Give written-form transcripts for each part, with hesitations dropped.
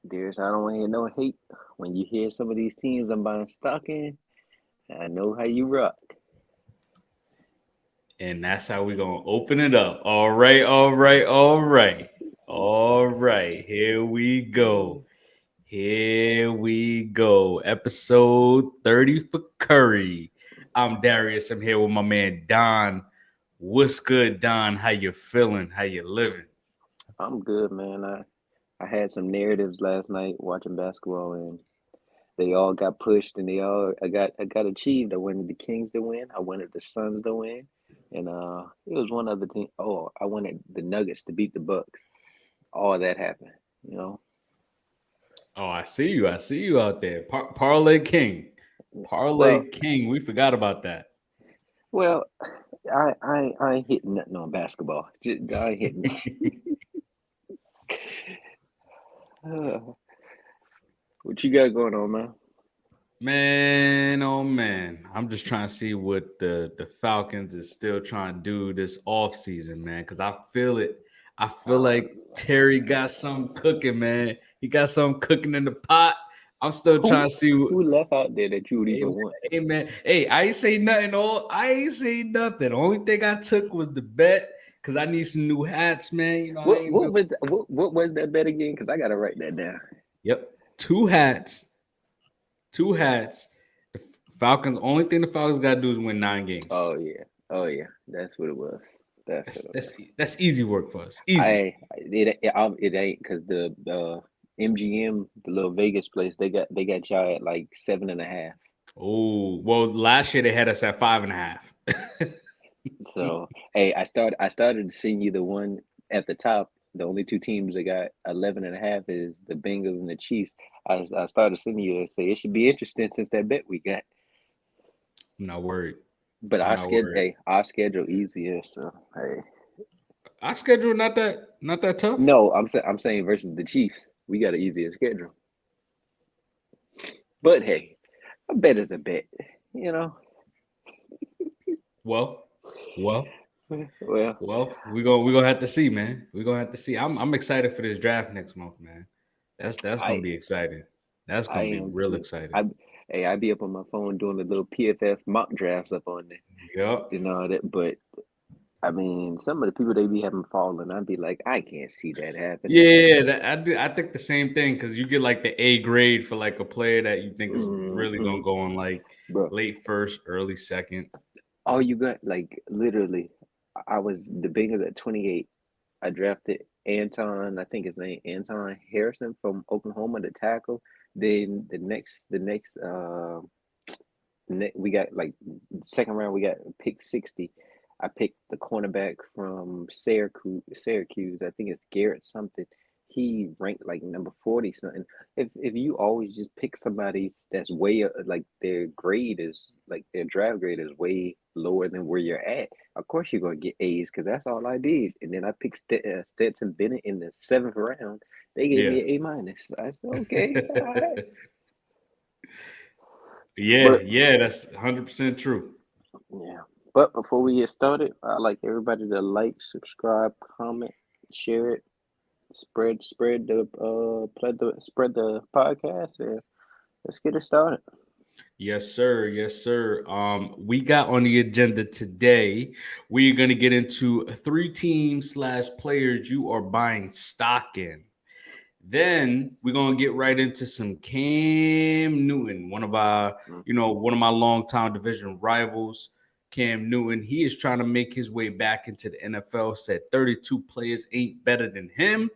There's I don't want to hear no hate. When you hear some of these teams I'm buying stock in, I know how you rock. And that's how we're gonna open it up. All right, all right, all right. All right, here we go. Here we go. Episode 30 for Curry. I'm Darius. I'm here with my man Don. What's good, Don? How you feeling? How you living? I'm good, man. I had some narratives last night watching basketball, and they all got pushed, and I got achieved. I wanted the Kings to win. I wanted the Suns to win, and it was one other team. Oh, I wanted the Nuggets to beat the Bucks. All that happened, you know. Oh, I see you. I see you out there. Parlay King. Well, Parlay King. We forgot about that. well, I ain't hitting nothing on basketball. I ain't hitting. What you got going on, man? Man, oh man. I'm just trying to see what the Falcons is still trying to do this off season, man. Cause I feel it. I feel Uh, like Terry got something cooking, man. He got something cooking in the pot. I'm still who trying to see what who left out there that you would hey even man, want? hey man. Hey, I ain't say nothing. All I ain't say nothing. The only thing I took was the bet because I need some new hats, man. You know, I ain't been. What was that bet again? Because I gotta write that down. Yep. Two hats. Two hats. The Falcons. Only thing the Falcons got to do is win 9 games. Oh yeah, oh yeah, that's what it was. That's That's what it that's was. that's easy work for us. Easy. It ain't because the MGM, the little Vegas place, they got y'all at like 7.5. Oh well, last year they had us at 5.5. So hey, I started to send you the one at the top. The only two teams that got 11.5 is the Bengals and the Chiefs. I started sending you and say it should be interesting since that bet we got. I'm not worried. But I'm not worried. our schedule easier. So hey, Our schedule not that tough. no, I'm saying versus the Chiefs, we got an easier schedule. But hey, a bet is a bet, you know. Well, well, Well, we gonna have to see, man. We're gonna have to see. I'm excited for this draft next month, man. That's gonna I be exciting. That's I gonna be am real too. exciting. I be up on my phone doing the little PFF mock drafts up on there, Yup. that. But I mean, some of the people they be having falling, I'd be like, I can't see that happening. Yeah, I think the same thing because you get like the A grade for like a player that you think is really Hmm. gonna go in like Bro, late first, early second. all you got like literally, I was the Bengals at 28. I drafted Anton, I think his name Anton Harrison from Oklahoma, the tackle. Then we got like second round we got pick 60. I picked the cornerback from Syracuse. I think it's Garrett something. He ranked like number 40 something. If you always just pick somebody that's way like their grade is like their draft grade is way lower than where you're at, of course you're gonna get A's because that's all I did. And then I picked Stetson Bennett in the seventh round. They gave Yeah. me an A minus. I said okay, all right. Yeah, But yeah, that's 100% true. yeah. But before we get started, I'd like everybody to like, subscribe, comment, share it, spread the podcast, and let's get it started. Yes, sir. Yes, sir. We got on the agenda today. We're gonna get into three teams slash players you are buying stock in. Then we're gonna get right into some Cam Newton, Mm. one of my longtime division rivals. Cam Newton, he is trying to make his way back into the NFL. Said 32 players ain't better than him.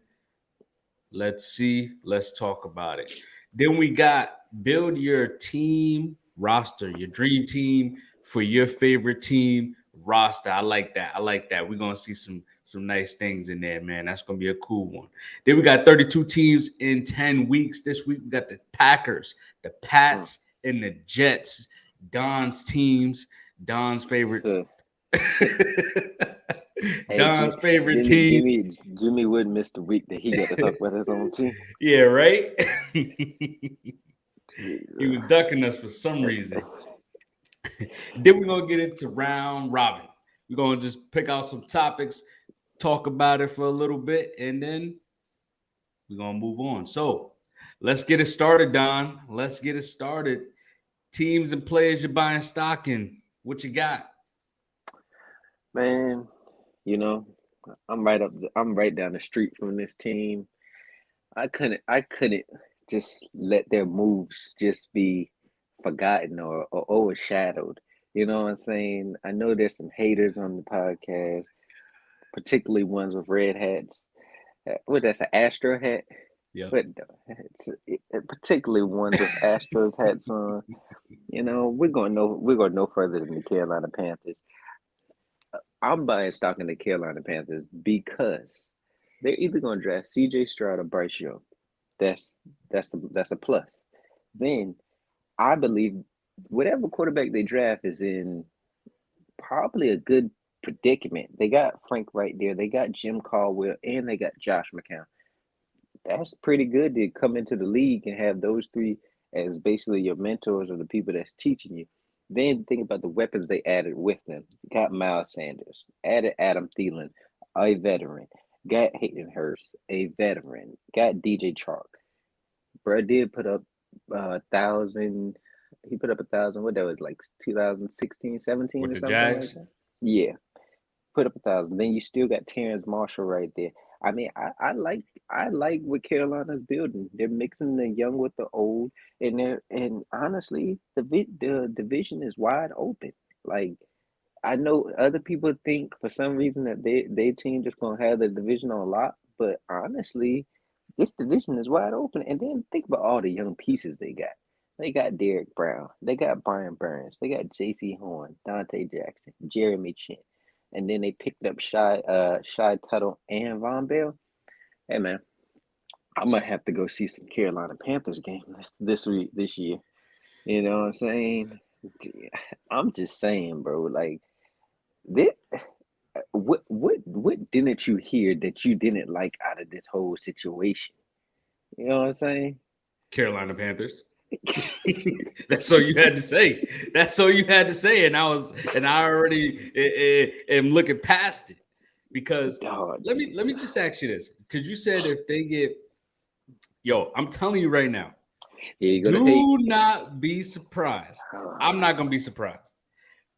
Let's see. Let's talk about it. Then we got build your team roster, your dream team for your favorite team roster. I like that. I like that. We're gonna see some nice things in there, man. That's gonna be a cool one. Then we got 32 teams in 10 weeks. This week we got the Packers, the Mm. Pats, and the Jets. Don's teams, Don's favorite. So, hey, Don's favorite Jimmy, team. Jimmy would miss the week that he got to talk about his own team. Yeah, right. He was Jesus. ducking us for some reason. Then we're gonna get into round robin. We're gonna just pick out some topics, talk about it for a little bit, and then we're gonna move on. So Let's get it started, Don. Let's get it started. Teams and players you're buying stock in. What you got? Man, you know, I'm right down the street from this team. I couldn't just let their moves just be forgotten or overshadowed. You know what I'm saying? I know there's some haters on the podcast, particularly ones with red hats. What that's an Astro hat? Yep. But particularly ones with Astros hats on. We're going no further than the Carolina Panthers. I'm buying stock in the Carolina Panthers because they're either going to draft C.J. Stroud or Bryce Young. That's that's a plus. Then I believe whatever quarterback they draft is in probably a good predicament. They got Frank right there. They got Jim Caldwell, and they got Josh McCown. That's pretty good to come into the league and have those three as basically your mentors or the people that's teaching you. Then think about the weapons they added with them. Got Miles Sanders, added Adam Thielen, a veteran. Got Hayden Hurst, a veteran. Got DJ Chark. Bro did put up 1,000. He put up 1,000. What that was like 2016, 17 With or the something like Jags? that. Yeah, put up 1,000. Then you still got Terrence Marshall right there. I mean, I like what Carolina's building. They're mixing the young with the old, and honestly, the division is wide open. Like I know other people think for some reason that they team just gonna have the division on lock, but honestly, this division is wide open. And then think about all the young pieces they got. They got Derek Brown, they got Brian Burns, they got J.C. Horn, Dante Jackson, Jeremy Chin, and then they picked up Shy Tuttle and Von Bell. Hey man, I'm gonna have to go see some Carolina Panthers game this year. You know what I'm saying? I'm just saying, bro. Like this, what didn't you hear that you didn't like out of this whole situation? You know what I'm saying? Carolina Panthers. That's all you had to say. That's all you had to say, and I already am looking past it because Dog, let me just ask you this because you said if they get I'm telling you right now, here you go to hate. do not be surprised. I'm not gonna be surprised,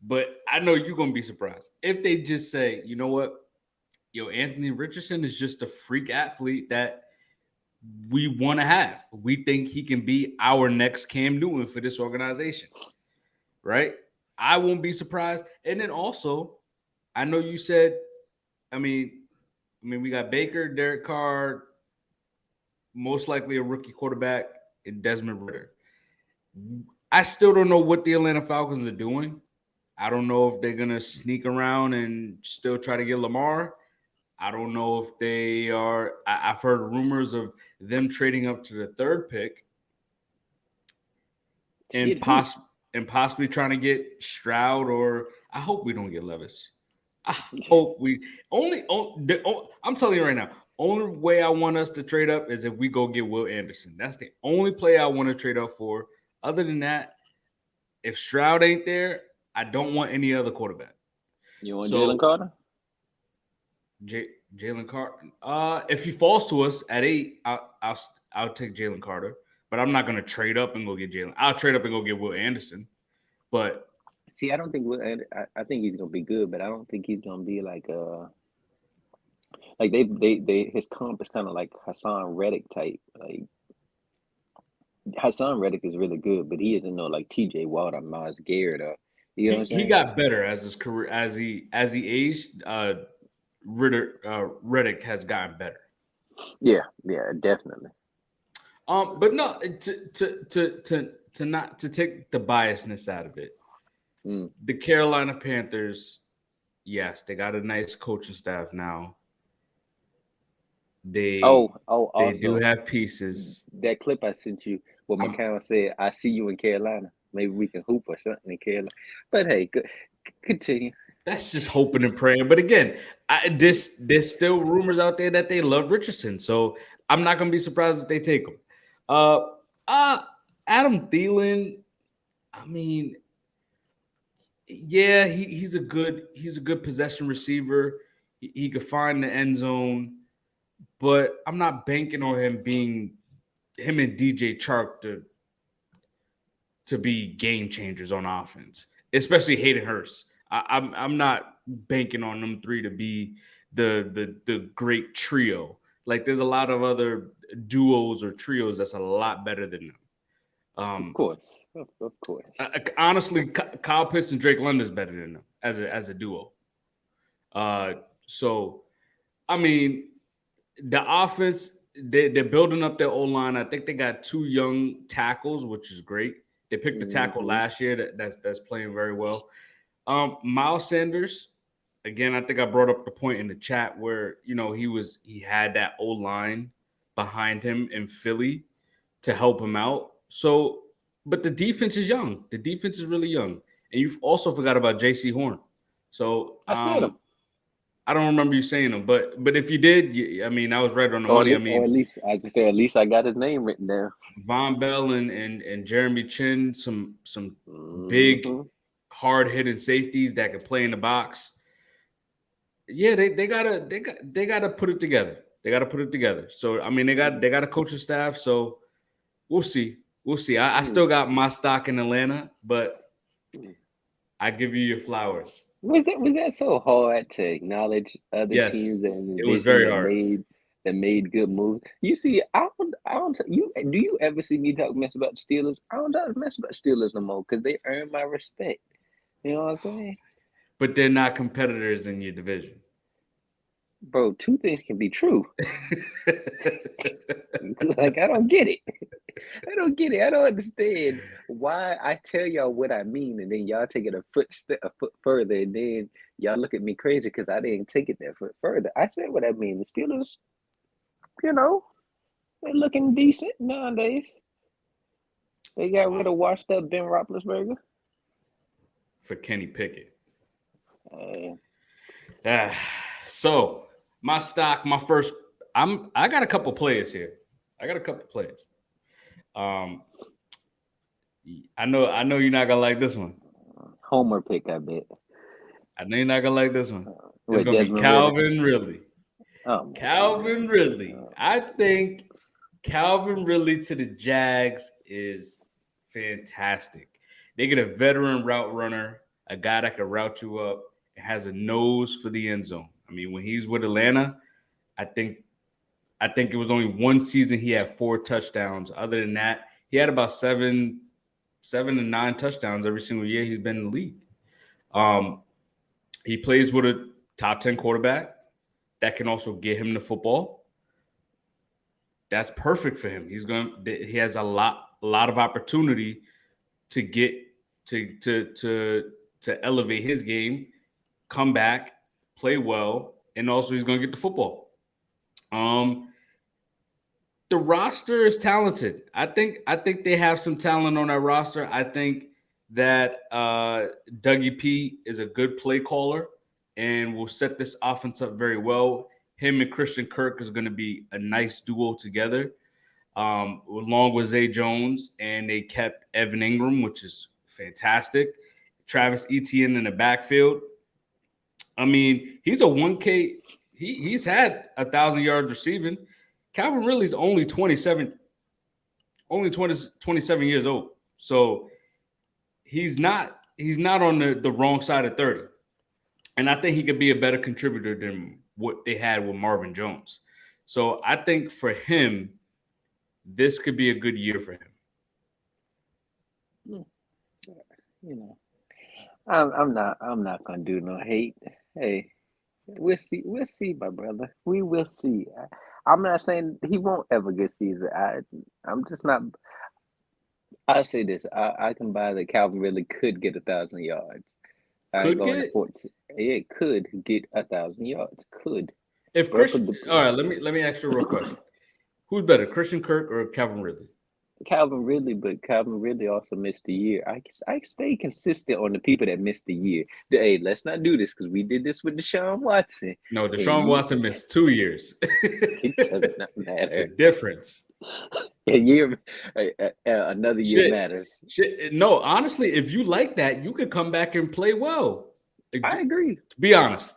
but I know you're gonna be surprised if they just say, you know what, Anthony Richardson is just a freak athlete that we want to have. We think he can be our next Cam Newton for this organization, right? I won't be surprised. And then also, I know you said, I mean, we got Baker, Derek Carr, most likely a rookie quarterback, and Desmond Ritter. I still don't know what the Atlanta Falcons are doing. I don't know if they're gonna sneak around and still try to get Lamar. I don't know if they are. I've heard rumors of them trading up to the third pick To and get who? possibly trying to get Stroud, or I hope we don't get Levis. I hope we I'm telling you right now, only way I want us to trade up is if we go get Will Anderson. That's the only play I want to trade up for. Other than that, if Stroud ain't there, I don't want any other quarterback. You want Jalen So Carter? Jalen Carter. If he falls to us at 8, I'll take Jalen Carter. But I'm not gonna trade up and go get Jalen. I'll trade up and go get Will Anderson. But See, I don't think I think he's gonna be good, but I don't think he's gonna be like they his comp is kind of like Hassan Reddick type. Like Hassan Reddick is really good, but he isn't no like T.J. Watt or Miles Garrett or you know what I'm he saying? got better as his career as he aged. Reddick has gotten better. Yeah, yeah, definitely. But no, to not to take the biasness out of it. Mm. The Carolina Panthers, yes, they got a nice coaching staff now. They they do Also have pieces. that clip I sent you, what I'm McCown said, "I see you in Carolina. Maybe we can hoop or something in Carolina." But hey, continue. That's just hoping and praying. But again, there's still rumors out there that they love Richardson, so I'm not gonna be surprised if they take him. Uh, uh Adam Thielen. I mean, yeah, he's a good possession receiver. He could find the end zone, but I'm not banking on him being him and DJ Chark to be game changers on offense, especially Hayden Hurst. I'm not banking on them three to be the great trio. Like there's a lot of other duos or trios that's a lot better than them. Of course, of course. Honestly, Kyle Pitts and Drake London is better than them as a duo. So I mean, the offense they're building up their O line. I think they got 2 young tackles, which is great. They picked the tackle last year that's playing very well. Miles Sanders, again, I think I brought up the point in the chat where he had that O line behind him in Philly to help him out. So, but the defense is young. The defense is really young, and you've also forgot about J.C. Horn. So I said him. I don't remember you saying him, but if you did, I mean, I was right on the money. I mean, or at least, as I say, at least I got his name written down. Von Bell and Jeremy Chin, some big, hard hitting safeties that can play in the box. Yeah, they gotta put it together. They gotta put it together. So I mean, they got a coaching staff. So we'll see. We'll see. I still got my stock in Atlanta, but I give you your flowers. Was that so hard to acknowledge other teams and it was very hard. Made good moves? You see, I don't. Do you ever see me talk mess about the Steelers? I don't talk mess about Steelers no more because they earn my respect. You know what I'm saying? But they're not competitors in your division. Bro, 2 things can be true. Like, I don't get it. I don't get it. I don't understand why I tell y'all what I mean, and then y'all take it a foot further, and then y'all look at me crazy because I didn't take it that foot further. I said what I mean. The Steelers, they're looking decent nowadays. They got rid of washed up Ben Roethlisberger for Kenny Pickett. So my stock, my first. I got a couple players here. I know you're not gonna like this one. Homer pick, I bet. I know you're not gonna like this one. It's gonna be Calvin Ridley. Oh, Calvin Ridley. I think Calvin Ridley to the Jags is fantastic. They get a veteran route runner, a guy that can route you up, and has a nose for the end zone. I mean, when he's with Atlanta, I think it was only one season he had 4 touchdowns. Other than that, he had about 7 to 9 touchdowns every single year he's been in the league. He plays with a top 10 quarterback that can also get him the football. That's perfect for him. He has a lot of opportunity to get to elevate his game, come back, play well, and also he's going to get the football. The roster is talented. I think they have some talent on that roster. I think that Dougie P is a good play caller and will set this offense up very well. Him and Christian Kirk is going to be a nice duo together, along with Zay Jones, and they kept Evan Ingram, which is fantastic. Travis Etienne in the backfield. I mean, he's a 1K. He's had 1,000 yards receiving. Calvin Ridley's only 27 years old. So he's not on the wrong side of 30. And I think he could be a better contributor than what they had with Marvin Jones. So I think for him, this could be a good year for him. I'm not gonna do no hate. Hey, we'll see, my brother. We will see. I'm not saying he won't ever get season. I'm just not. I'll say this: I can buy that Calvin Ridley could get 1,000 yards. It could get 1,000 yards. Could. If Christian, all right, let me ask you a real question: who's better, Christian Kirk or Calvin Ridley? Calvin Ridley, but Calvin Ridley also missed a year. I stay consistent on the people that missed a year. Hey, let's not do this because we did this with Deshaun Watson. No, Deshaun Watson missed 2 years. It does not matter. It's a difference. A year, another year matters. No, honestly, if you like that, you could come back and play well. I agree. To be honest,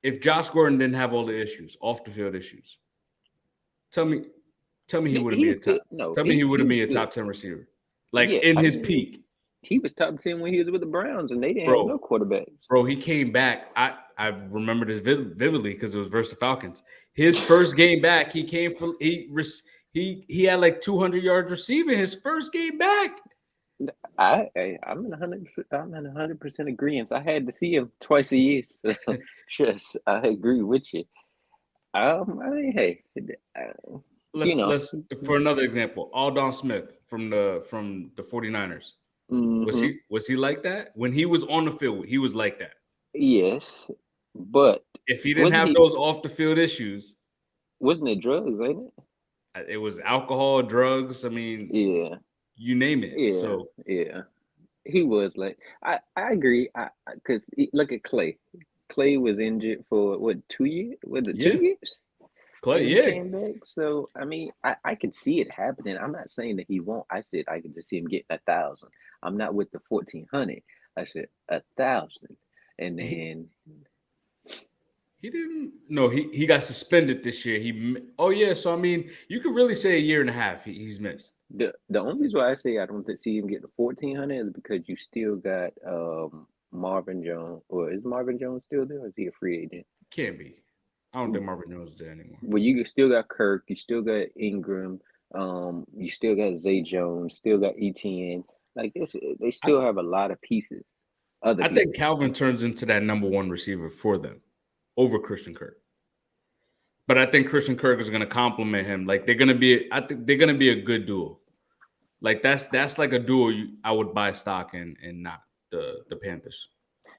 if Josh Gordon didn't have all the issues, off the field issues, tell me Tell me he wouldn't He be was a good. top. No, Tell me he he wouldn't was be a good. top 10 receiver. Like Yeah, in I his mean, peak, he was top 10 when he was with the Browns, and they didn't have no bro. quarterbacks. Bro, he came back. I remember this vividly because it was versus the Falcons. His first game back, he came from he had like 200 yards receiving his first game back. I'm in 100% agreement. I had to see him twice a year, so just I agree with you. I mean, hey, you know, Let's for another example, Aldon Smith from the 49ers. hmm Was he like that? When he was on the field, he was like that. yes, but If he didn't wasn't have he? those off the field issues, Wasn't it drugs? Ain't it was alcohol, drugs. I it? mean, Yeah, you name it. yeah, So yeah. He was like, I agree. Because look at Clay. Clay was injured for what 2 years? Was it two yeah, years? Clay, And then yeah, came back. So I mean, I could see it happening. I'm not saying that he won't. I said I could just see him getting 1,000. I'm not with the 1,400. I said 1,000, and he, then he didn't. No, he got suspended this year. Oh yeah. So I mean, you could really say a year and a half he's missed. the only reason why I say I don't see him get the 1,400 is because you still got Marvin Jones. Or is Marvin Jones still there? Or is he a free agent? Can't be. I don't think Marvin Jones is there anymore. Well, you still got Kirk, you still got Ingram, you still got Zay Jones, still got ETN. Like this, they I, still have a lot of pieces, other I think pieces. Calvin turns into that number one receiver for them over Christian Kirk. But I think Christian Kirk is going to complement him. Like they're going to be. I think they're going to be a good duo. Like that's like a duo I would buy stock in, and not the Panthers.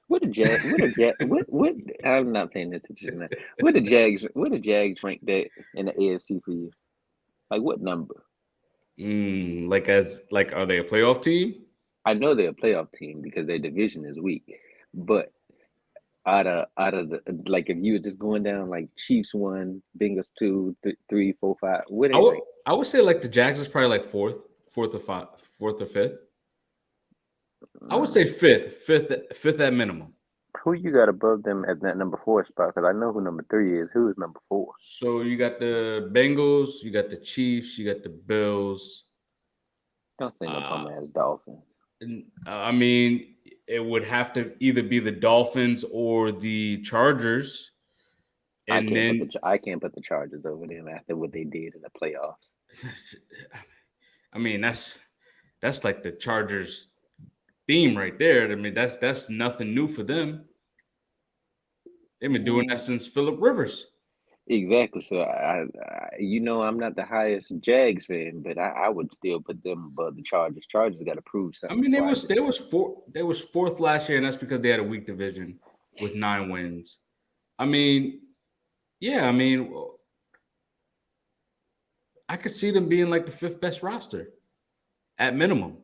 What the Jag? What the Jag? What? I'm not paying attention now. What the Jags? What the Jags rank that in the AFC for you? Like what number? Like are they a playoff team? I know they're a playoff team because their division is weak, but out of the like, if you were just going down like Chiefs 1, Bengals 2, 3, 4, 5, where I they would rank? I would say like the Jags is probably like fourth or fifth. I would say Mm. fifth at minimum. Who you got above them at that number 4 spot? Because I know who number 3 is. Who is number 4? So you got the Bengals, you got the Chiefs, you got the Bills. Don't say no Uh, bum ass Dolphins. I mean, it would have to either be the Dolphins or the Chargers, and then I can't put the Chargers over them after what they did in the playoffs. I mean that's like the Chargers theme right there. I mean that's nothing new for them. They've been doing that Mm, since Philip Rivers. exactly. So I'm not the highest Jags fan, but I would still put them above the Chargers. Chargers got to prove I something mean before I just. they was fourth last year, and that's because they had a weak division with 9 wins. I mean, yeah, I mean, I could see them being like the fifth best roster at minimum.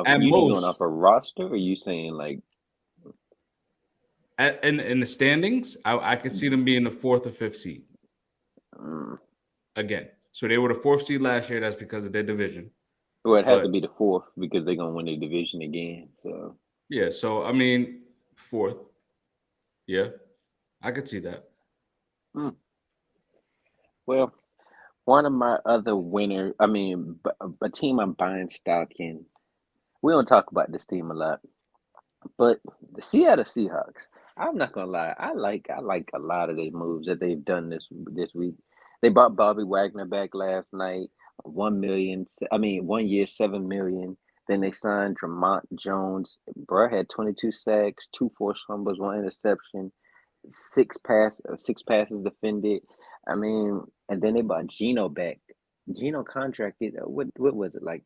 At You just going most, off a roster, or you saying like, in the standings, I could see them being the fourth or fifth seed mm, again. So they were the fourth seed last year. That's because of their division. well, it had to But be the fourth because they're gonna win the division again. So, yeah, so I mean, fourth. Yeah, I could see that. mm, well, one of my other winners. I mean, a team I'm buying stock in. We don't talk about this team a lot, but the Seattle Seahawks. I'm not gonna lie. I like a lot of their moves that they've done this week. They bought Bobby Wagner back last night. 1 million. I mean, 1 year, 7 million. Then they signed Dramont Jones. Bruh had 22 sacks, two forced fumbles, one interception, six passes defended. I mean, and then they bought Geno back. Geno contracted. What was it, like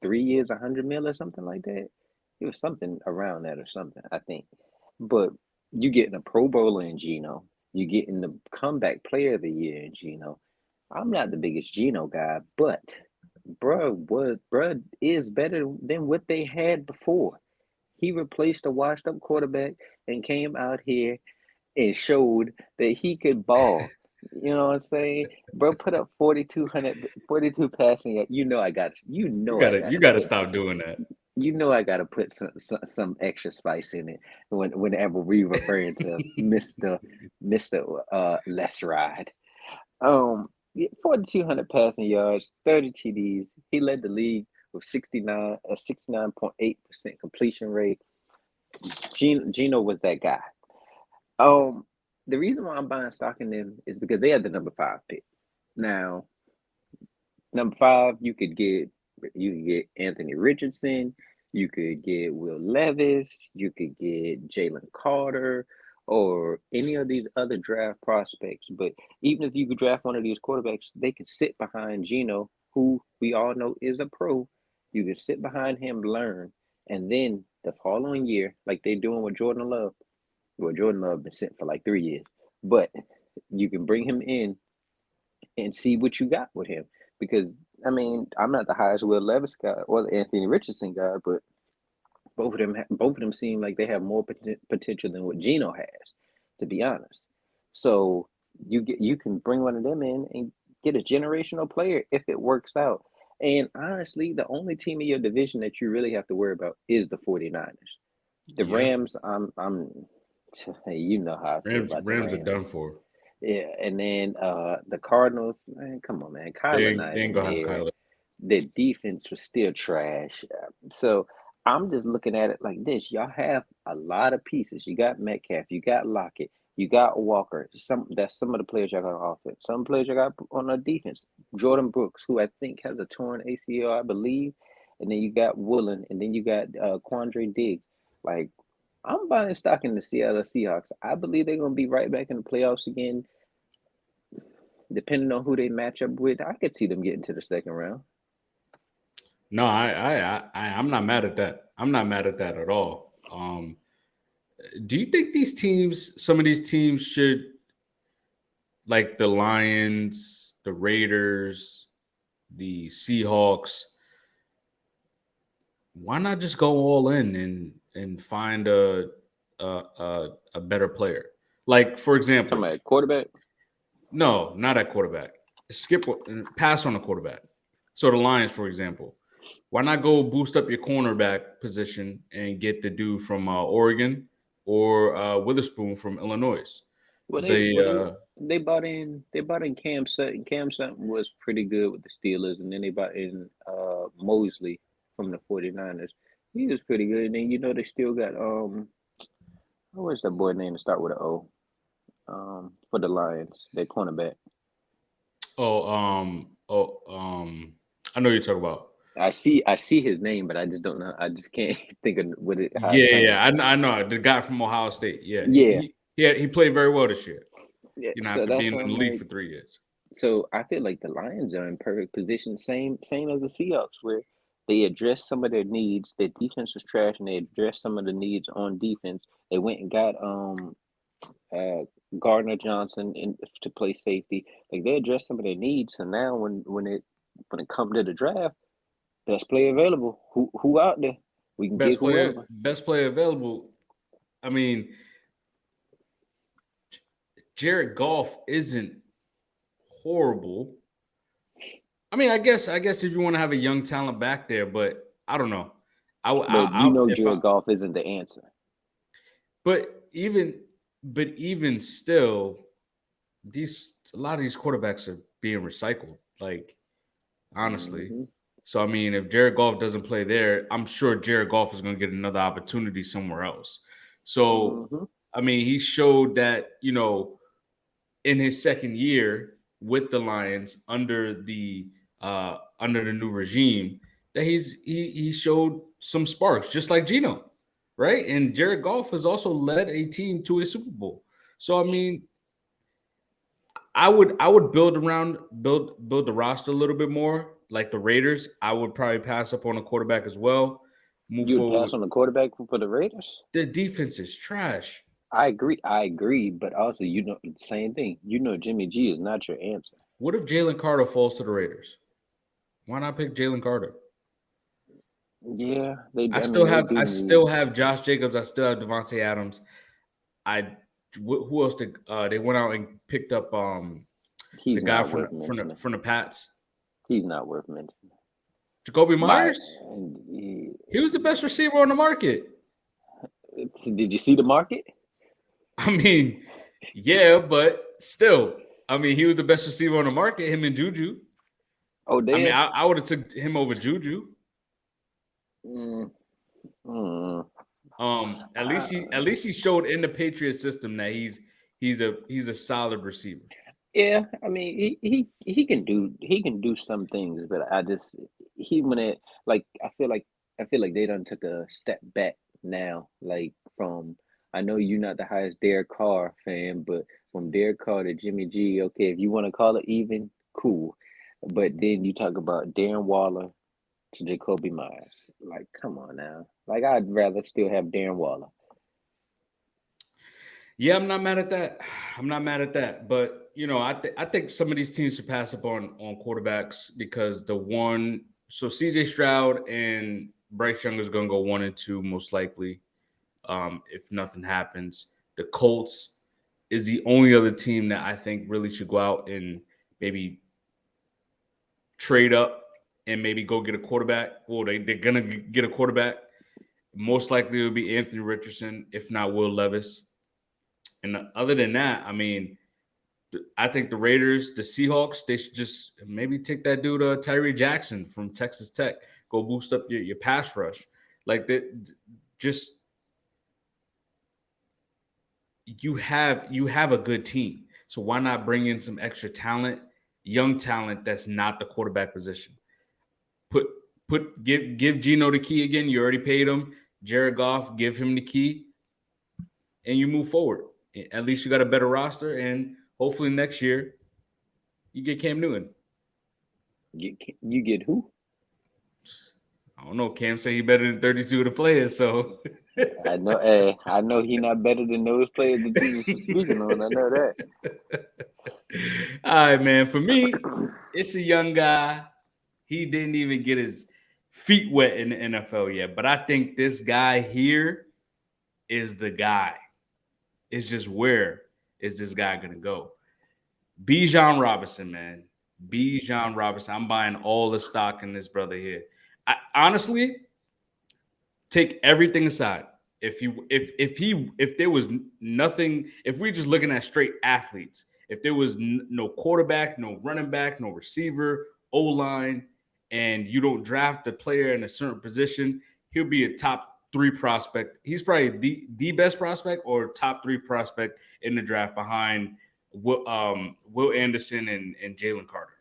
3 years, 100 mil or something like that? It was something around that or something, I think. But you getting a Pro Bowler in Geno. You getting the comeback player of the year in Geno. I'm not the biggest Geno guy, but bruh is better than what they had before. He replaced a washed up quarterback and came out here and showed that he could ball. You know what I'm saying? Bro put up 4,200, 42 passing yards. You gotta stop doing that. I got to put some extra spice in it whenever we referring to Mr. Let's Ride. Um 4,200 passing yards, 30 TDs. He led the league with 69.8% completion rate. Geno was that guy. The reason why I'm buying stock in them is because they had the number 5 pick. Now, number 5, you could get Anthony Richardson, you could get Will Levis, you could get Jalen Carter, or any of these other draft prospects. But even if you could draft one of these quarterbacks, they could sit behind Geno, who we all know is a pro. You could sit behind him, learn, and then the following year, like they're doing with Jordan Love. Well, Jordan Love been sent for like 3 years, but you can bring him in and see what you got with him. Because I mean, I'm not the highest Will Levis guy or the Anthony Richardson guy, but both of them seem like they have more potential than what Geno has, to be honest. So you can bring one of them in and get a generational player if it works out. And honestly, the only team in your division that you really have to worry about is the 49ers. The Yeah, Rams, I'm hey, you know how I feel about the Rams are done Rams. for. Yeah, and then the Cardinals, man, come on, man. Kyler not They ain't even gonna have there. Kyler. The defense was still trash. So I'm just looking at it like this. Y'all have a lot of pieces. You got Metcalf, you got Lockett, you got Walker. Some of the players y'all got on offense. Some players y'all got on the defense. Jordan Brooks, who I think has a torn ACL, I believe. And then you got Woolen, and then you got Quandre Diggs. Like, I'm buying stock in the Seattle Seahawks. I believe they're gonna be right back in the playoffs again. Depending on who they match up with, I could see them getting to the second round. No, I'm not mad at that. I'm not mad at that at all. Do you think some of these teams should, like the Lions, the Raiders, the Seahawks, why not just go all in and find a better player? Like, for Talking example, about quarterback. no, not at quarterback. Pass on a quarterback. So the Lions, for example, why not go boost up your cornerback position and get the dude from Oregon or Witherspoon from Illinois? Well, The they bought in Cam Sutton. Cam Sutton was pretty good with the Steelers, and then they bought in Mosley from the 49ers. He was pretty good. And then they still got what's that boy name to start with an O? For the Lions, their cornerback. oh I know what you're talking about. I see his name, but I just don't know. I just can't think of how it sounds. Yeah. I know the guy from Ohio State. Yeah, Yeah, he played very well this year. yeah. After So being that's in what the I'm league like. for 3 years. So I feel like the Lions are in perfect position, same as the Seahawks, where they address some of their needs. Their defense was trash, and they addressed some of the needs on defense. They went and got uh Gardner Johnson to play safety. Like they addressed some of their needs. So now when it comes to the draft, best player available, who out there, we can get whoever. Best player available. I mean, Jared Goff isn't horrible. I mean, I guess if you want to have a young talent back there, but I don't know. But If I Jared Goff isn't the answer. but even still, a lot of these quarterbacks are being recycled. Like, honestly. Hmm. So I mean, if Jared Goff doesn't play there, I'm sure Jared Goff is going to get another opportunity somewhere else. So Hmm. I mean, he showed that in his second year with the Lions under the new regime that he showed some sparks, just like Geno, right? And Jared Goff has also led a team to a Super Bowl. So I mean, I would build the roster a little bit more, like the Raiders. I would probably pass up on a quarterback as well. Move You would pass forward. on the quarterback for the Raiders? The defense is trash. I agree, but also same thing. Jimmy G is not your answer. What if Jalen Carter falls to the Raiders? Why not pick Jalen Carter? Yeah, I mean they do I need. still have Josh Jacobs. I still have Devontae Adams. I who else did they went out and picked up the He's guy not worth mentioning. from the Pats, He's not worth mentioning. Jacoby My, Myers. He was the best receiver on the market. did you see the market? I mean, yeah, but still, I mean, he was the best receiver on the market, him and Juju. I mean, Odell. I would have took him over Juju. Mm, mm, At least he showed in the Patriot system that he's a solid receiver. yeah, I mean he can do some things, but I just he when it like I feel like they done took a step back now. Like from I know you're not the highest Derek Carr fan, but from Derek Carr to Jimmy G, okay, if you want to call it even, cool. But then you talk about Darren Waller to Jacoby Myers. Like, come on now. Like I'd rather still have Darren Waller. Yeah, I'm not mad at that. I'm not mad at that. But I think some of these teams should pass up on quarterbacks because CJ Stroud and Bryce Young is going to go 1 and 2 most likely, if nothing happens. The Colts is the only other team that I think really should go out and maybe trade up and maybe go get a quarterback. Well, they're gonna get a quarterback. Most likely it will be Anthony Richardson, if not Will Levis. And other than that, I mean, I think the Raiders, the Seahawks, they should just maybe take that dude Tyree Jackson from Texas Tech, go boost up your pass rush. Like that, just you have a good team. So why not bring in some extra talent, young talent that's not the quarterback position? Put give Gino the key again. You already paid him. Jared Goff, give him the key, and you move forward. At least you got a better roster, and hopefully next year you get Cam Newton. You get who? I don't know. Cam said he better than 32 of the players, so I know. I know he not better than those players that you just speaking on. I know that. All right, man. For me, it's a young guy. He didn't even get his feet wet in the NFL yet, but I think this guy here is the guy. It's just where is this guy gonna go? Bijan Robinson, man. Bijan Robinson. I'm buying all the stock in this brother here. I honestly take everything aside. If there was nothing, if we're just looking at straight athletes, if there was no quarterback, no running back, no receiver, O line, and you don't draft a player in a certain position, he'll be a top 3 prospect. He's probably the best prospect or top 3 prospect in the draft behind Will Anderson and Jalen Carter.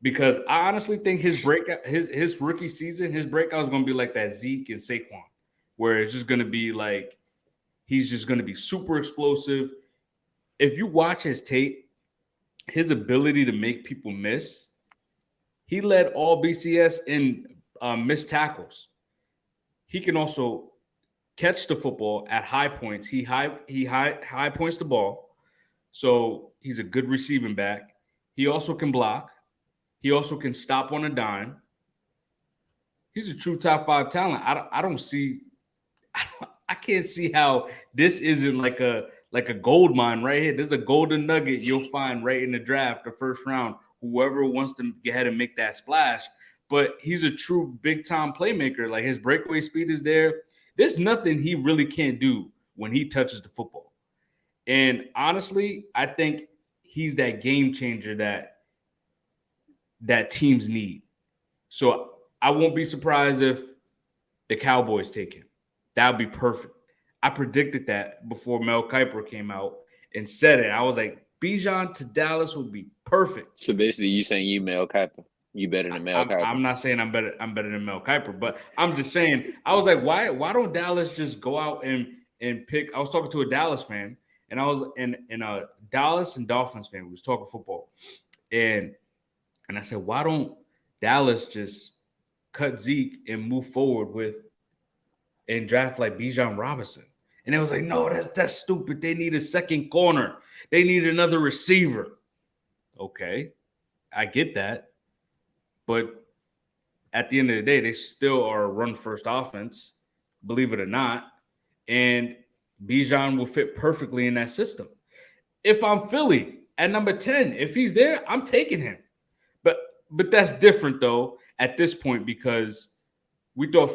Because I honestly think his breakout, his rookie season, his breakout is going to be like that Zeke and Saquon, where it's just going to be like he's just going to be super explosive. If you watch his tape, his ability to make people miss, he led all BCS in missed tackles. He can also catch the football at high points. He high points the ball, so he's a good receiving back. He also can block. He also can stop on a dime. He's a true top 5 talent. I don't see. I can't see how this isn't like a gold mine right here. There's a golden nugget you'll find right in the draft, the first round. Whoever wants to get ahead and make that splash. But he's a true big time playmaker. Like his breakaway speed is there. There's nothing he really can't do when he touches the football. And honestly, I think he's that game changer that teams need. So I won't be surprised if the Cowboys take him. That would be perfect. I predicted that before Mel Kiper came out and said it. I was like, Bijan to Dallas would be perfect. So basically, you saying you Mel Kiper? You better than Mel Kiper? I'm not saying I'm better than Mel Kiper, but I'm just saying I was like, why don't Dallas just go out and pick? I was talking to a Dallas fan, and I was in a Dallas and Dolphins fan. We was talking football, and I said, why don't Dallas just cut Zeke and move forward with and draft like Bijan Robinson? And it was like, no, that's stupid. They need a second corner. They need another receiver. Okay, I get that. But at the end of the day, they still are a run-first offense, believe it or not. And Bijan will fit perfectly in that system. If I'm Philly at number 10, if he's there, I'm taking him. But that's different, though, at this point because we thought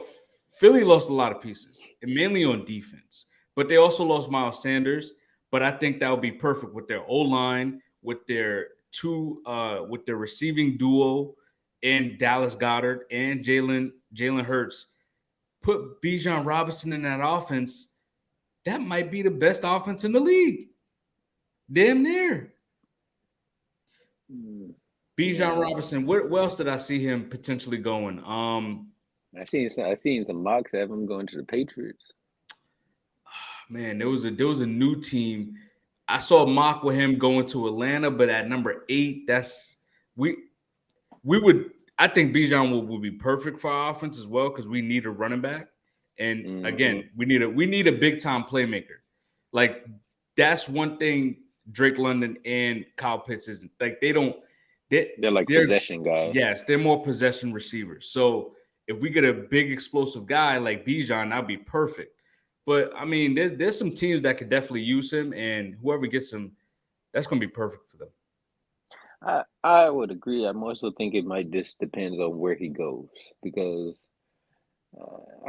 Philly lost a lot of pieces, and mainly on defense. But they also lost Miles Sanders. But I think that would be perfect with their O-line, with their with their receiving duo and Dallas Goddard and Jalen Hurts, put Bijan Robinson in that offense, that might be the best offense in the league. Damn near. Bijan Robinson. Where else did I see him potentially going? I seen some mocks have him going to the Patriots. Man, there was a new team. I saw a mock with him going to Atlanta, but at number 8, we would. I think Bijan would be perfect for our offense as well because we need a running back, and again, we need a big time playmaker. Like that's one thing Drake London and Kyle Pitts isn't like they're like possession guys. Yes, they're more possession receivers. So if we get a big explosive guy like Bijan, that'd be perfect. But I mean, there's some teams that could definitely use him, and whoever gets him, that's going to be perfect for them. I would agree. I more so think it might just depends on where he goes because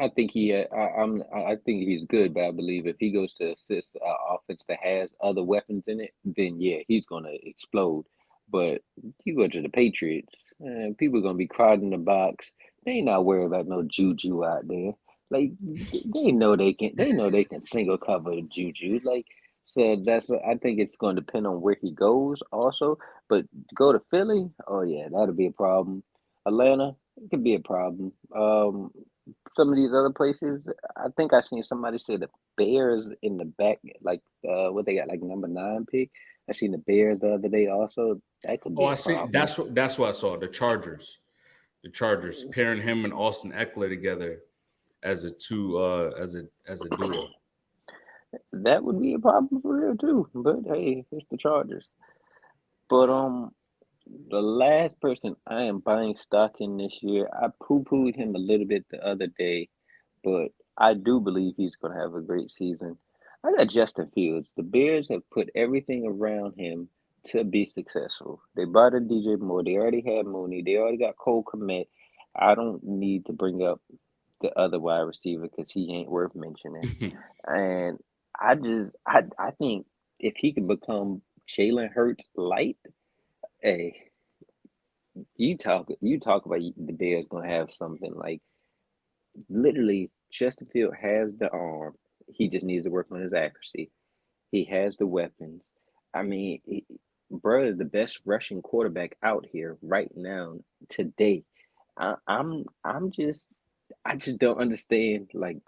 I think I think he's good, but I believe if he goes to assist offense that has other weapons in it, then yeah, he's gonna explode. But you go to the Patriots, people are gonna be crowding the box. They ain't not worried about no Juju out there. Like they know they can. They know they can single cover the Juju. Like so, that's what I think. It's going to depend on where he goes, also. But go to Philly, oh yeah, that'll be a problem. Atlanta, it could be a problem. Some of these other places, I think I seen somebody say the Bears in the back, like what they got, like number 9 pick. I seen the Bears the other day. Also, that could Oh, be I a see. problem. That's what I saw. The Chargers pairing him and Austin Eckler together as a duo. That would be a problem for real too. But hey, it's the Chargers. But the last person I am buying stock in this year, I poo-pooed him a little bit the other day, but I do believe he's going to have a great season. I got Justin Fields. The Bears have put everything around him to be successful. They brought in DJ Moore. They already had Mooney. They already got Cole Kmet. I don't need to bring up the other wide receiver because he ain't worth mentioning. And I think if he could become Jalen Hurts light, hey, you talk about the Bears gonna have something like literally Justin Field has the arm. He just needs to work on his accuracy. He has the weapons. I mean, bro is the best rushing quarterback out here right now today. I'm just I just don't understand like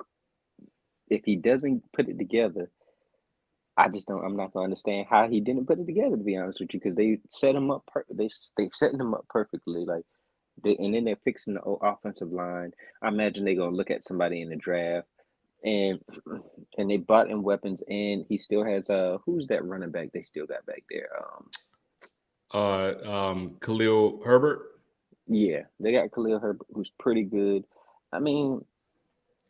if he doesn't put it together. I just don't. I'm not gonna understand how he didn't put it together. To be honest with you, because they set him up. They've set him up perfectly. Like and then they're fixing the offensive line. I imagine they're gonna look at somebody in the draft, and and they bought in weapons, and he still has who's that running back they still got back there? Khalil Herbert. Yeah, they got Khalil Herbert, who's pretty good. I mean,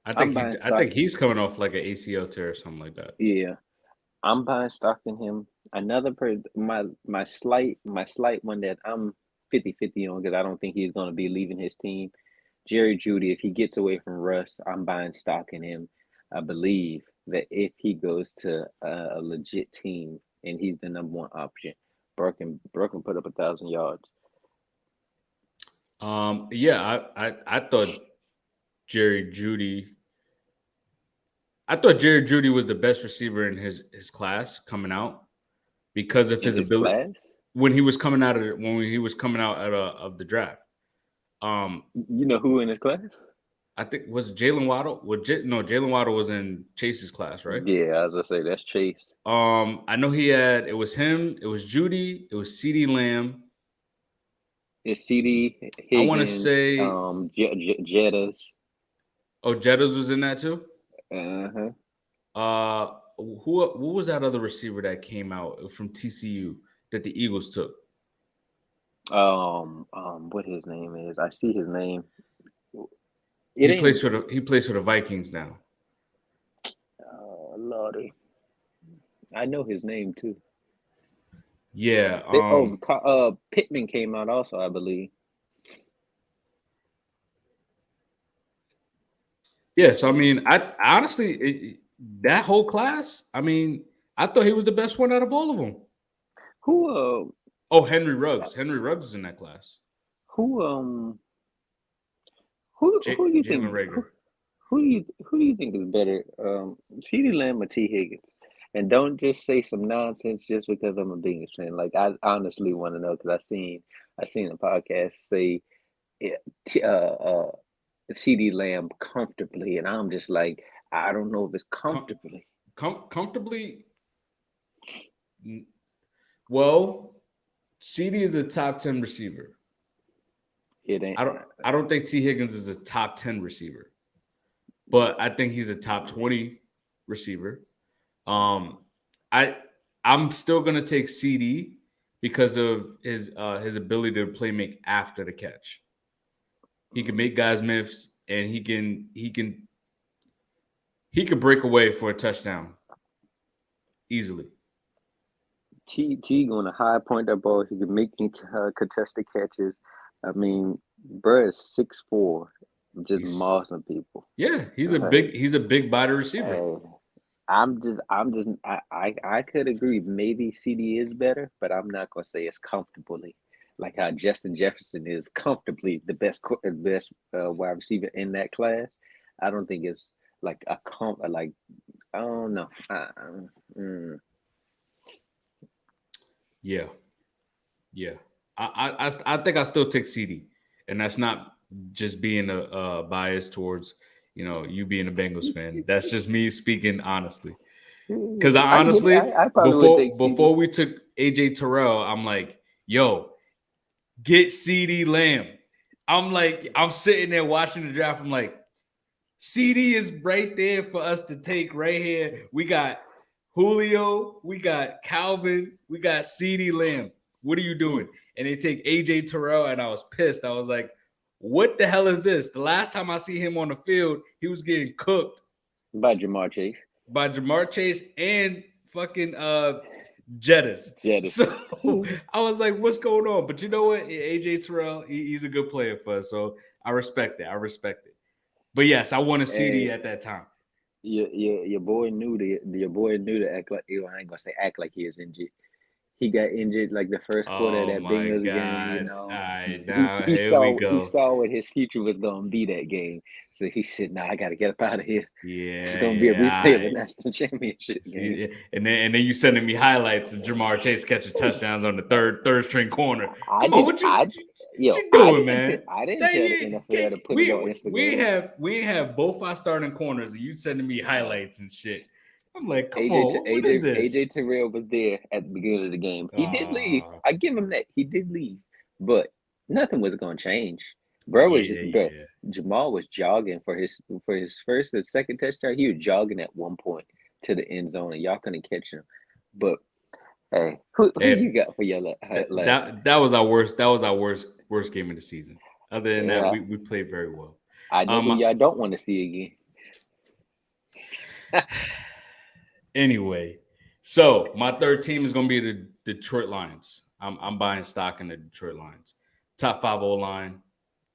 I'm buying I stock. think he's coming off like an ACL tear or something like that. Yeah, I'm buying stock in him. Another my slight one that I'm 50-50 on because I don't think he's gonna be leaving his team. Jerry Judy, if he gets away from Russ, I'm buying stock in him. I believe that if he goes to a legit team and he's the number one option, Burke can put up 1,000 yards. Yeah, I thought Jerry Judy. I thought Jerry Judy was the best receiver in his class coming out because of In his his ability class. when he was coming out of the draft. You know who in his class? I think was Jalen Waddle. No, Jalen Waddle was in Chase's class, right? Yeah, I was gonna say that's Chase. I know it was him, it was Judy, it was CeeDee Lamb. It's CD I want to Higgins, say Jettas. Jettas was in that too. Uh-huh. Who was that other receiver that came out from TCU that the Eagles took? What his name is? I see his name. It ain't. He plays for the Vikings now. Oh Lordy, I know his name too. Yeah. Pittman came out also, I believe. Yeah. So I mean, I honestly that whole class. I mean, I thought he was the best one out of all of them. Who Oh, Henry Ruggs. Henry Ruggs is in that class. who who do you Jalen think Rager. who do you think is better, CeeDee Lamb or T Higgins? And don't just say some nonsense just because I'm a Bengals fan. Like I honestly want to know because I seen a podcast say yeah, CeeDee Lamb comfortably, and I'm just like I don't know if it's Com- comfortably. comfortably. Well, CD is a top 10 receiver. It ain't. I don't think T Higgins is a top 10 receiver, but I think he's a top 20 receiver. Um, I I'm still gonna take CD because of his ability to play make after the catch. He can make guys miss, and he can break away for a touchdown easily. T going to high point that ball. He can make contested catches. I mean, bruh is 6'4", just He's mossing people. Yeah, Hey, he's a big body receiver. hey, I could agree. Maybe CD is better, but I'm not gonna say it's comfortably. Like how Justin Jefferson is comfortably the best wide receiver in that class. I don't think it's like like I don't know. Mm. Yeah, yeah. I think I still take CD, and that's not just being a bias towards you being a Bengals fan. That's just me speaking honestly. Because I I get it. honestly I probably would take CD. before we took AJ Terrell, I'm like, yo, get CD Lamb. I'm sitting there watching the draft. I'm like, CD is right there for us to take right here. We got Julio, we got Calvin, we got CD Lamb. What are you doing? And they take AJ Terrell, and I was pissed. I was like, what the hell is this? The last time I see him on the field, he was getting cooked By Jamar Chase. by Jamar Chase and fucking Jettas. Jettis. So I was like, what's going on? But you know what? AJ Terrell, he's a good player for us. So I respect it. I respect it. But yes, I wanted CD Hey, at that time. your boy knew to act like I ain't gonna say act like he is injured. He got injured like the first quarter of Oh that my Bengals game. God. All right, He now he here we saw he go. saw what his future was gonna be that game. So he said, "Nah, I gotta get up out of here. It's Yeah, gonna be a yeah, all replay of the right. national championship game." See, and then you sending me highlights of Jamar Chase catching touchdowns on the third string corner. I Come on, did. what what Yo, you doing, man? I didn't That tell the you NFL to put it on Instagram. we have both our starting corners, and you sending me Uh, highlights and shit. I'm like, come AJ on, T- what is AJ this? AJ Terrell was there at the beginning of the game. He did leave. Oh, I give him that. He did leave, but nothing was gonna change. yeah, Bro, yeah. Jamal was jogging for his first and second touchdown. He was jogging at one point to the end zone, and y'all couldn't catch him. But hey, who And you got for your last one? that was our worst. That was our worst game of the season. Other than that, Yeah, we played very well. I know who Um. y'all don't want to see again. Anyway, so my third team is going to be the Detroit Lions. I'm buying stock in the Detroit Lions. Top five O line,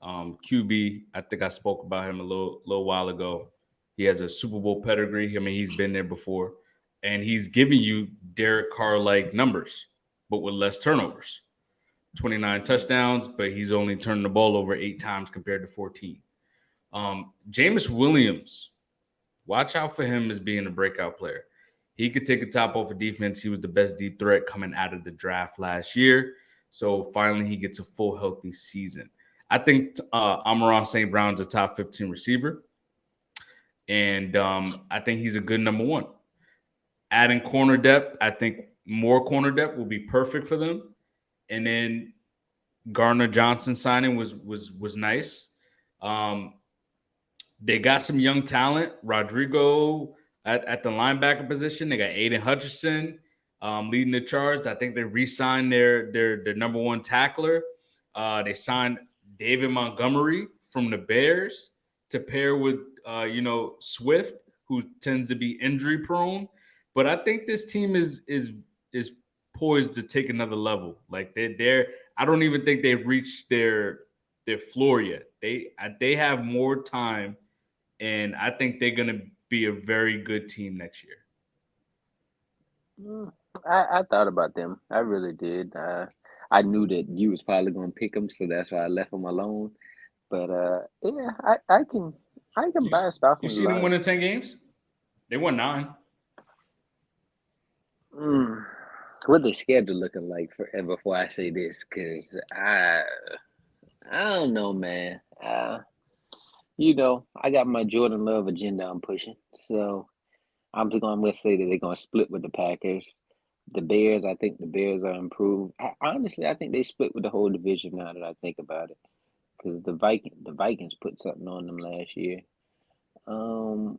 QB. I think I spoke about him a little while ago. He has a Super Bowl pedigree. I mean, he's been there before, and he's giving you Derek Carr like numbers, but with less turnovers. 29 touchdowns, but he's only turning the ball over 8 times compared to 14. Jameis Williams, watch out for him as being a breakout player. He could take a top off of defense. He was the best deep threat coming out of the draft last year. So finally, he gets a full healthy season. I think Amon St. Brown's a top 15 receiver, and I think he's a good number one. Adding corner depth, I think more corner depth will be perfect for them. And then Gardner Johnson signing was nice. Um, They got some young talent. Rodrigo at the linebacker position. They got Aiden Hutchinson leading the charge. I think they re-signed their number one tackler. They signed David Montgomery from the Bears to pair with Swift, who tends to be injury prone. But I think this team is poised to take another level. Like they're I don't even think they've reached their floor yet. They have more time, and I think they're going to be a very good team next year. I thought about them. I really did. I knew that you was probably gonna pick them, so that's why I left them alone. But yeah, I can You buy stuff you from the see them Lions. winning 10 games? They won 9. Mm. What the schedule looking like for before I say this? Cause I don't know, man. I got my Jordan Love agenda I'm pushing, so I'm gonna say that they're gonna split with the Packers. The Bears, I think the Bears are improved. Honestly, I think they split with the whole division now that I think about it, because the Vikings put something on them last year. Um,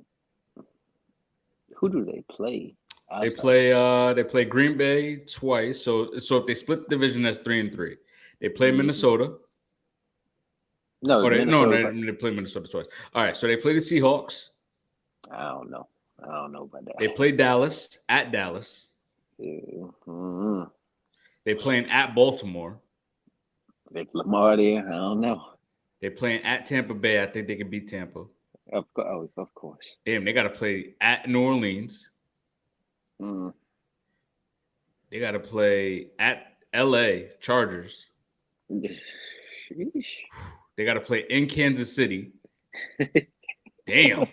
who do they play outside? They play Green Bay twice. So if they split the division, that's 3-3. They play Hmm. Minnesota. No, Oh, Minnesota. they play Minnesota twice. All right, so they play the Seahawks. I don't know. I don't know about They that. play Dallas at Dallas. Mm-hmm. They playing at Baltimore. If Lamar there, I don't know. They playing at Tampa Bay. I think they can beat Tampa. Of course. Damn, they got to play at New Orleans. Mm. They got to play at LA Chargers. Sheesh. They got to play in Kansas City. Damn.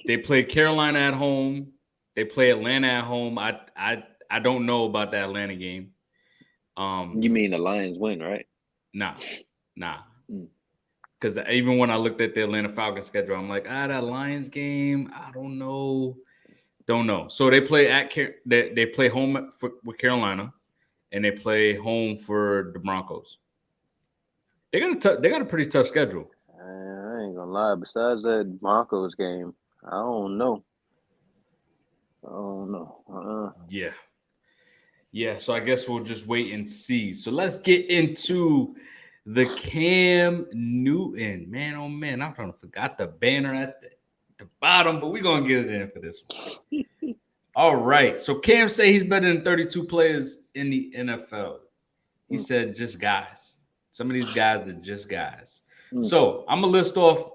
They play Carolina at home. They play Atlanta at home. I don't know about that Atlanta game. You mean the Lions win, right? Nah. Mm. Because even when I looked at the Atlanta Falcons schedule, I'm like, that Lions game, I don't know. Don't know. So they play they play home with Carolina, and they play home for the Broncos. They got a pretty tough schedule. I ain't gonna lie. Besides that Broncos game, I don't know. I don't know. Yeah. Yeah, so I guess we'll just wait and see. So let's get into the Cam Newton. Man, oh man, I'm trying to forgot the banner at the bottom, but we're gonna get it in for this one. All right. So Cam say he's better than 32 players in the NFL. He Mm, said just guys. Some of these guys are just guys. mm. So I'm gonna list off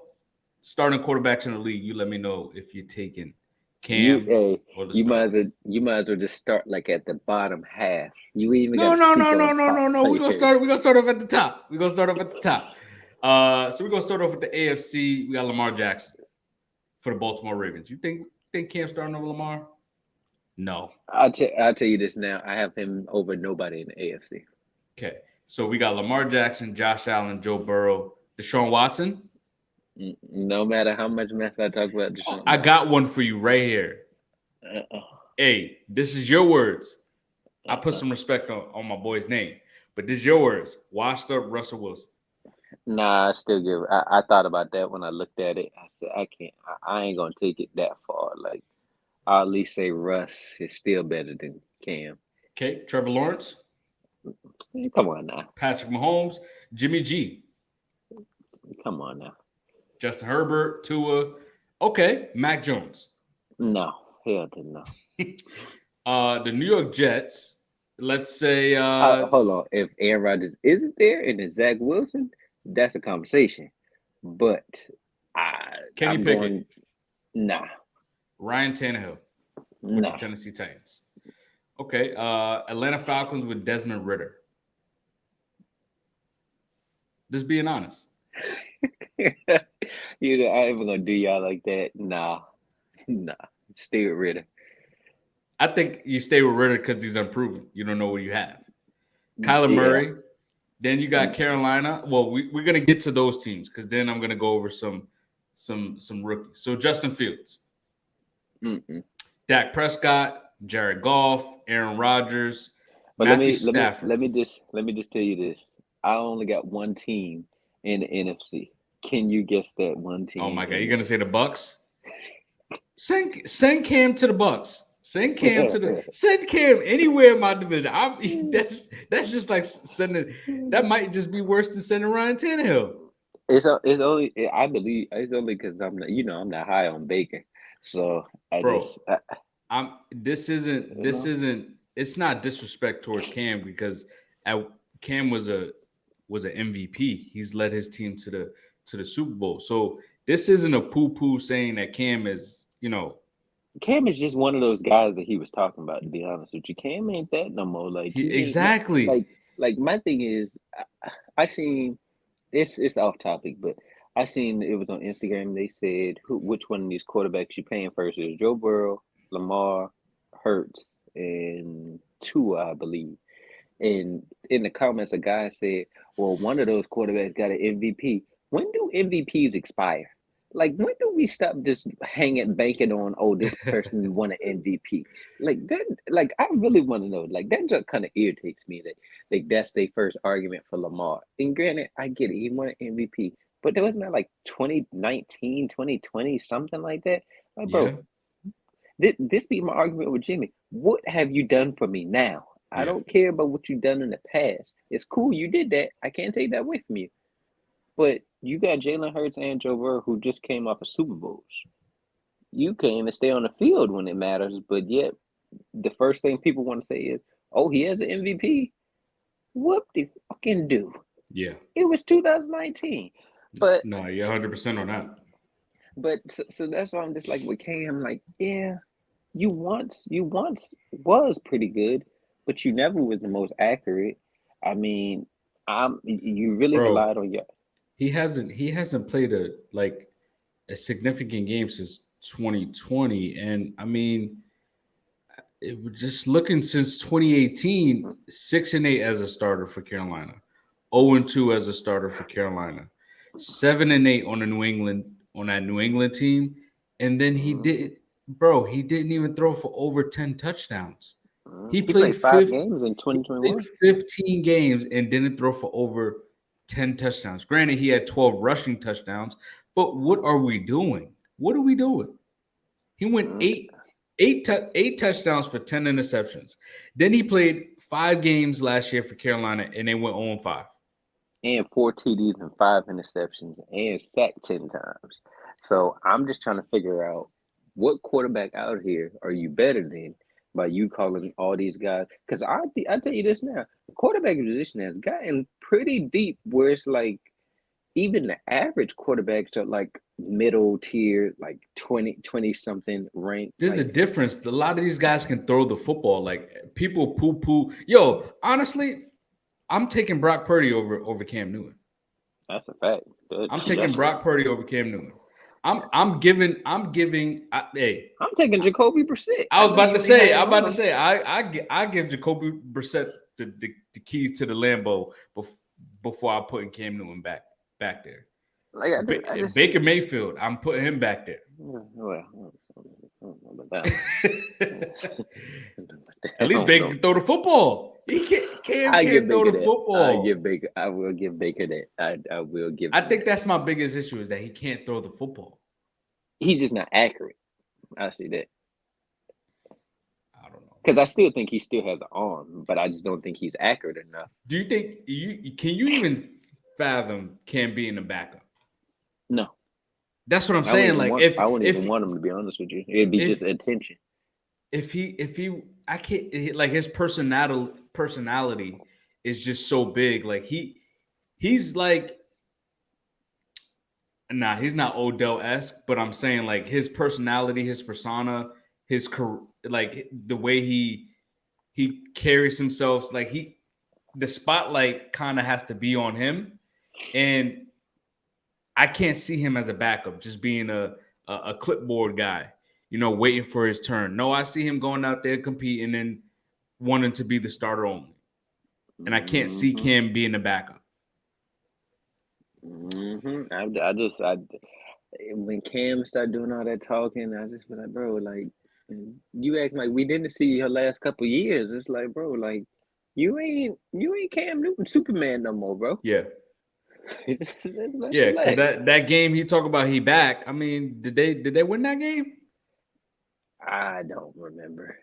starting quarterbacks in the league. You let me know if you're taking You Cam hey, or the you might starter. as well just start like at the bottom half. You even got to speak on top No. players. We're gonna start off at the top. We're gonna start off at the top. So we're gonna start off with the AFC. We got Lamar Jackson for the Baltimore Ravens. You think Cam starting over Lamar? No. I'll tell you this now. I have him over nobody in the AFC. Okay. So we got Lamar Jackson, Josh Allen, Joe Burrow, Deshaun Watson. No matter how much mess I talk about Oh, Deshaun I Watson. got one for you right here. Uh-uh. Hey, this is your words. I put Uh-uh. some respect on my boy's name, but this is your words. Washed up Russell Wilson. Nah, I still give. I thought about that when I looked at it. I said I can't. I ain't gonna take it that far. Like I'll at least say Russ is still better than Cam. Okay. Trevor Lawrence, Come on now. Patrick Mahomes, Jimmy G, Come on now. Justin Herbert, Tua. Okay. Mac Jones. No, hell to no. The New York Jets. Let's say Hold on. If Aaron Rodgers isn't there and it's Zach Wilson, that's a conversation. But Kenny I'm Pickett, going. Nah, Ryan Tannehill with the nah. Tennessee Titans. Okay. Atlanta Falcons with Desmond Ritter. Just being honest. I ain't even gonna do y'all like that. Nah, nah. Stay with Ritter. I think you stay with Ritter because he's unproven. You don't know what you have. Kyler Yeah. Murray. Then you got Carolina. Well, we're gonna get to those teams because then I'm gonna go over some rookies. So Justin Fields, Mm-mm. Dak Prescott, Jared Goff, Aaron Rodgers, But let Matthew me let me Stafford. let me just tell you this. I only got one team in the NFC. Can you guess that one Oh team my God, in you're gonna say the Bucks? Send Cam to the Bucks. Send Cam anywhere in my division. That's just like sending. That might just be worse than sending Ryan Tannehill, it's only I believe it's only because I'm not high on Baker, so I bro. just I'm. you know It's not disrespect towards Cam because Cam was an MVP. He's led his team to the Super Bowl. So this isn't a poo poo saying that Cam is Cam is just one of those guys that he was talking about. To be honest with you, Cam ain't that no more. Like He he ain't exactly. like my thing is, I seen it's off topic, but I seen it was on Instagram. They said which one of these quarterbacks you paying first is Joe Burrow, Lamar, Hurts, and Tua, I believe. And in the comments, a guy said, "Well, one of those quarterbacks got an MVP. When do MVPs expire? Like, when do we stop just hanging, banking on, oh, this person won an MVP? Like that, like I really want to know. Like that just kind of irritates me that like that's their first argument for Lamar. And granted, I get it, he won an MVP, but there wasn't that like 2019, 2020, something like that. Like, Yeah, bro, this be my argument with Jimmy. What have you done for me now? I yeah, don't care about what you've done in the past. It's cool you did that. I can't take that away from you. But you got Jalen Hurts and Joe Burrow who just came off of Super Bowls. You can't even stay on the field when it matters, but yet the first thing people want to say is, "Oh, he has an MVP." Whoop the fucking do. yeah. It was 2019, but No, you're 100% on that. so that's why I'm just like with Cam, like yeah, you once was pretty good, but you never was the most accurate. I mean, you really Bro, relied on your he hasn't played a significant game since 2020. And I mean, it was just looking since 2018, 6-8 as a starter for Carolina, 0-2 as a starter for Carolina, 7-8 on that New England team, and then Mhm, he didn't even throw for over 10 touchdowns. He he played played five fifth. games in He played 2021. 15 games and didn't throw for over 10 touchdowns. Granted, he had 12 rushing touchdowns, but what are we doing? What are we doing? He went Mhm, eight touchdowns for 10 interceptions. Then he played 5 games last year for Carolina and they went 0-5. and four TDs and five interceptions and sacked 10 times. So I'm just trying to figure out what quarterback out here are you better than by you calling all these guys? Because I tell you this now, the quarterback position has gotten pretty deep, where it's like even the average quarterbacks are like middle tier, like 20 something ranked. There's a Like difference. A lot of these guys can throw the football. Like people poo poo. Yo, honestly, I'm taking Brock Purdy over Cam Newton. that's a fact. I'm taking That's Brock Purdy over Cam Newton. Hey, I'm taking Jacoby Brissett. I I was know about to you ain't say, high I'm about on to him. say, I give Jacoby Brissett the keys to the Lambo before I put Cam Newton back there. Like I just Baker Mayfield, I'm putting him back there. well, I don't know about that At I least don't Baker know. can throw the football. Cam I give can't throw Baker the that. football. I will give Baker that. I will give I him think that. that's my biggest issue is that he can't throw the football. He's just not accurate. I see that I don't know, because man. I still think he still has an arm, but I just don't think he's accurate enough. Do you think you can you even fathom Cam being a backup? No, That's what I'm saying. Like I wouldn't even want him to be honest with you. It'd be just if attention. if he I can't like his personality is just so big. Like he's like nah, he's not Odell esque, but I'm saying like his personality, his persona, like the way he carries himself, like the spotlight kind of has to be on him, and I can't see him as a backup, just being a clipboard guy, waiting for his turn. No, I see him going out there competing and wanting to be the starter only, and I can't see Hmm Cam being the backup. I just I when Cam started doing all that talking, I just been like, bro, like you act like we didn't see your last couple years. It's like, bro, like you ain't Cam Newton Superman no more, bro. Yeah, Let's yeah, because relax. that game he talked about he back. I mean, did they win that game? I don't remember.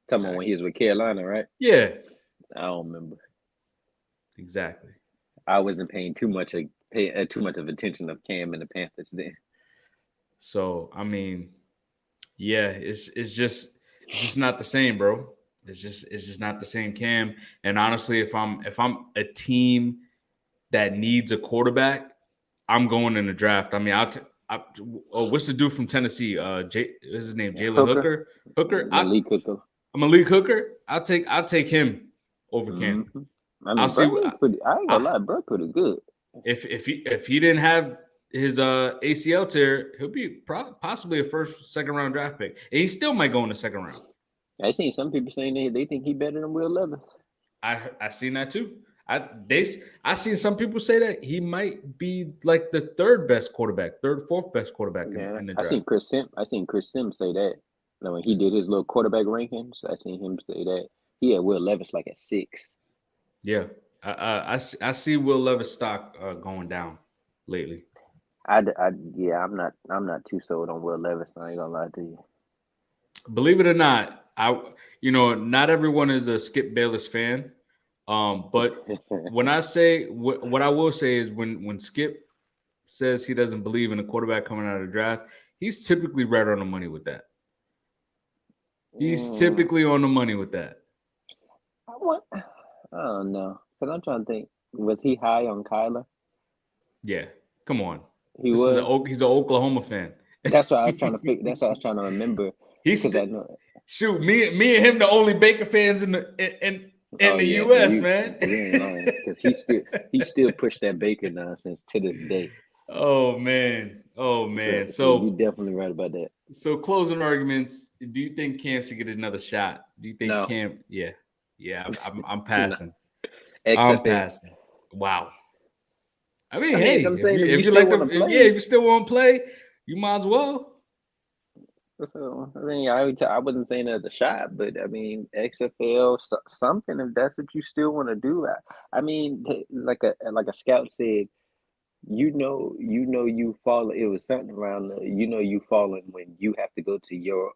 Talking about when he Exactly. was with Carolina, right? Yeah, I don't remember. exactly. I wasn't paying too much of attention of Cam and the Panthers then. So I mean, yeah, it's just not the same, bro. It's just not the same, Cam. And honestly, if I'm a team that needs a quarterback, I'm going in the draft. I mean, What's the dude from Tennessee? What's his name? Jalen Hooker, Hooker. Malik Hooker. Malik Hooker. I'll take him over Cam. Mm-hmm. I I'll mean, see. bro, pretty. I ain't gonna lie, bro, pretty good. If he didn't have his ACL tear, he'll be possibly a second round draft pick, and he still might go in the second round. I seen some people saying they think he better than Will Levis. I seen that too. I seen some people say that he might be like the third, fourth best quarterback in the draft. I seen Chris Sims say that. Now, when he did his little quarterback rankings, I seen him say that he had Will Levis like at 6. Yeah, I see Will Levis stock going down lately. I'm not too sold on Will Levis. I ain't gonna lie to you. Believe it or not, not everyone is a Skip Bayless fan. But when I say what I will say is when Skip says he doesn't believe in a quarterback coming out of the draft, he's typically right on the money with that. He's typically on the money with that. I don't know, because I'm trying to think. Was he high on Kyler? Yeah, come on. He's an Oklahoma fan. That's what I was trying to pick. That's what I was trying to remember. I know. Shoot, me and him the only Baker fans in the U.S., man. You ain't lying, because he still pushed that Baker nonsense to this day. Oh man. So you're definitely right about that. So closing arguments. Do you think Cam should get another shot? Do you think No. Cam? Yeah. I'm passing. I'm passing. Wow. I mean, if you still want to play, you might as well. So, I mean, I wasn't saying as a shot, but I mean, XFL something if that's what you still want to do. I mean, like a scout said, you fall. It was something around you falling when you have to go to your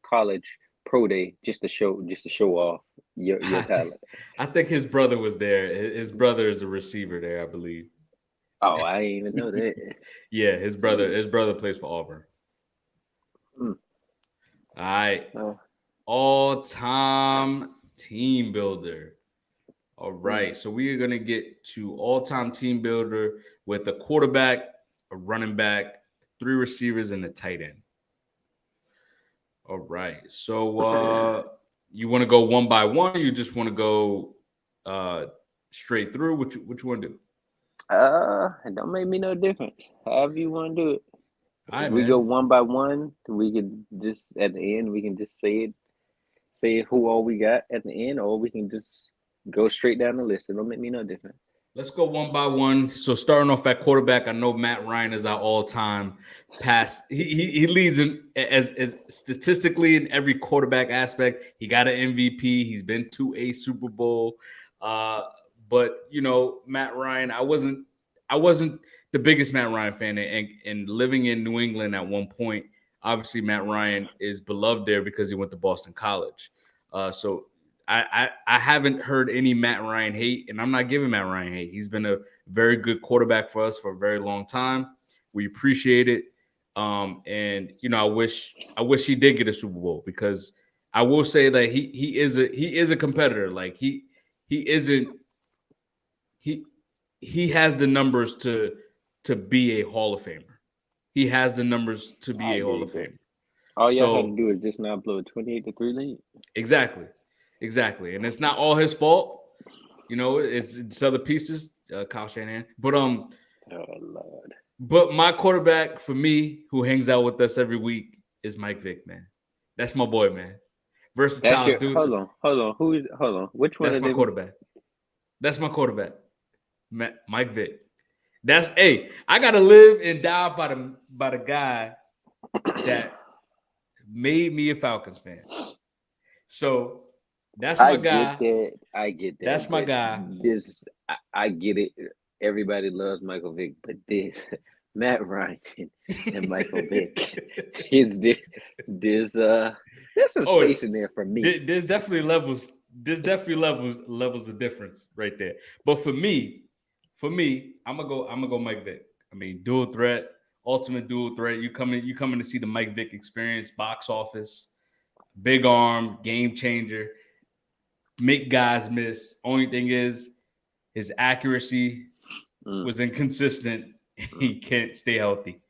college pro day just to show off your talent. I think his brother was there. His brother is a receiver there, I believe. Oh, I didn't even know that. Yeah, his brother plays for Auburn. All right. All-time team builder. All right. So we are going to get to all-time team builder with a quarterback, a running back, 3 receivers, and a tight end. All right. So you want to go one by one, or you just want to go straight through? What you want to do? It don't make me no difference. However you want to do it. All right, we go one by one, we can just at the end we can just say who all we got at the end, or we can just go straight down the list. It don't make me no difference. Let's go one by one. So starting off at quarterback, I know Matt Ryan is our all-time pass. He leads in as statistically in every quarterback aspect. He got an MVP. He's been to a Super Bowl. But Matt Ryan, I wasn't the biggest Matt Ryan fan, and living in New England at one point, obviously Matt Ryan is beloved there because he went to Boston College. So I haven't heard any Matt Ryan hate, and I'm not giving Matt Ryan hate. He's been a very good quarterback for us for a very long time. We appreciate it. And I wish he did get a Super Bowl, because I will say that he is a competitor. Like he has the numbers to be a Hall of Famer. He has the numbers to be a Hall of Famer. All y'all had to do is just not blow a 28-3 lead. Exactly. And it's not all his fault. It's other pieces, Kyle Shanahan. But oh Lord. But my quarterback for me, who hangs out with us every week, is Mike Vick, man. That's my boy, man. Versatile dude. Hold on. Which one? That's my quarterback. That's my quarterback. Mike Vick. I gotta live and die by the guy that made me a Falcons fan. So that's my guy. I get that. That's my guy. I get it. Everybody loves Michael Vick, but this Matt Ryan and Michael Vick there's some space in there for me. There's definitely levels. There's definitely levels of difference right there. But for me, I'm gonna go Mike Vick. I mean, dual threat, ultimate dual threat. You coming to see the Mike Vick experience, box office, big arm, game changer, make guys miss. Only thing is his accuracy was inconsistent. He can't stay healthy.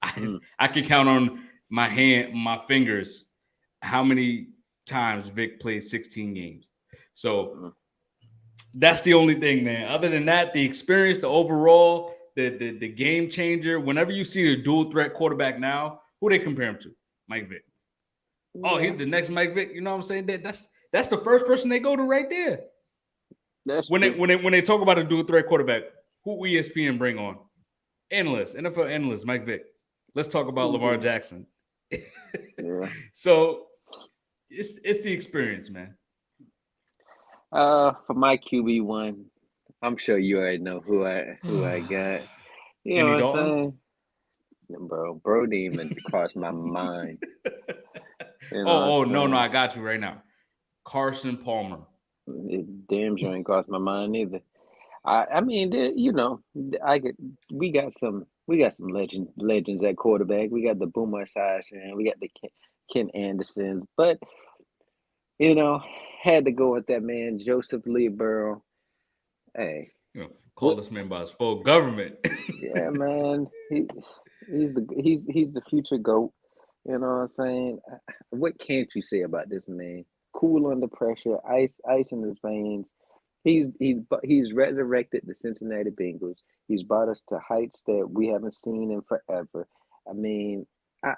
I can count on my fingers, how many times Vic played 16 games. So that's the only thing, man. Other than that, the experience, the overall, the game changer. Whenever you see a dual threat quarterback now, who they compare him to? Mike Vick. Oh, Yeah, he's the next Mike Vick. You know what I'm saying? That's the first person they go to right there. that's When true. they talk about a dual threat quarterback, who ESPN bring on? Analyst, NFL analyst, Mike Vick. Let's talk about Lamar Yeah, Jackson. yeah. So it's the experience, man. For my QB1, I'm sure you already know who I got. You know Andy what I'm Dalton. saying? Bro didn't even cross my mind. You know what Oh, I'm no, I saying? got you right now. Carson Palmer. It damn sure ain't crossed my mind either. I mean, I get we got some legends at quarterback. We got the Boomer Esiason, we got the Ken Andersons, but you know, had to go with that man Joseph Lee Burrow. Hey, You know, call what? this man by his full government. Yeah, man, he's the future GOAT. You know what I'm saying? What can't you say about this man? Cool under pressure, ice in his veins. He's resurrected the Cincinnati Bengals. He's brought us to heights that we haven't seen in forever. I mean, I,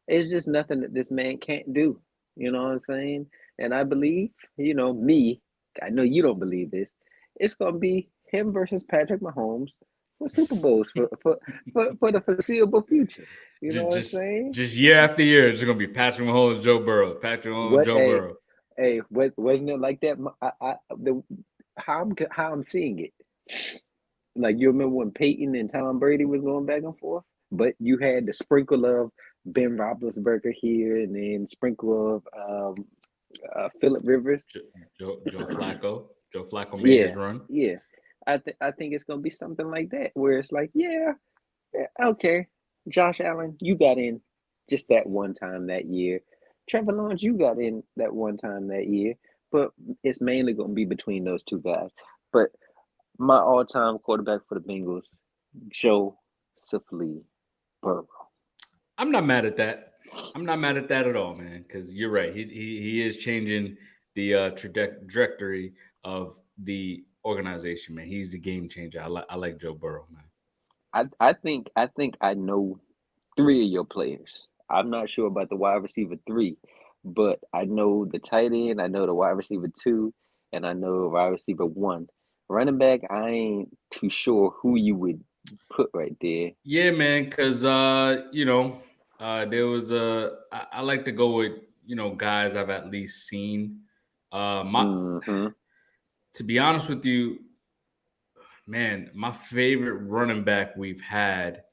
it's just nothing that this man can't do. You know what I'm saying? And I believe, me. I know you don't believe this. It's gonna be him versus Patrick Mahomes for Super Bowls for the foreseeable future. You know just, what I'm just, saying? just year after year, it's gonna be Patrick Mahomes, Joe Burrow, Patrick Mahomes, What Joe a Burrow. wasn't it like that? How I'm seeing it. Like you remember when Peyton and Tom Brady was going back and forth, but you had the sprinkle of Ben Roethlisberger here, and then sprinkle of Philip Rivers. Joe Flacco made his Yeah, run. yeah. I think it's gonna be something like that, where it's like, yeah, okay, Josh Allen, you got in just that one time that year. Trevor Lawrence, you got in that one time that year, but it's mainly gonna be between those two guys. But my all-time quarterback for the Bengals, Joe Lee Burrow. I'm not mad at that. I'm not mad at that at all, man. Because you're right. He is changing the trajectory of the organization, man. He's the game changer. I like Joe Burrow, man. I think I know three of your players. I'm not sure about the wide receiver three, but I know the tight end, I know the wide receiver two, and I know wide receiver one. Running back, I ain't too sure who you would put right there. Yeah, man. Because there was I like to go with guys I've at least seen. My Mm-hmm. To be honest with you, man, my favorite running back we've had,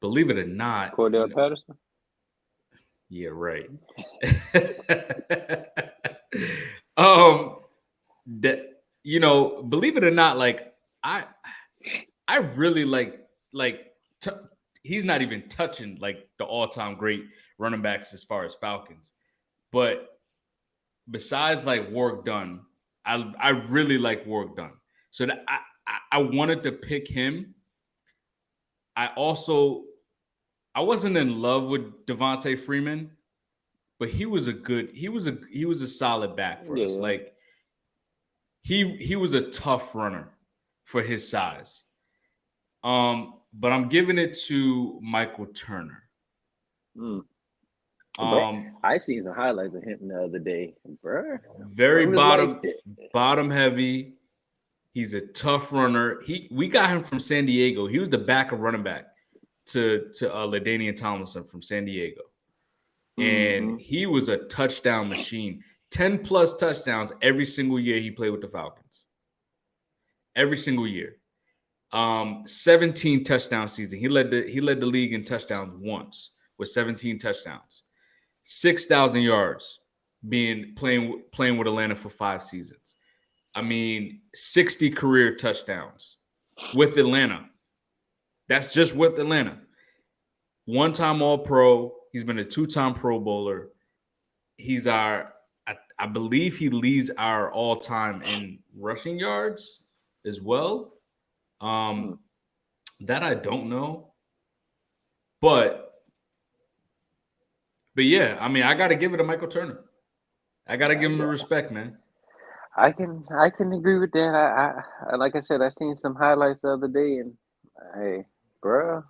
believe it or not, Cordell Patterson. yeah, right. um, that believe it or not, like I, I really like t- he's not even touching like the all-time great running backs as far as Falcons, but besides like Warwick Dunn, I really like Warwick Dunn. So that I wanted to pick him. I also I wasn't in love with Devontae Freeman, but he was a solid back for us. Yeah. Like he was a tough runner for his size. But I'm giving it to Michael Turner. Mm. But Um, I seen some highlights of him the other day, bruh. very Bro was like bottom heavy. He's a tough runner. We got him from San Diego. He was the backup running back to LaDainian Tomlinson from San Diego, and mm-hmm. he was a touchdown machine. 10 plus touchdowns every single year he played with the Falcons. Every single year. 17 touchdown season. He led the league in touchdowns once with 17 touchdowns. 6,000 yards playing with Atlanta for 5 seasons. I mean, 60 career touchdowns with Atlanta. That's just with Atlanta. One-time All-Pro. He's been a two-time Pro Bowler. He's I believe he leads our all-time in rushing yards as well. Mm. That I don't know. But yeah, I mean, I got to give it to Michael Turner. I got to give him the respect, man. I can agree with that. Like I said, I seen some highlights the other day, and hey, bruh,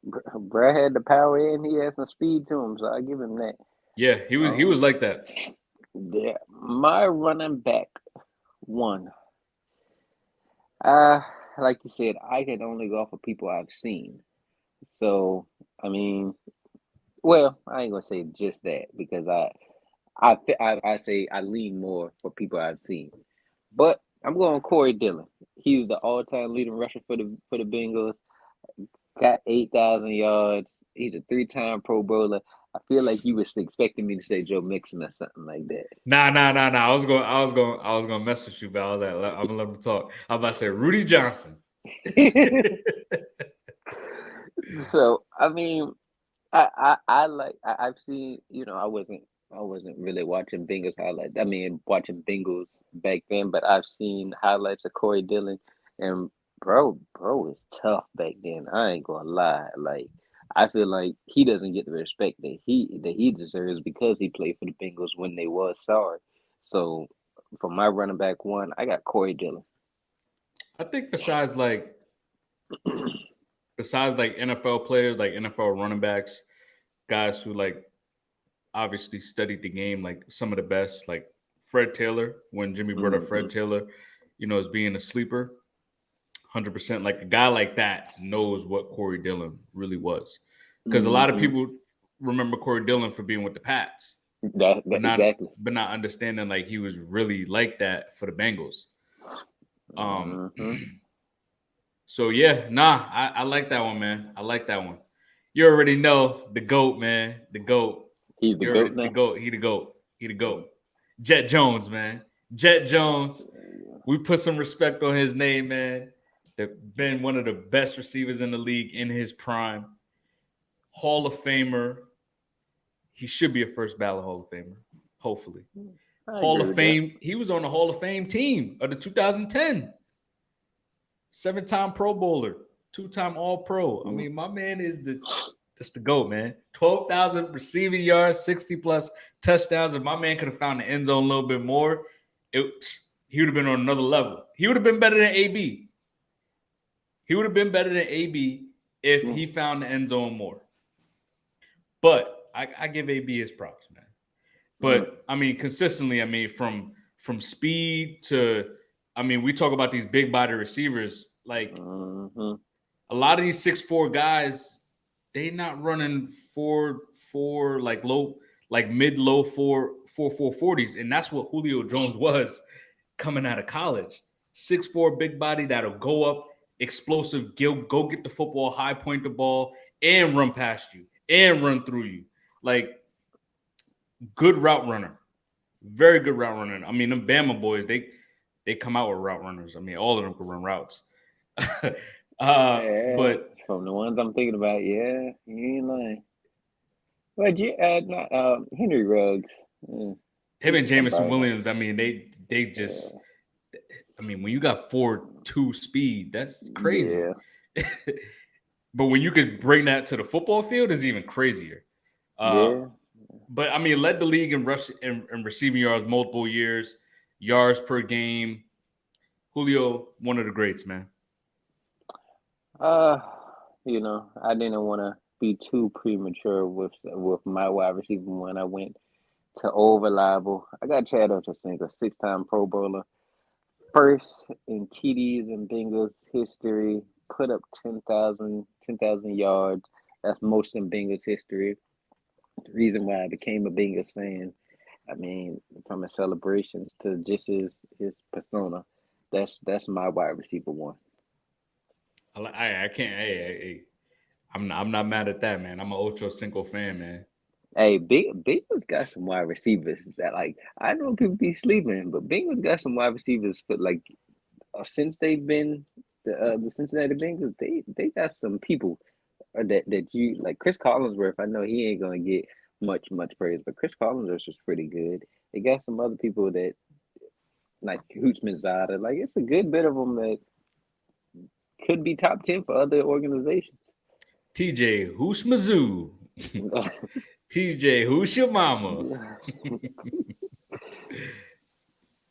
bruh had the power and he had some speed to him, so I give him that. Yeah, he was Um, like that. yeah, my running back one. Uh, like you said, I can only go off of people I've seen. So, I mean, well, I ain't gonna say just that because I say I lean more for people I've seen. But I'm going Corey Dillon. He's the all-time leading rusher for the Bengals. Got 8,000 yards. He's a three-time Pro Bowler. I feel like you was expecting me to say Joe Mixon or something like that. Nah. I was gonna mess with you, but I was like, I'm gonna let him talk. I'm about to say Rudy Johnson. So I mean, I like I've seen, I wasn't really watching Bengals highlights. I mean, watching Bengals back then, but I've seen highlights of Corey Dillon, and bro was tough back then. I ain't gonna lie. Like I feel like he doesn't get the respect that he deserves because he played for the Bengals when they was sorry. So for my running back one, I got Corey Dillon. I think besides like NFL players, like NFL running backs, guys who like obviously studied the game, like some of the best, like Fred Taylor, when Jimmy brought up Fred Hmm. Taylor, as being a sleeper, 100%. Like a guy like that knows what Corey Dillon really was. Because a lot of Hmm. people remember Corey Dillon for being with the Pats, That but not exactly. but not understanding like he was really like that for the Bengals. Um, Hmm. so yeah, nah, I like that one, man. I like that one. You already know the GOAT, man. The GOAT. He's the You goat already the now. GOAT. He the GOAT. He the GOAT. Jet Jones, man. Jet Jones. We put some respect on his name, man. That been one of the best receivers in the league in his prime. Hall of Famer. He should be a first ballot Hall of Famer. Hopefully. I Hall agree of with that. Fame. He was on the Hall of Fame team of the 2010. 7-time Pro Bowler, 2-time All Pro. I Mm. mean, my man is just the GOAT, man. 12,000 receiving yards, 60 plus touchdowns. If my man could have found the end zone a little bit more, it he would have been on another level. He would have been better than AB. He would have been better than AB if Mm. he found the end zone more. But I give AB his props, man. Mm. But I mean, consistently, I mean, from speed to, I mean, we talk about these big body receivers. Like Hmm. a lot of these 6'4" guys, they not running four like low, like mid low four 40s, and that's what Julio Jones was coming out of college. 6'4" big body that'll go up, explosive, go get the football, high point the ball, and run past you and run through you. Like good route runner, very good route runner. I mean, them Bama boys, they come out with route runners. I mean, all of them can run routes. Yeah, But from the ones I'm thinking about, yeah, you ain't lying. But yeah, not Henry Ruggs. Mm, him and Jameson about Williams, I mean, they just, I mean, when you got 4.2 speed, that's crazy. yeah, But when you could bring that to the football field, is even crazier. Uh, yeah. but I mean, led the league in rush and receiving yards multiple years, yards per game. Julio, one of the greats, man. Uh, I didn't want to be too premature with my wide receiver when I went to old reliable. I got Chad Ochocinco, six-time Pro Bowler, first in TDs in Bengals history, put up 10,000 yards. That's most in Bengals history. The reason why I became a Bengals fan, I mean, from his celebrations to just his persona, that's my wide receiver one. I can't. Hey, I'm not mad at that, man. I'm an Ocho Cinco fan, man. Hey, Bengals got some wide receivers that like I know people be sleeping, but Bengals got some wide receivers for like since they've been the Cincinnati Bengals, they got some people that you like. Chris Collinsworth, I know he ain't gonna get much praise, but Chris Collinsworth was pretty good. They got some other people that like Hoots Manzada, like it's a good bit of them that could be top 10 for other organizations. TJ, who's Mizzou? TJ, who's your mama?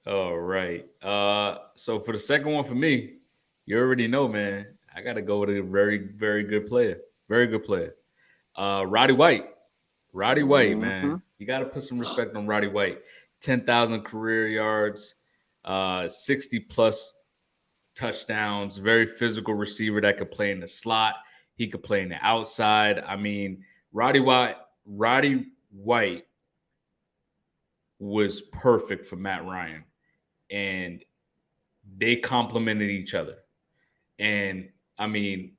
All right. So for the second one for me, you already know, man. I gotta go with a very, very good player. Very good player. Roddy White. Roddy White, Hmm. man. You gotta put some respect on Roddy White. 10,000 career yards, 60 plus touchdowns, very physical receiver that could play in the slot. He could play in the outside. I mean, Roddy White was perfect for Matt Ryan. And they complemented each other. And I mean,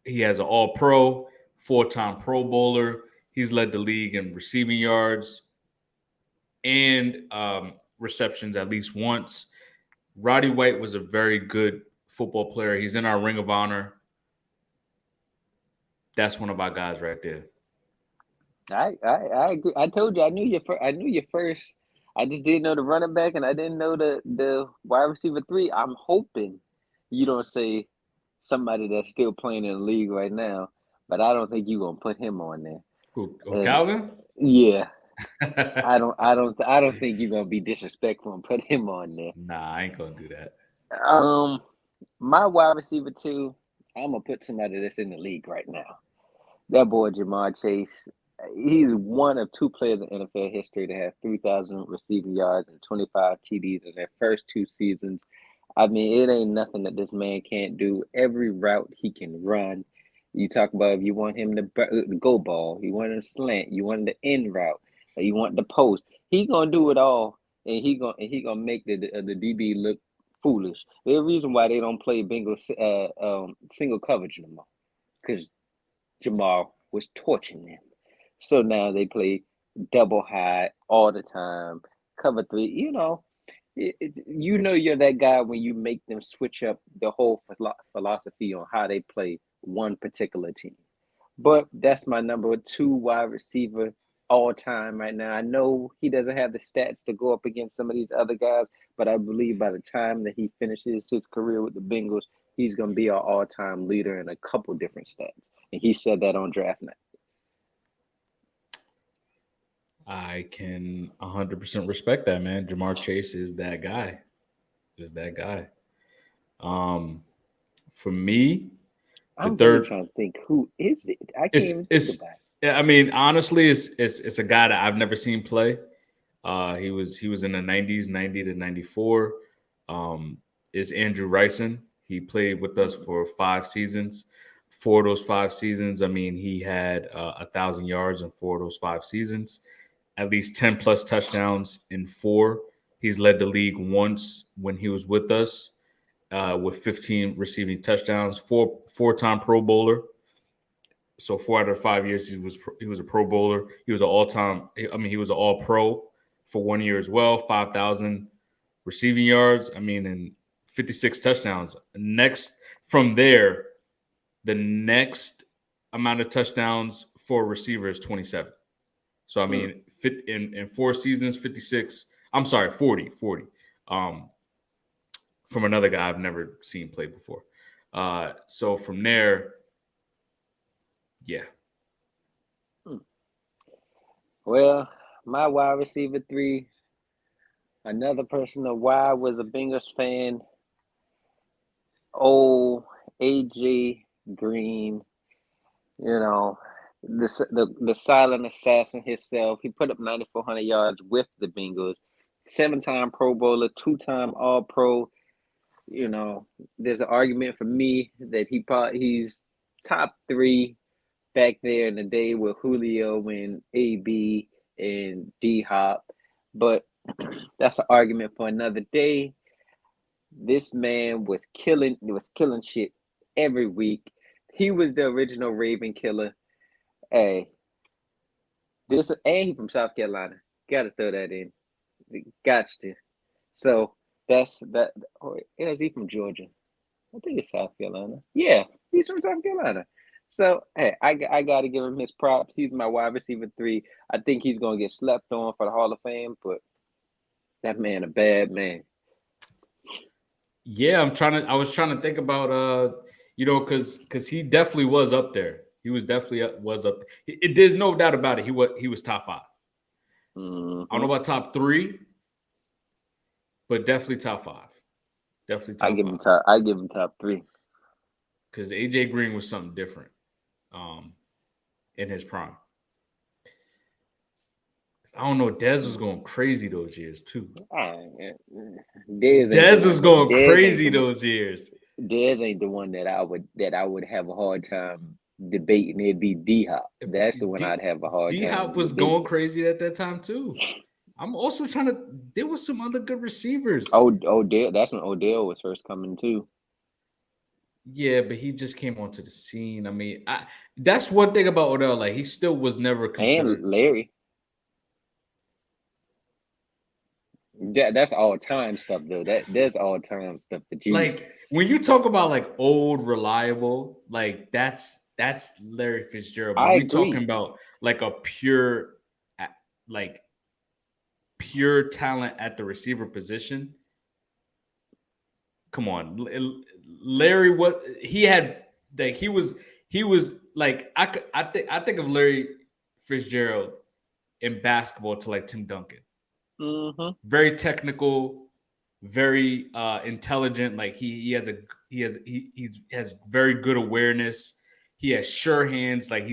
he has an all pro, 4-time Pro Bowler. He's led the league in receiving yards and receptions at least once. Roddy White was a very good football player. He's in our Ring of Honor. That's one of our guys right there. I agree. I told you I knew your first. I just didn't know the running back, and I didn't know the wide receiver three. I'm hoping you don't say somebody that's still playing in the league right now, but I don't think you're gonna put him on there. Who And Calvin? yeah, I don't think you're gonna be disrespectful and put him on there. Nah, I ain't gonna do that. Um, my wide receiver two, I'm gonna put somebody that's in the league right now. That boy Jamar Chase, he's one of two players in NFL history to have 3,000 receiving yards and 25 TDs in their first two seasons. I mean, it ain't nothing that this man can't do. Every route he can run. You talk about if you want him to go ball, you want him to slant, you want him to end route, or you want the post. He gonna do it all, and he gonna make the DB look foolish. There's a reason why they don't play Bengals single coverage no more, because Jamal was torching them. So now they play double high all the time, cover three. You know you're that guy when you make them switch up the whole philosophy on how they play one particular team. But that's my number two wide receiver all time right now. I know he doesn't have the stats to go up against some of these other guys, but I believe by the time that he finishes his career with the Bengals, he's going to be our all-time leader in a couple different stats. And he said that on draft night. I can 100% respect that, man. Jamar Chase is that guy. Is that guy. Um, for me, the I'm really third trying to think who is it. I can't it's even think it's about it. yeah, I mean, honestly, it's a guy that I've never seen play. He was in the 90s, 90 to 94. Um, is Andrew Ryson. He played with us Mm. for 5 seasons. 4 of those 5 seasons, I mean, he had 1,000 yards in 4 of those 5 seasons, at least 10 plus touchdowns in four. He's led the league once when he was with us with 15 receiving touchdowns. Four-time Pro Bowler. So 4 out of 5 years he was a Pro Bowler. He was an all time. I mean, he was an All Pro for 1 year as well. 5,000 receiving yards. I mean, and 56 touchdowns. Next from there, the next amount of touchdowns for a receiver is 27. So I Mm. mean, in 4 seasons, 56. I'm sorry, 40. Um, from another guy I've never seen play before. So from there, yeah. Mm. Well, my wide receiver three, another person of why was a Bengals fan. Oh, AJ Green, you know, the silent assassin himself. He put up 9,400 yards with the Bengals. 7-time Pro Bowler, 2-time All Pro. You know, there's an argument for me that he's top three back there in the day with Julio and AB and D Hop, but that's an argument for another day. This man was killing shit every week. He was the original Raven killer. Hey, this and he from South Carolina. Gotta throw that in. Gotcha. To. So that's that. Or is he from Georgia? I think it's South Carolina. Yeah, he's from South Carolina. So hey, I got to give him his props. He's my wide receiver three. I think he's gonna get slept on for the Hall of Fame, but that man a bad man. Yeah, I was trying to think about because he definitely was up there. He was definitely was up. There's no doubt about it. He was top 5. I don't know about top 3, but definitely top 5. Definitely top 5. I give him top 3. Because AJ Green was something different in his prime. I don't know. Dez was going crazy those years too. Dez was going crazy those years. Dez ain't the one that I would have a hard time debating. It'd be D-Hop. That's the one I'd have a hard time. D-Hop was going crazy at that time too. I'm also trying to. There was some other good receivers. Odell. That's when Odell was first coming too. Yeah, but he just came onto the scene. I mean, that's one thing about Odell. Like, he still was never considered. And Larry. That's all time stuff though. There's all time stuff that you like when you talk about like old reliable, like that's Larry Fitzgerald. But we're talking about like a pure talent at the receiver position. Come on, Larry. What he had, like he was like I think of Larry Fitzgerald in basketball to like Tim Duncan. Mm-hmm. Very technical, very intelligent. Like he has very good awareness. He has sure hands. Like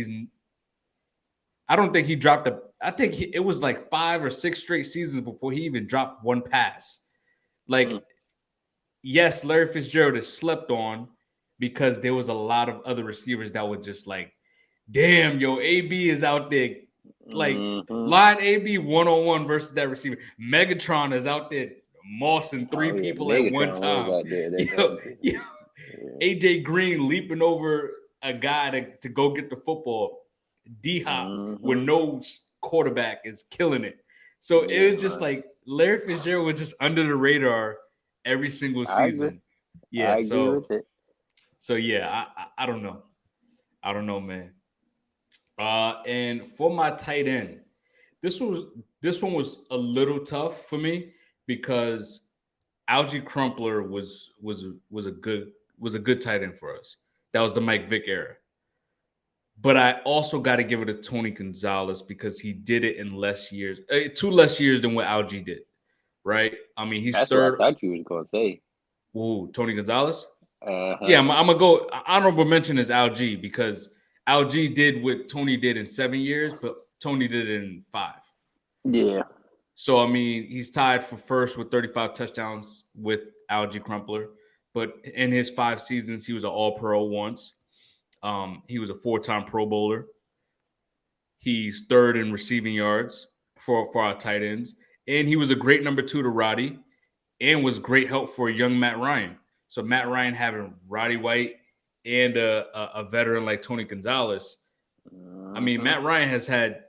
I don't think he dropped I think it was like 5 or 6 straight seasons before he even dropped one pass. Like, yes, Larry Fitzgerald is slept on because there was a lot of other receivers that were just like, damn, yo, AB is out there. Like, line AB 1-on-1 versus that receiver. Megatron is out there mossing 3 people at one time. AJ Green leaping over a guy to go get the football. D-Hop with no quarterback is killing it. So it was just like Larry Fitzgerald was just under the radar every single season. I agree with it. So yeah, I don't know. I don't know, man. And for my tight end, this one was a little tough for me because Alge Crumpler was a good tight end for us. That was the Mike Vick era. But I also got to give it to Tony Gonzalez because he did it in less years, 2 less years than what Alge did, right? I mean, he's third. What I thought you was going to say. Ooh, Tony Gonzalez? Uh-huh. Yeah, I'm going to go. Honorable mention is Alge because Alge did what Tony did in 7 years, but Tony did it in 5. Yeah. So, I mean, he's tied for first with 35 touchdowns with Alge Crumpler. But in his 5 seasons, he was an All-Pro once. He was a 4-time Pro Bowler. He's 3rd in receiving yards for our tight ends. And he was a great number 2 to Roddy and was great help for young Matt Ryan. So Matt Ryan having Roddy White and a veteran like Tony Gonzalez. I mean, Matt Ryan has had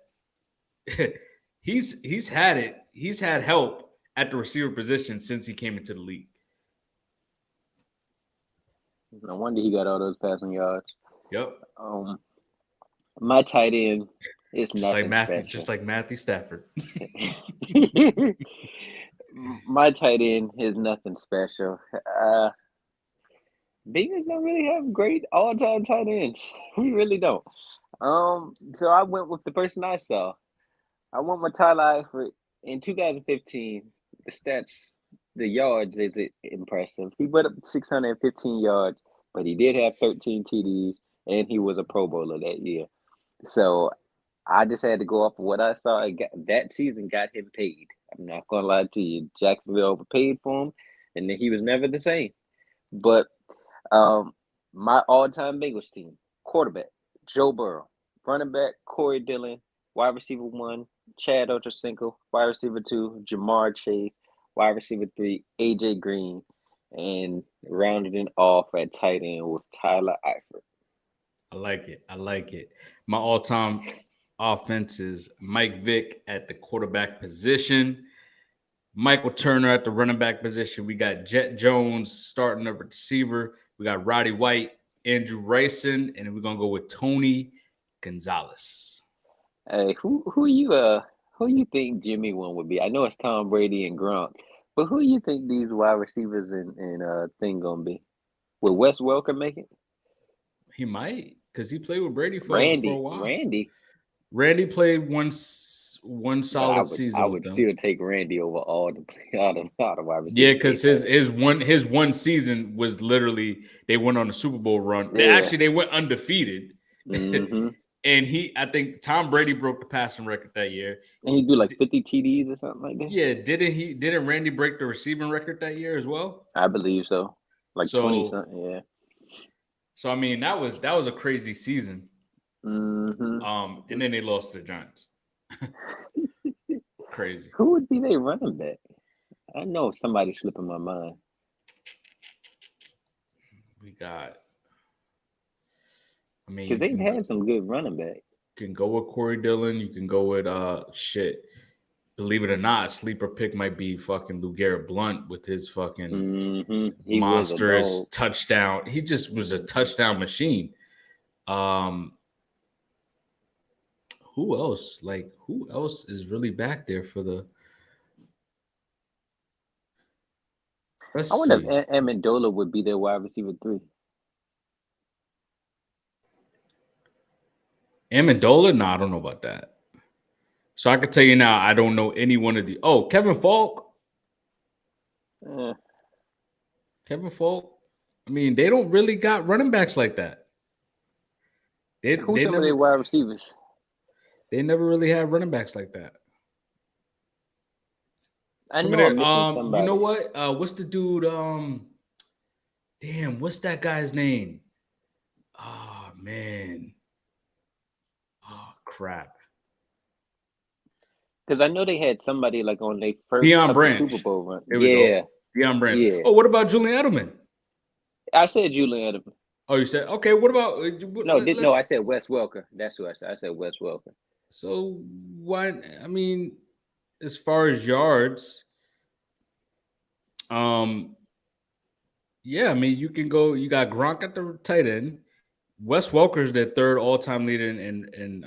he's had it. He's had help at the receiver position since he came into the league. No wonder he got all those passing yards. Yep. My tight end is nothing special. Just like Matthew Stafford. My tight end is nothing special. Bengals don't really have great all-time tight ends. We really don't. So I went with the person I saw. I went with Tyler Eifert in 2015. The stats, the yards is impressive. He went up 615 yards, but he did have 13 TDs, and he was a Pro Bowler that year. So I just had to go off of what I saw. That season got him paid. I'm not going to lie to you. Jacksonville overpaid for him, and then he was never the same. But my all-time Bengals team, quarterback, Joe Burrow. Running back, Corey Dillon. Wide receiver 1, Chad Ochocinco. Wide receiver 2, Jamar Chase. Wide receiver 3, AJ Green. And rounded it off at tight end with Tyler Eifert. I like it. My all-time offense is Mike Vick at the quarterback position. Michael Turner at the running back position. We got Jet Jones starting at receiver. We got Roddy White, Andrew Rison, and we're gonna go with Tony Gonzalez. Hey, who you think Jimmy one would be? I know it's Tom Brady and Gronk, but who you think these wide receivers and thing gonna be? Will Wes Welker make it? He might. because he played with Brady for a while. Randy played one solid season I with would them. still take Randy over all the wide receivers. Yeah, because his one season was literally they went on a Super Bowl run. Yeah. They went undefeated. Mm-hmm. And I think Tom Brady broke the passing record that year. And he do like 50 TDs or something like that. Yeah, didn't Randy break the receiving record that year as well? I believe so. Like 20 something, yeah. So I mean that was a crazy season. Mm-hmm. And then they lost to the Giants. Crazy. Who would be their running back? I know somebody slipping my mind. We got. I mean, because they've had some good running backs. You can go with Corey Dillon. You can go with shit. Believe it or not, sleeper pick might be fucking LeGarrette Blount with his fucking monstrous touchdown. He just was a touchdown machine. Who else? Like, who else is really back there for the? I wonder if Amendola would be their wide receiver 3. Amendola? No, I don't know about that. So I can tell you now, I don't know any one of the. Oh, Kevin Falk. Kevin Falk. I mean, they don't really got running backs like that. Who's some of their wide receivers? They never really had running backs like that. I know I'm missing somebody. You know what? What's the dude? Damn, what's that guy's name? Oh man. Oh crap. Because I know they had somebody like on their first Super Bowl run. Yeah. Deion Branch. Yeah. Oh, what about Julian Edelman? I said Julian Edelman. Oh, you said okay. What about no? I said Wes Welker. That's who I said. I said Wes Welker. So why? I mean, as far as yards, yeah. I mean, you can go. You got Gronk at the tight end. Wes Welker's their third all-time leader in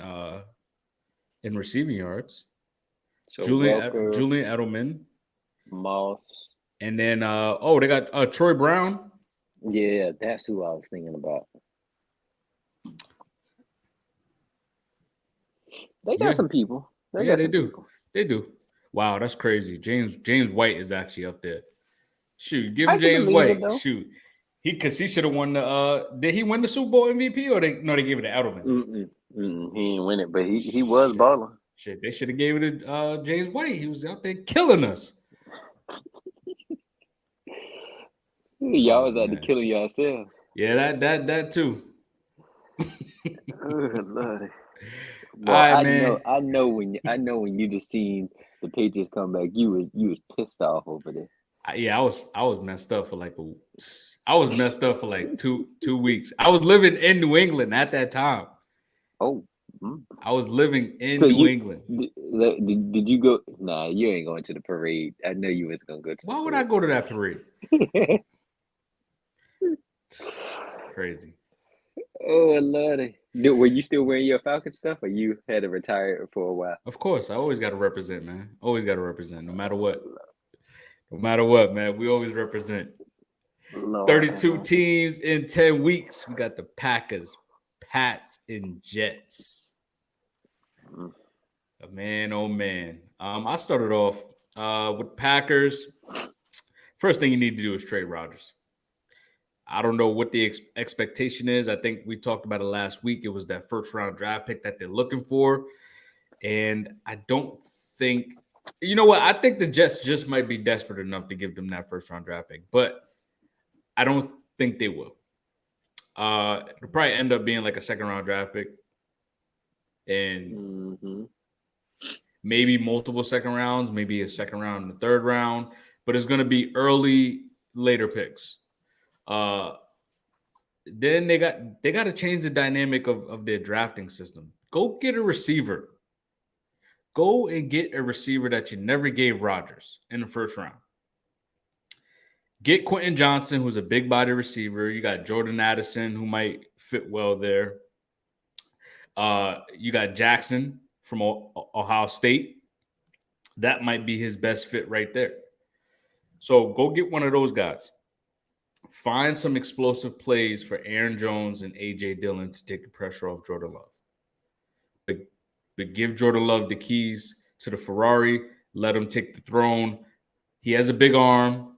receiving yards. So Julian Edelman, Moss, and then they got Troy Brown. Yeah, that's who I was thinking about. They got some people. They do. They do. Wow, that's crazy. James White is actually up there. Shoot, give him James White. Shoot, because he should have won the. Did he win the Super Bowl MVP or they gave it to Edelman? He didn't win it, but he was balling. Shit, they should have gave it to James White. He was out there killing us. Y'all was out there killing yourselves. Yeah, that too. Oh Lord. Well, I know when you just seen the Patriots come back, you was pissed off over there. Yeah, I was messed up for like 2 weeks. I was living in New England at that time. Oh. I was living in New England. Did you go? Nah, you ain't going to the parade. I know you was gonna go to. Why would I go to that parade? Crazy. Oh Lordy. Were you still wearing your Falcon stuff, or you had to retire for a while? Of course, I always got to represent, man. Always got to represent, no matter what. No matter what, man. We always represent. Lord, 32 teams in 10 weeks. We got the Packers, Pats, and Jets. Man, oh man. I started off with Packers. First thing you need to do is trade Rodgers. I don't know what the expectation is. I think we talked about it last week. It was that first round draft pick that they're looking for. And I don't think, you know what? I think the Jets just might be desperate enough to give them that first round draft pick, but I don't think they will. It'll probably end up being like a second round draft pick and maybe multiple second rounds, maybe a second round and a third round, but it's going to be early, later picks. Then they got to change the dynamic of their drafting system. Go get a receiver. Go and get a receiver that you never gave Rodgers in the first round. Get Quentin Johnson, who's a big body receiver. You got Jordan Addison, who might fit well there. You got Jackson from Ohio State. That might be his best fit right there. So go get one of those guys. Find some explosive plays for Aaron Jones and AJ Dillon to take the pressure off Jordan Love. But, but give Jordan Love the keys to the Ferrari. Let him take the throne. He has a big arm.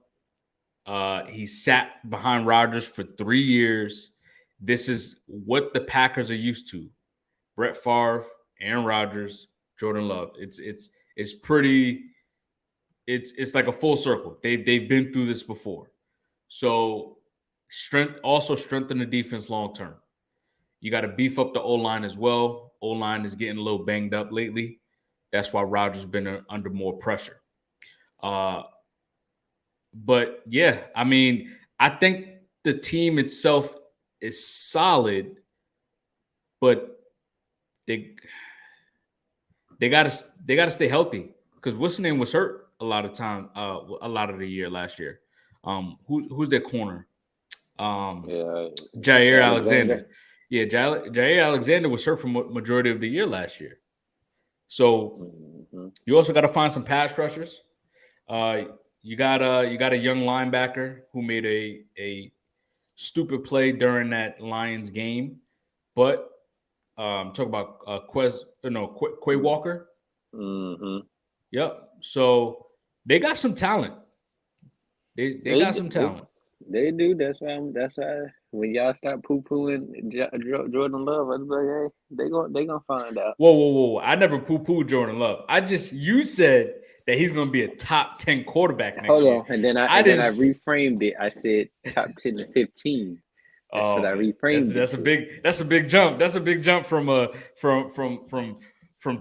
He sat behind Rodgers for 3 years. This is what the Packers are used to. Brett Favre, Aaron Rodgers, Jordan Love. It's pretty. It's like a full circle. They've been through this before. So strengthen the defense long term. You got to beef up the O line as well. O line is getting a little banged up lately. That's why Rodgers been under more pressure. But yeah, I mean, I think the team itself is solid, but they they gotta stay healthy because what's his name was hurt a lot of time, a lot of the year last year. Who's their corner? Yeah, Jair Alexander. Alexander. Yeah, Jair Alexander was hurt for majority of the year last year. So Mm-hmm. you also got to find some pass rushers. Uh, you got a young linebacker who made a stupid play during that Lions game, but talk about Quay Walker. Mm-hmm. Yep. So they got some talent. They They got do. some talent. They do. That's why when y'all start poo pooing Jordan Love, I was like, hey, they gonna find out. Whoa! I never poo pooed Jordan Love. You said that he's going to be a top 10 quarterback next Hold year. on, and then I I and then didn't. I reframed it. I said top 10 to 15. That's what Oh I man, that's reframed it that's a to. big jump. That's a big jump from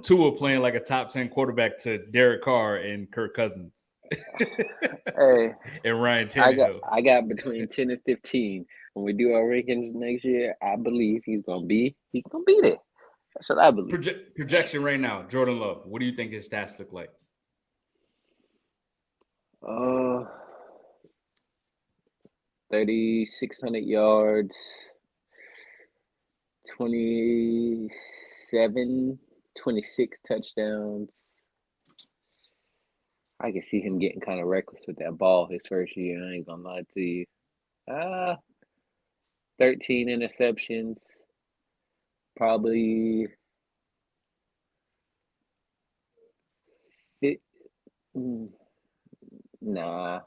Tua playing like a top 10 quarterback to Derek Carr and Kirk Cousins Hey, and Ryan I got Tannehill. I got between 10 and 15. When we do our rankings next year, I believe he's gonna be there. That's what I believe. Projection right now, Jordan Love. What do you think his stats look like? Uh, 3,600 yards, 27, 26 touchdowns. I can see him getting kind of reckless with that ball his first year. I ain't gonna lie to you. Uh, 13 interceptions, probably fit. mm, Nah,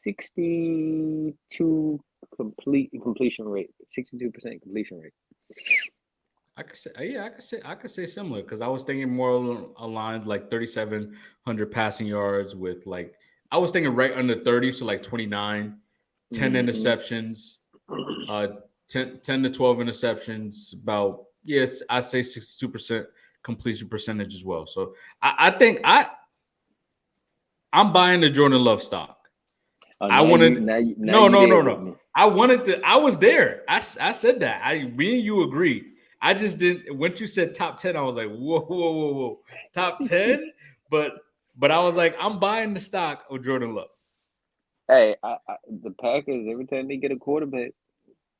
62 completion rate, 62% completion rate. I could say similar because I was thinking more along lines like 3,700 passing yards with like I was thinking right under 30, so like 29, 10 Mm-hmm. interceptions, uh 10 to 12 interceptions, about yes, I say 62% completion percentage as well. So I think I'm buying the Jordan Love stock. Oh, I now you wanted now you now no, you no, there no, with no. me. I wanted to. I was there. I said that. Me and you agreed. I just didn't. Once you said top 10, I was like, whoa, top 10. But I was like, I'm buying the stock of Jordan Love. Hey, the Packers, every time they get a quarterback,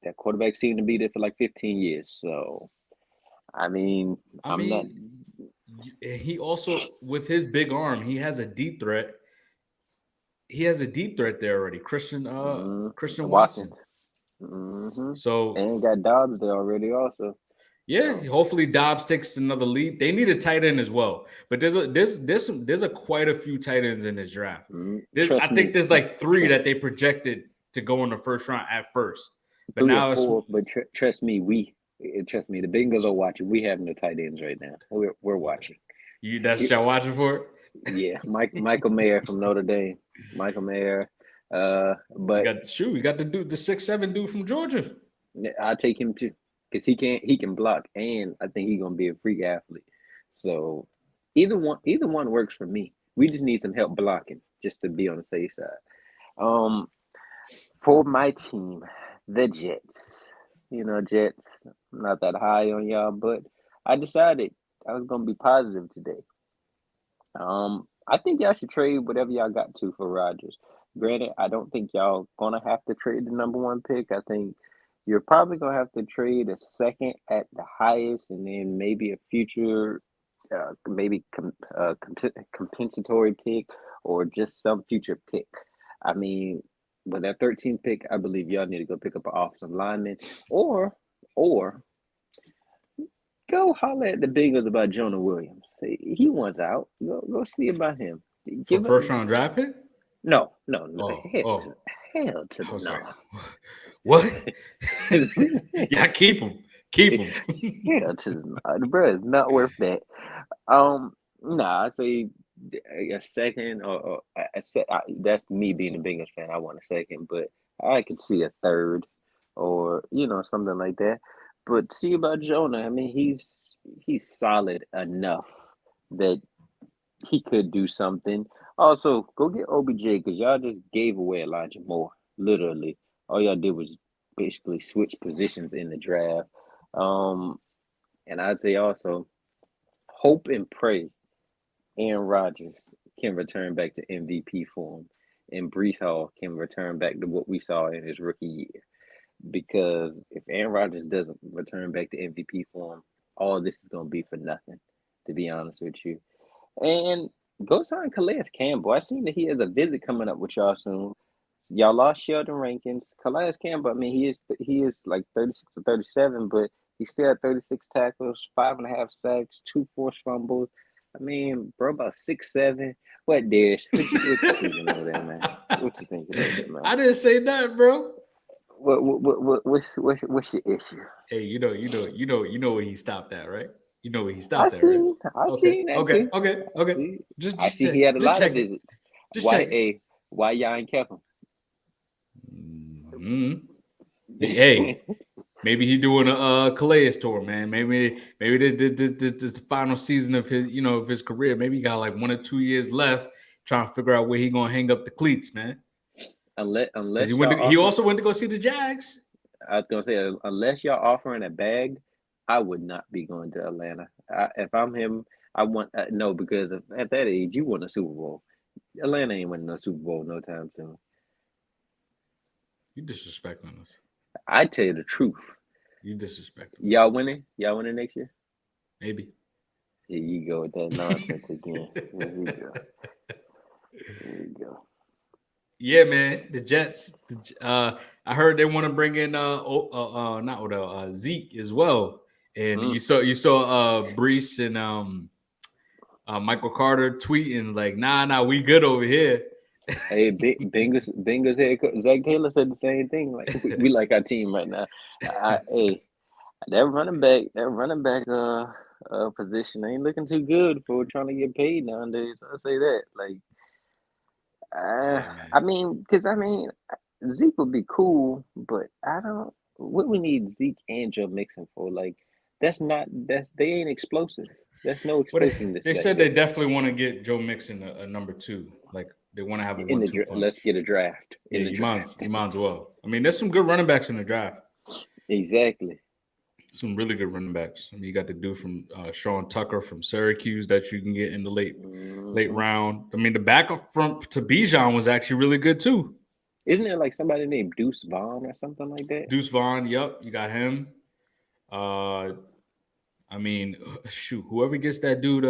that quarterback seemed to be there for like 15 years. So, I mean, I I'm not. mean, he also with his big arm, he has a deep threat. He has a deep threat there already, Mm, Christian Watkins. Watson. Mm-hmm. So And got Dobbs there already also. yeah, So, hopefully Dobbs takes another lead. They need a tight end as well, but there's a quite a few tight ends in this draft. I trust think me, there's like three that they projected to go in the first round at first, but 3 or 4. But trust me, trust me, the Bengals are watching. We having the tight ends right now. We're okay. watching. That's what y'all watching for. Yeah, Michael Mayer from Notre Dame. Michael Mayer. But You got the 6'7" dude from Georgia. I'll take him too, because he can block, and I think he's gonna be a freak athlete. So either one works for me. We just need some help blocking just to be on the safe side. Um, for my team, the Jets. Jets. Not that high on y'all, but I decided I was gonna be positive today. I think y'all should trade whatever y'all got to for Rodgers. Granted, I don't think y'all gonna have to trade the number one pick. I think you're probably gonna have to trade a second at the highest, and then maybe a future, maybe compensatory pick or just some future pick. I mean, But that 13th pick, I believe y'all need to go pick up an offensive lineman, or go holler at the Bengals about Jonah Williams. He wants out. Go see about him. For Give up. first round draft pick? No. Oh, Hell to I the was no. like, what? Yeah, keep him. Keep him. Hell to the no. Bro, it's not worth that. Nah, I say a second or that's me being a Bengals fan. I want a second, but I could see a third or something like that. But see about Jonah, I mean he's solid enough that he could do something. Also, go get OBJ because y'all just gave away Elijah Moore. Literally, all y'all did was basically switch positions in the draft. Um, and I'd say also hope and pray Aaron Rodgers can return back to MVP form, and Brees Hall can return back to what we saw in his rookie year. Because if Aaron Rodgers doesn't return back to MVP form, all this is going to be for nothing, to be honest with you. And go sign Calais Campbell. I seen that he has a visit coming up with y'all soon. Y'all lost Sheldon Rankins. Calais Campbell, I mean, he is like 36 or 37, but he still had 36 tackles, 5.5 sacks, two forced fumbles. I mean, bro, about 6'7". What, Darius? What you thinking over there, man? What you thinking over there, man? I didn't say nothing, bro. What's your issue? Hey, you know where he stopped at, right? You know where he stopped at, right? I Okay, seen that okay, too. okay, I okay. see. Just I just see check, he had a just lot of check it, visits. just check it. Why y'all ain't kept Mhm. him? Hey, maybe he doing a Calais tour, man. Maybe this the final season of his of his career. Maybe he got like 1 or 2 years left, trying to figure out where he gonna hang up the cleats, man. Because unless he y'all offer, also went to go see the Jags. I was gonna say unless y'all offering a bag, I would not be going to Atlanta. If I'm him, I want no because at that age you want a Super Bowl. Atlanta ain't winning no Super Bowl no time soon. You disrespecting us. I tell you the truth. You disrespecting us. Y'all winning? Y'all winning next year? Maybe. Here you go with that nonsense again. Here we go. Here we go. Yeah, man. The Jets. I heard they want to bring in not Odell, Zeke as well. And Mm. you saw Brees and Michael Carter tweeting like, nah, we good over here. Hey, Bengals head coach Zach Taylor said the same thing. Like we like our team right now. Hey, that running back position ain't looking too good for trying to get paid nowadays. I say that. Like Yeah, I man. mean, because Zeke would be cool, but I don't. What we need Zeke and Joe Mixon for? Like that's they ain't explosive. There's no But explosiveness they back said they there. definitely want to get Joe Mixon a number two. Like they want to have a 1-2 Let's punch. get a draft Yeah, in the draft. you might as well. I mean, there's some good running backs in the draft. Exactly. Some really good running backs. I mean, you got the dude from Sean Tucker from Syracuse that you can get in the late Hmm. round. I mean, the backup from to Bijan was actually really good too. Isn't there like somebody named Deuce Vaughn or something like that? Deuce Vaughn, yep, you got him. Uh, I mean, shoot, whoever gets that dude,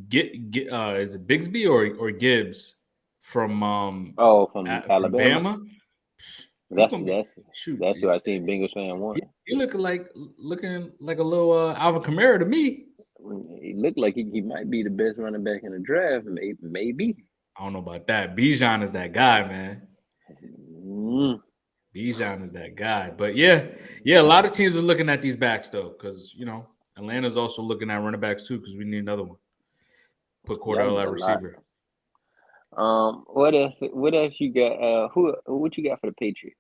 get is it Bigsby or Gibbs from Oh, from from Alabama. Bama? He That's gonna be that's shoot. that's who I seen Bengals fan He, want. he looking like a little Alvin Kamara to me. He looked like he might be the best running back in the draft. Maybe. I don't know about that. Bijan is that guy, man. Mm. Bijan is that guy. But yeah, a lot of teams are looking at these backs though, because Atlanta's also looking at running backs too, because we need another one. Put Y'all Cordell need at a lot. receiver. What else? What else you got? What you got for the Patriots?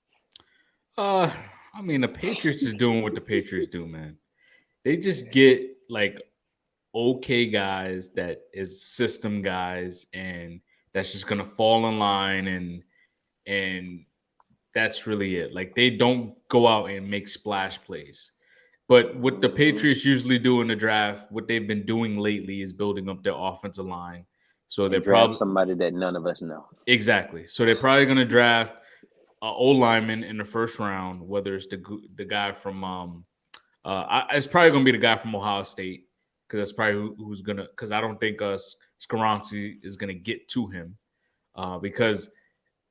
Uh, I mean, the Patriots is doing what the Patriots do, man. They just get like okay guys that is system guys, and that's just gonna fall in line, and that's really it. Like they don't go out and make splash plays. But what the Hmm. Patriots usually do in the draft, what they've been doing lately is building up their offensive line. So they're And draft probably somebody that none of us know. exactly. So they're probably going to draft a O lineman in the first round, whether it's the guy from it's probably going to be the guy from Ohio State because that's probably who's gonna. Because I don't think Skaronski is going to get to him because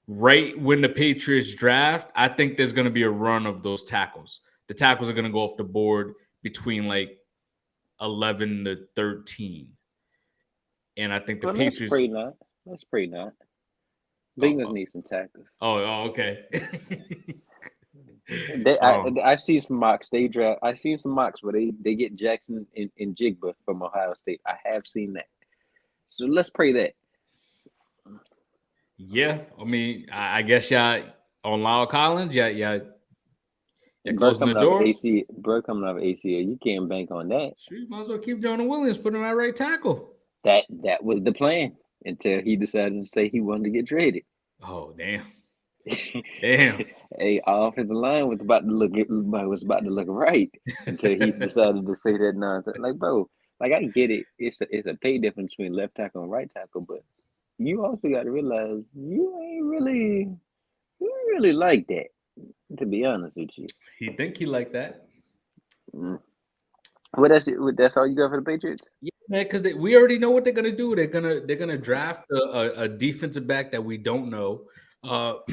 right when the Patriots draft, I think there's going to be a run of those tackles. The tackles are going to go off the board between like 11 to 13. And I think the Well, let's Patriots. pray not. Let's pray not. Oh, Bengals oh, need some tackles. okay. I see some mocks. They draft. I see some mocks where they get Jackson and Jigba from Ohio State. I have seen that. So let's pray that. Yeah, I mean, I guess y'all on Lyle Collins, yeah, Bro closing the coming off door. AC. Bro coming off ACL. You can't bank on that. Sure, you might as well keep Jonah Williams, put him at right tackle. That was the plan until he decided to say he wanted to get traded. Oh damn. Damn. Hey, our offensive line was about to look right until he decided to say that nonsense. Like, bro, like I get it. It's a pay difference between left tackle and right tackle, but you also got to realize you ain't really like that. To be honest with you, He think he like that. That's all you got for the Patriots? Yeah, man, because we already know what they're gonna do. They're gonna draft a defensive back that we don't know.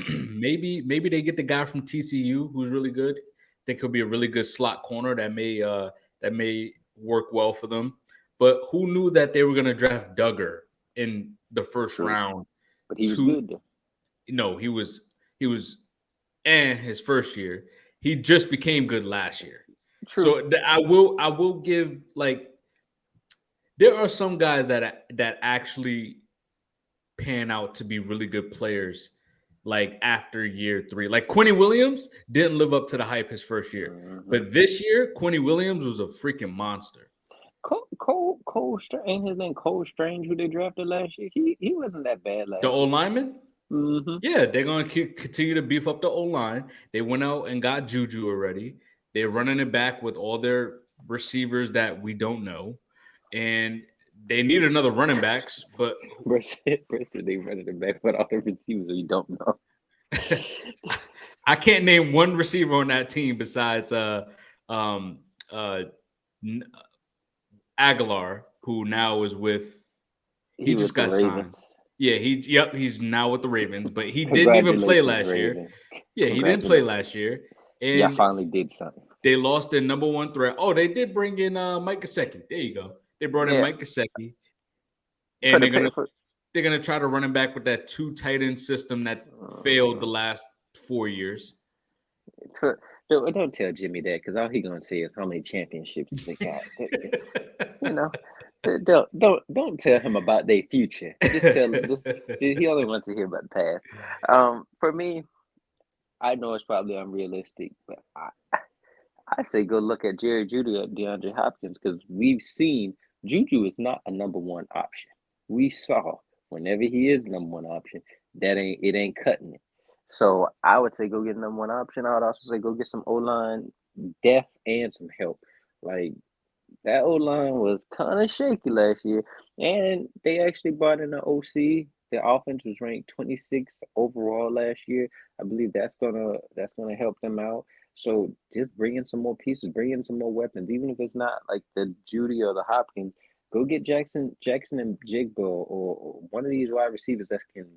Maybe they get the guy from TCU who's really good. They could be a really good slot corner that may work well for them. But who knew that they were gonna draft Duggar in the first True, round? but he was To good though. no, he was his first year. He just became good last year. True. So I will give like there are some guys that actually pan out to be really good players like after year 3. Like Quinny Williams didn't live up to the hype his first year. Mm-hmm. But this year, Quinny Williams was a freaking monster. Cole Strange, ain't his name Cole Strange who they drafted last year? He wasn't that bad The last old year. lineman? Mm-hmm. Yeah, they're going to continue to beef up the O-line. They went out and got Juju already. They're running it back with all their receivers that we don't know. And they need another running backs, but Versus they running it back with all the receivers you don't know. I can't name one receiver on that team besides um, uh, Aguilar, who now is with. He He just with the got Ravens. signed. Yeah, he's now with the Ravens, but he didn't even play Congratulations, last year. Ravens. Yeah, he didn't play Congratulations. last year, Yeah, and finally did something. they lost their number one threat. Oh, they did bring in Mike Gesicki. There you go. They brought in Yeah. Mike Gesicki, For and the pay for they're gonna try to run him back with that 2 tight end system that failed the last 4 years. don't tell Jimmy that because all he gonna say is how many championships they got. You know, don't tell him about their future. Just he only wants to hear about the past. For me, I know it's probably unrealistic, but I say go look at Jerry Judy at DeAndre Hopkins because we've seen Juju is not a number one option. We saw whenever he is number one option, it ain't cutting it. So I would say go get number one option. I would also say go get some O line depth and some help. Like that O line was kind of shaky last year, and they actually brought in an OC. The offense was ranked 26th overall last year. I believe that's gonna help them out. So just bring in some more pieces, bring in some more weapons, even if it's not like the Judy or the Hopkins. Go get Jackson and Jigbo or one of these wide receivers that can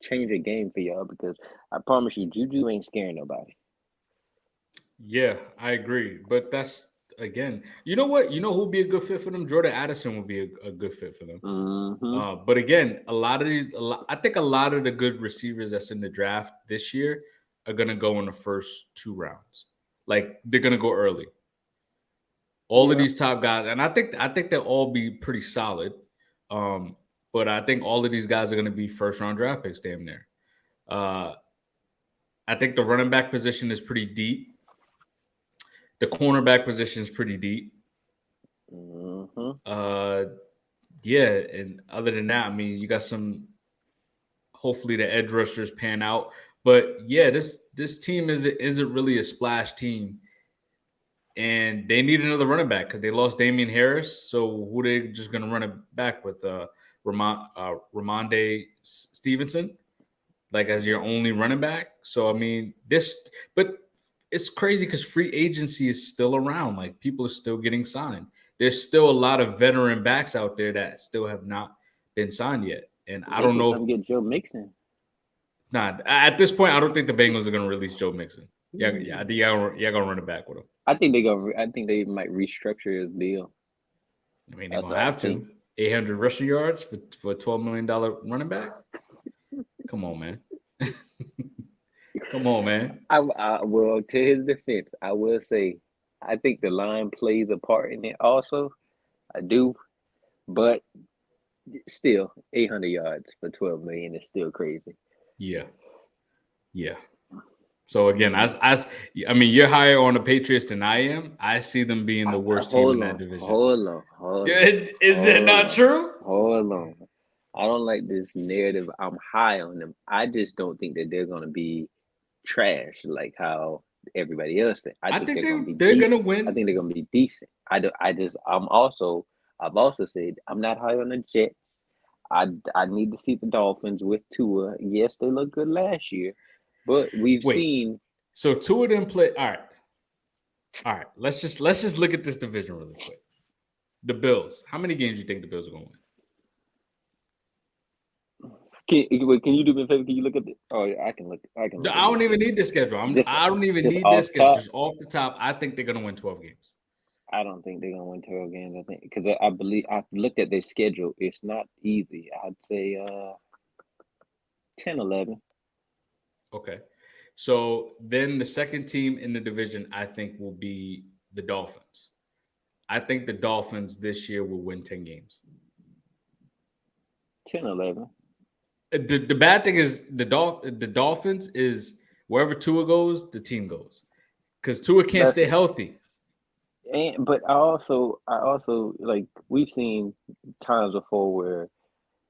change a game for y'all because I promise you, Juju ain't scaring nobody. Yeah, I agree. But that's again, you know what? You know who'd be a good fit for them? Jordan Addison would be a good fit for them. Mm-hmm. But again, I think a lot of the good receivers that's in the draft this year are gonna go in the first 2 rounds. Like they're gonna go early. All of Yeah. these top guys, and I think they'll all be pretty solid. But I think all of these guys are gonna be first round draft picks, damn near. Uh, I think the running back position is pretty deep. The cornerback position is pretty deep. Mm-hmm. Yeah, and other than that, I mean, you got some. Hopefully, the edge rushers pan out. But yeah, this team isn't really a splash team, and they need another running back because they lost Damian Harris. So who they just gonna run it back with? Ramonde Stevenson, like as your only running back. So I mean, but it's crazy because free agency is still around. Like people are still getting signed. There's still a lot of veteran backs out there that still have not been signed yet. And I They don't could know if come get Joe Mixon. Nah, at this point, I don't think the Bengals are going to release Joe Mixon. Yeah, I think y'all going to run it back with him. I think they go. I think they might restructure his deal. I mean, they're That's going to what I have think. to. 800 rushing yards for a $12 million running back? Come on, man. Come on, man. I will, to his defense, I will say, I think the line plays a part in it also. I do, but still, 800 yards for 12 million is still crazy. Yeah. Yeah. So again, I mean, you're higher on the Patriots than I am. I see them being the worst team in Hold that on, division. hold on, hold on, Is it hold not on, true? hold on. I don't like this narrative. I'm high on them. I just don't think that they're gonna be trash like how everybody else think. I I think think they're gonna be they're gonna decent. I win. think they're gonna be decent. I do. I just. I've also said I'm not high on the Jets. I need to see the Dolphins with Tua. Yes, they looked good last year, but we've Wait, seen. so two of them play. All right. Let's just look at this division really quick. The Bills. How many games do you think the Bills are gonna win? Can you do me a favor? Can you look at the? Oh, yeah, I can look. I can look I at this don't even shit. need the schedule. Just, I don't even just need this off schedule. top. Just off the top, I think they're gonna win 12 games. I don't think they're gonna win 12 games. I think because I believe I looked at their schedule. It's not easy. I'd say 10, 11. Okay. So then the second team in the division, I think, will be the Dolphins. I think the Dolphins this year will win 10 games. 10, 11. The bad thing is the Dolphins is wherever Tua goes, the team goes. Because Tua can't That's stay healthy. and but I also like we've seen times before where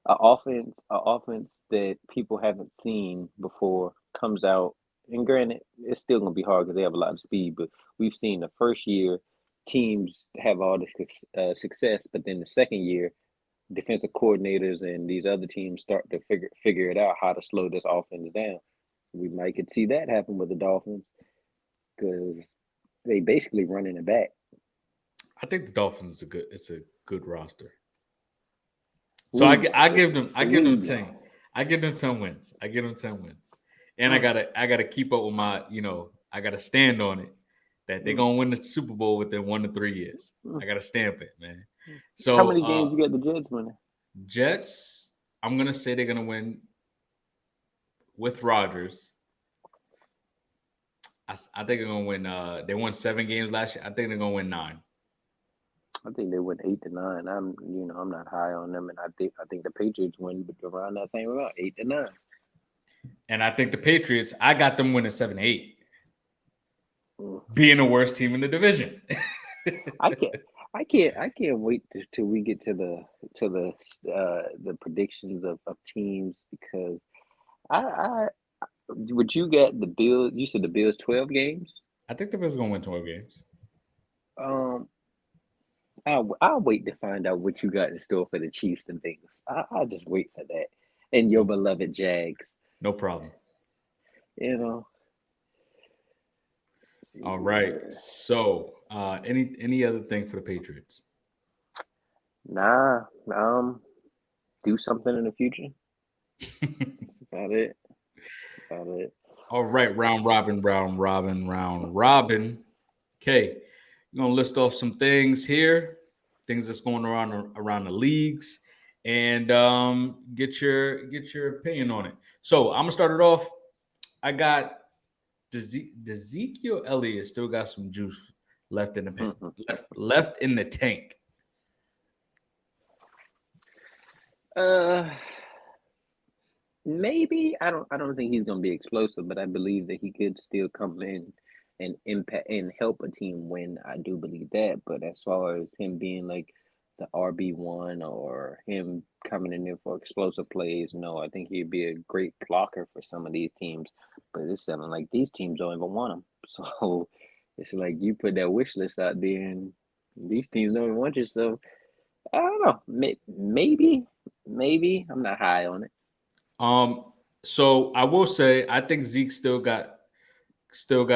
a offense that people haven't seen before comes out, and granted, it's still gonna be hard because they have a lot of speed. But we've seen the first year teams have all the success, but then the second year, defensive coordinators and these other teams start to figure it out how to slow this offense down. We might could see that happen with the Dolphins because they basically running it back. I think the Dolphins is a good roster. So Sweet, I give them sweet. 10. I give them 10 wins. I give them 10 wins. And Mm, I gotta keep up with I gotta stand on it that they're mm, gonna win the Super Bowl within 1 to 3 years. mm. I gotta stamp it, man. How So many games you got the Jets winning? Jets, I'm gonna say they're gonna win with Rodgers. I think they're gonna win. They won 7 games last year. I think they're gonna win 9. I think they went 8 to 9. I'm not high on them, and I think the Patriots win around that same amount, 8 to 9. And I think the Patriots, I got them winning 7-8, Mm. being the worst team in the division. I can't, I can't wait till we get to the predictions of teams because I would you get the Bills? You said the Bills 12 games. I think the Bills are gonna win 12 games. Um, I'll wait to find out what you got in store for the Chiefs and things. I'll just wait for that. And your No, beloved Jags, no problem. you know. All right. So, any other thing for the Patriots? Nah, do something in the future. About it. About it. All right, round robin, round robin, round robin. Okay, you're gonna list off some things here, things that's going around the leagues, and get your opinion on it. So I'm gonna start it off. I got Ezekiel Elliott still got some juice left in the pen, Mhm. left in the tank. Uh, maybe I don't think he's gonna be explosive, but I believe that he could still come in and impact and help a team win. I do believe that. But as far as him being like the RB1 or him coming in there for explosive plays, no, I think he'd be a great blocker for some of these teams. But it's sounding like these teams don't even want him. So it's like you put that wish list out there and these teams don't even want you. So I don't know. Maybe I'm not high on it. Um, so I will say I think Zeke still got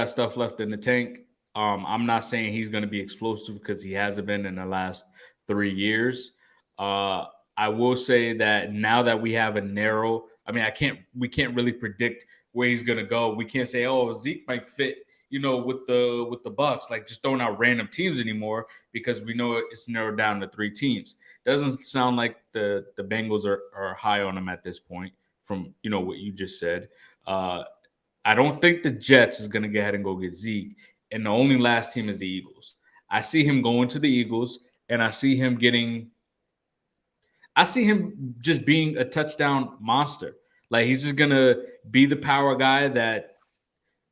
stuff left in the tank. I'm not saying he's going to be explosive because he hasn't been in the last 3 years. Uh, I will say that now that we have I mean, we can't really predict where he's gonna go. We can't say, oh, Zeke might fit, with the Bucks, like just throwing out random teams anymore because we know it's narrowed down to 3 teams. Doesn't sound like the Bengals are high on him at this point from what you just said. I don't think the Jets is gonna go ahead and go get Zeke, and the only last team is the Eagles. I see him going to the Eagles, and I see him just being a touchdown monster. Like he's just gonna be the power guy that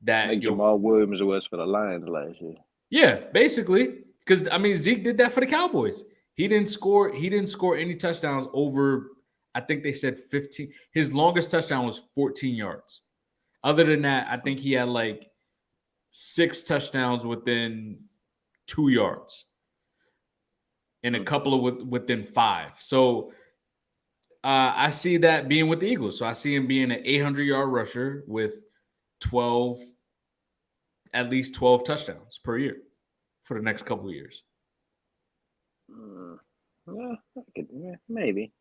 like Jamal Williams was for the Lions last year. Yeah, basically, because I mean Zeke did that for the Cowboys. He didn't score any touchdowns over. I think they said 15. His longest touchdown was 14 yards. Other than that, I think he had like 6 touchdowns within 2 yards, and a couple of within 5. So I see that being with the Eagles. So I see him being an 800-yard rusher with at least 12 touchdowns per year for the next couple of years. Yeah, maybe.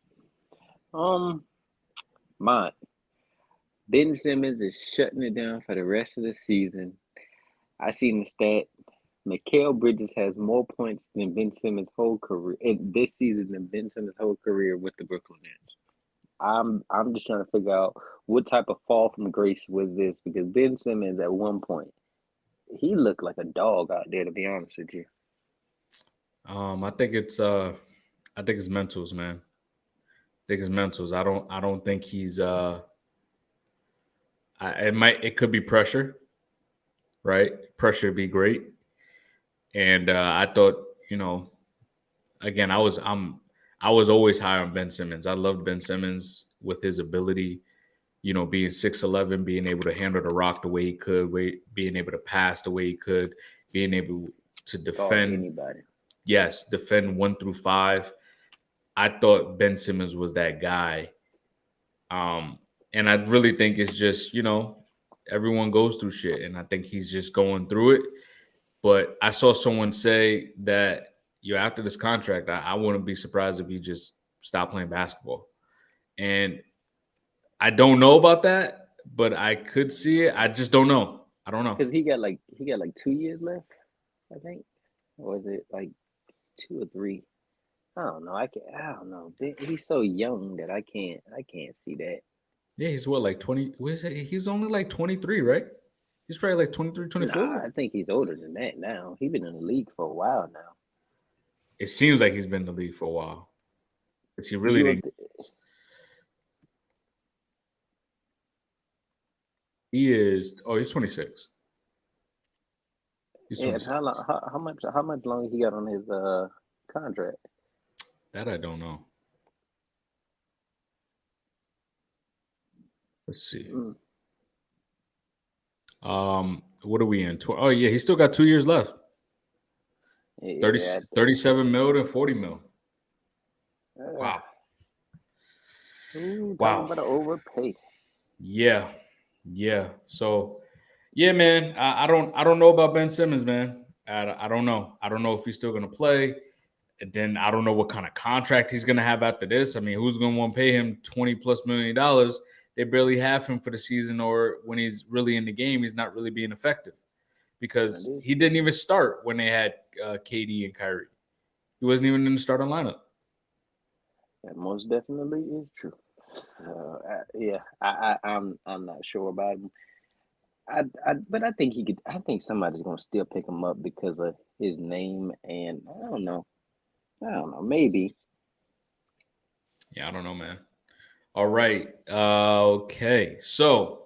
Mine. Ben Simmons is shutting it down for the rest of the season. I seen the stat. Mikal Bridges has more points than Ben Simmons' whole career this season than Ben Simmons' whole career with the Brooklyn Nets. I'm just trying to figure out what type of fall from grace was this, because Ben Simmons at one point he looked like a dog out there, to be honest with you. I think it's mentals, man. I think it's mentals. I don't think he's it could be pressure, right? Pressure would be great. And I thought, again, I was always high on Ben Simmons. I loved Ben Simmons with his ability, being 6'11", being able to handle the rock the way he could, being able to pass the way he could, being able to defend anybody. Yes, defend 1 through 5. I thought Ben Simmons was that guy. And I really think it's just, everyone goes through shit, and I think he's just going through it. But I saw someone say that after this contract, I wouldn't be surprised if you just stop playing basketball. And I don't know about that, but I could see it. I just don't know. I don't know. Because he got like 2 years left, I think. Or is it like 2 or 3? I don't know. I don't know. He's so young that I can't see that. Yeah, he's what, like 20? He's only like 23, right? He's probably like 23, 24. Nah, I think he's older than that now. He's been in the league for a while now. It seems like he's been in the league for a while. But he really didn't. He's 26. He's 26. And how much longer he got on his contract? That I don't know. Let's see. What are we in? Oh yeah, he's still got 2 years left. 37 mil to 40 mil. Wow. Wow. About to overpay. Yeah. So, yeah, man. I don't know about Ben Simmons, man. I don't know. I don't know if he's still gonna play. And then I don't know what kind of contract he's gonna have after this. I mean, who's gonna want to pay him $20+ million? They barely have him for the season, or when he's really in the game, he's not really being effective because he didn't even start when they had KD and Kyrie. He wasn't even in the starting lineup. That most definitely is true. So I'm not sure about him. But I think he could. I think somebody's gonna still pick him up because of his name, and I don't know, maybe. Yeah, I don't know, man. All right. Okay. So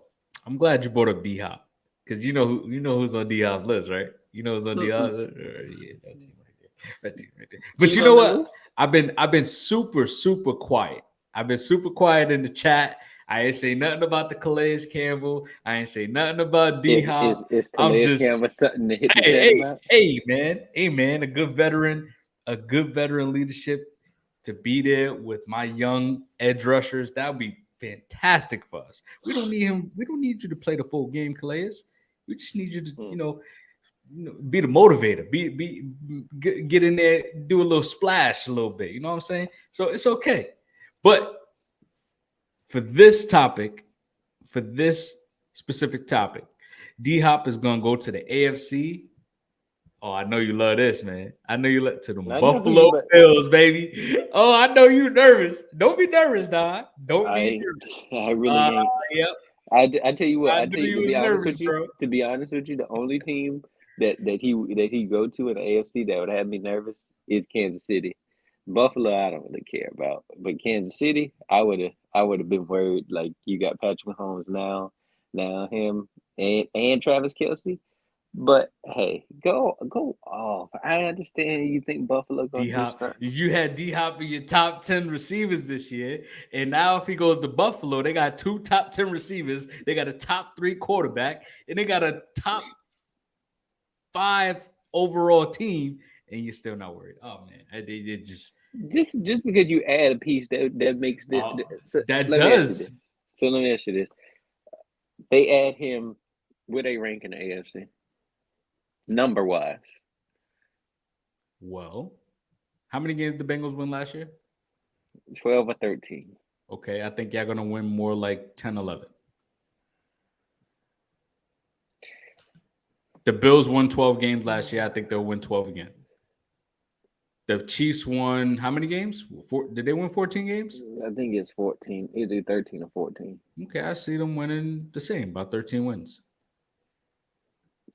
I'm glad you brought up D-Hop because you know who's on D-Hop's list, right? You know who's on D-Hop. Yeah, right there. But you know what? I've been super quiet. I've been super quiet in the chat. I ain't say nothing about the Calais Campbell. I ain't say nothing about D-Hop. Is Calais Campbell something to hit the chat about? Hey, man, a good veteran leadership. To be there with my young edge rushers, that would be fantastic for us. We don't need him. We don't need you to play the full game, Calais. We just need you to, be the motivator. Get in there, do a little splash a little bit. You know what I'm saying? So it's okay. But for this topic, for this specific topic, D Hop is gonna go to the AFC. Oh, I know you love this, man. I know you love to the I know who you Buffalo but Bills, baby. Oh, I know you nervous. Don't be nervous, Don. Don't I be ain't. nervous. I really ain't. Yep. I tell you what. I I knew tell you you to was be honest nervous, with you. bro. To be honest with you, the only team that he go to in the AFC that would have me nervous is Kansas City. Buffalo, I don't really care about, but Kansas City, I would have been worried. Like you got Patrick Mahomes now him and Travis Kelsey. But hey, go off. I understand you think Buffalo D gonna do Hop, something. you had D Hop in your top 10 receivers this year. And now, if he goes to Buffalo, they got two top 10 receivers. They got a top 3 quarterback, and they got a top 5 overall team. And you're still not worried. Oh, man. They just, Just because you add a piece that makes this. uh, So that let me ask you this. does. So let me ask you this. They add him. Where they rank in the AFC number wise? Well, how many games did the Bengals win last year? 12 or 13. Okay, I think y'all going to win more like 10, 11. The Bills won 12 games last year. I think they'll win 12 again. The Chiefs won how many games? Did they win 14 games? I think it's 14, either 13 or 14. Okay, I see them winning the same, about 13 wins.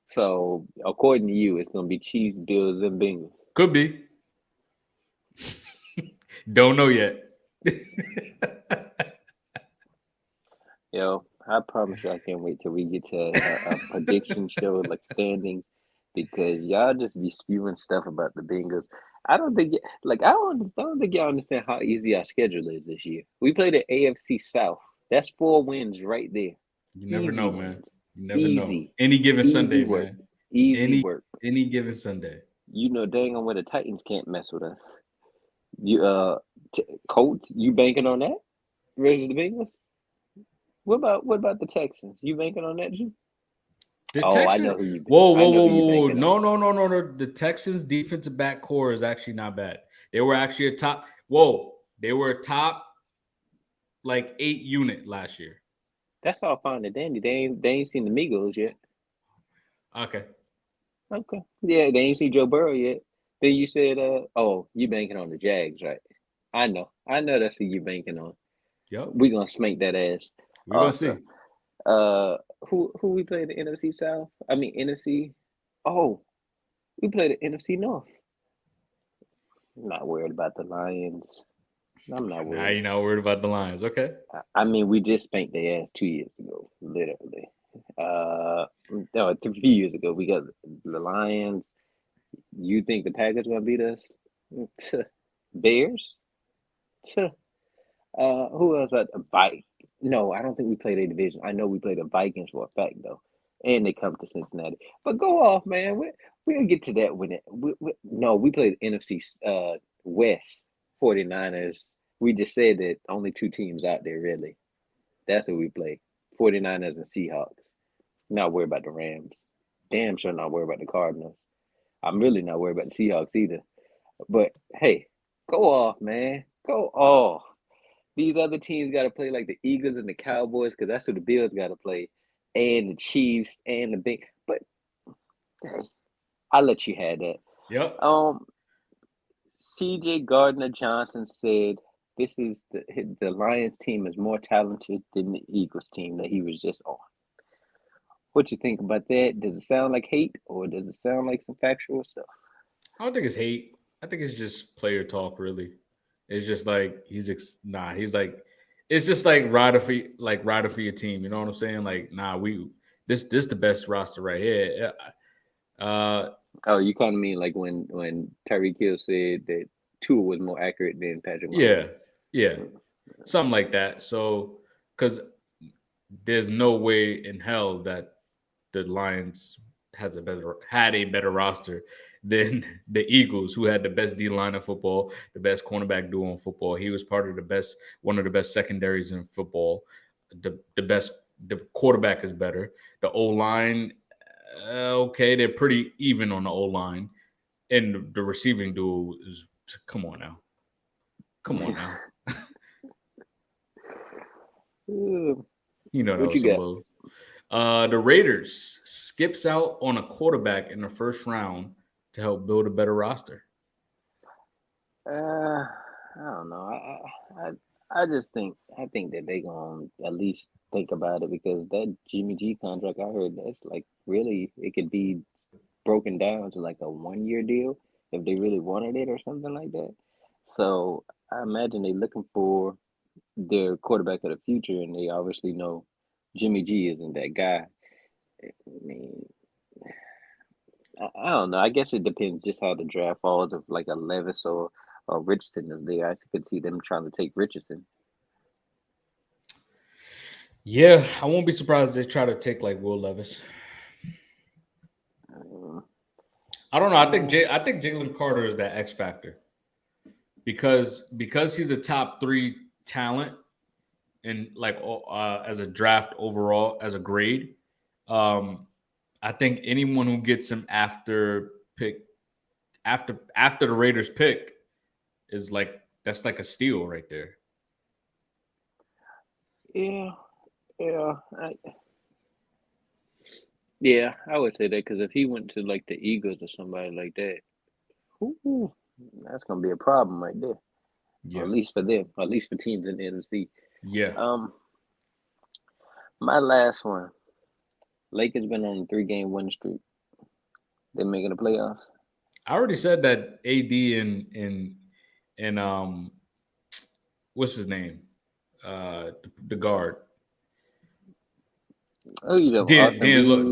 So according to you, it's gonna be Chiefs, Bills, and Bengals. Could be. Don't know yet. Yo, I promise you, I can't wait till we get to a prediction show like standings, because y'all just be spewing stuff about the Bengals. I don't think like I don't think y'all understand how easy our schedule is this year. We play the AFC South. That's 4 wins right there. You never Easy know, man. wins. You never know. Easy. Any given Easy Sunday, work. man. Easy Any work. any given Sunday. You know dang on where the Titans can't mess with us. You Colts, you banking on that versus the Bengals? What about the Texans? You banking on that too? The Oh, I Texans. know who you. Whoa, I whoa, know whoa, who you whoa, whoa! banking on. No, no, no, no, no. The Texans' defensive back core is actually not bad. They were actually a top. Whoa, they were a top like 8 unit last year. That's all fine and dandy. They ain't seen the Migos yet. Okay. Okay. Yeah, they ain't seen Joe Burrow yet. Then you said, oh, you banking on the Jags, right? I know that's who you banking on. Yep. We gonna smack that ass. We're gonna Also, see. who we play the NFC South? I mean NFC. Oh, we play the NFC North. I'm not worried about the Lions. I'm not Now worried. you're not worried about the Lions. Okay. I mean, we just spanked their ass 2 years ago, literally. No, a few years ago, we got the Lions. You think the Packers gonna beat us? Tuh. Bears? Tuh. Who else? No, I don't think we played a division. I know we played the Vikings for a fact though, and they come to Cincinnati. But go off, man. We'll get to that when no, we played NFC West 49ers. We just said that only two teams out there really. That's who we play. 49ers and Seahawks. Not worried about the Rams. Damn sure not worried about the Cardinals. I'm really not worried about the Seahawks either. But hey, go off, man. Go off. These other teams got to play like the Eagles and the Cowboys, because that's who the Bills got to play, and the Chiefs and the big. But hey, I'll let you have that. Yep. C.J. Gardner Johnson said this is the Lions team is more talented than the Eagles team that he was just on. What you think about that? Does it sound like hate, or does it sound like some factual stuff? I don't think it's hate. I think it's just player talk. Really, it's just like nah. He's like, it's just like rider for your team. You know what I'm saying? Like, nah, this the best roster right here. Oh, you kind of mean like when Tyreek Hill said that Tua was more accurate than Patrick yeah, Mahomes. yeah, something like that. So, because there's no way in hell that the Lions had a better roster than the Eagles, who had the best D line in football, the best cornerback duo in football. He was part of one of the best secondaries in football. The quarterback is better. The O line, okay, they're pretty even on the O line, and the receiving duo is come on now. Ooh, You know that what was you some got? bull. The Raiders skips out on a quarterback in the first round to help build a better roster. I don't know. I just think that they gonna at least think about it because that Jimmy G contract I heard that's like really it could be broken down to like a 1 year deal if they really wanted it or something like that. So I imagine they looking for their quarterback of the future, and they obviously know Jimmy G isn't that guy. I mean, I don't know. I guess it depends just how the draft falls. If like a Levis or Richardson is there, I could see them trying to take Richardson. Yeah, I won't be surprised if they try to take like Will Levis. Um, I don't know. uh, I think Jalen Carter is that X factor because he's a top three talent and like as a draft overall as a grade. Um, I think anyone who gets him after the Raiders pick is like that's like a steal right there. yeah, yeah, yeah. I would say that because if he went to like the Eagles or somebody like that, ooh, that's gonna be a problem right there. Or Yeah, at least for them, or at least for teams in the NFC. yeah. Um, my last one. Lakers been on a 3 game winning streak. They making the playoffs. I already said that AD and what's his name? The guard. Oh, you know Austin Reeves,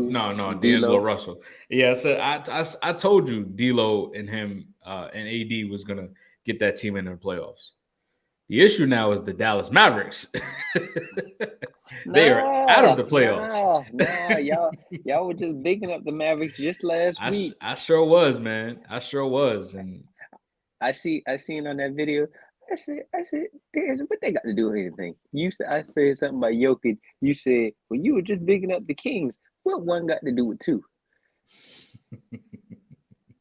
D'Angelo D'Lo. Russell. Yeah, so I told you D'Lo and him and AD was gonna get that team in the playoffs. The issue now is the Dallas Mavericks. They are out of Nah, the playoffs. nah, nah. Y'all were just bigging up the Mavericks just last week. I sure was, man. I sure was, and I seen on that video. I said, "Damn, what they got to do with anything?" You said, I said something about Jokic. You said, well, you were just bigging up the Kings. What one got to do with two?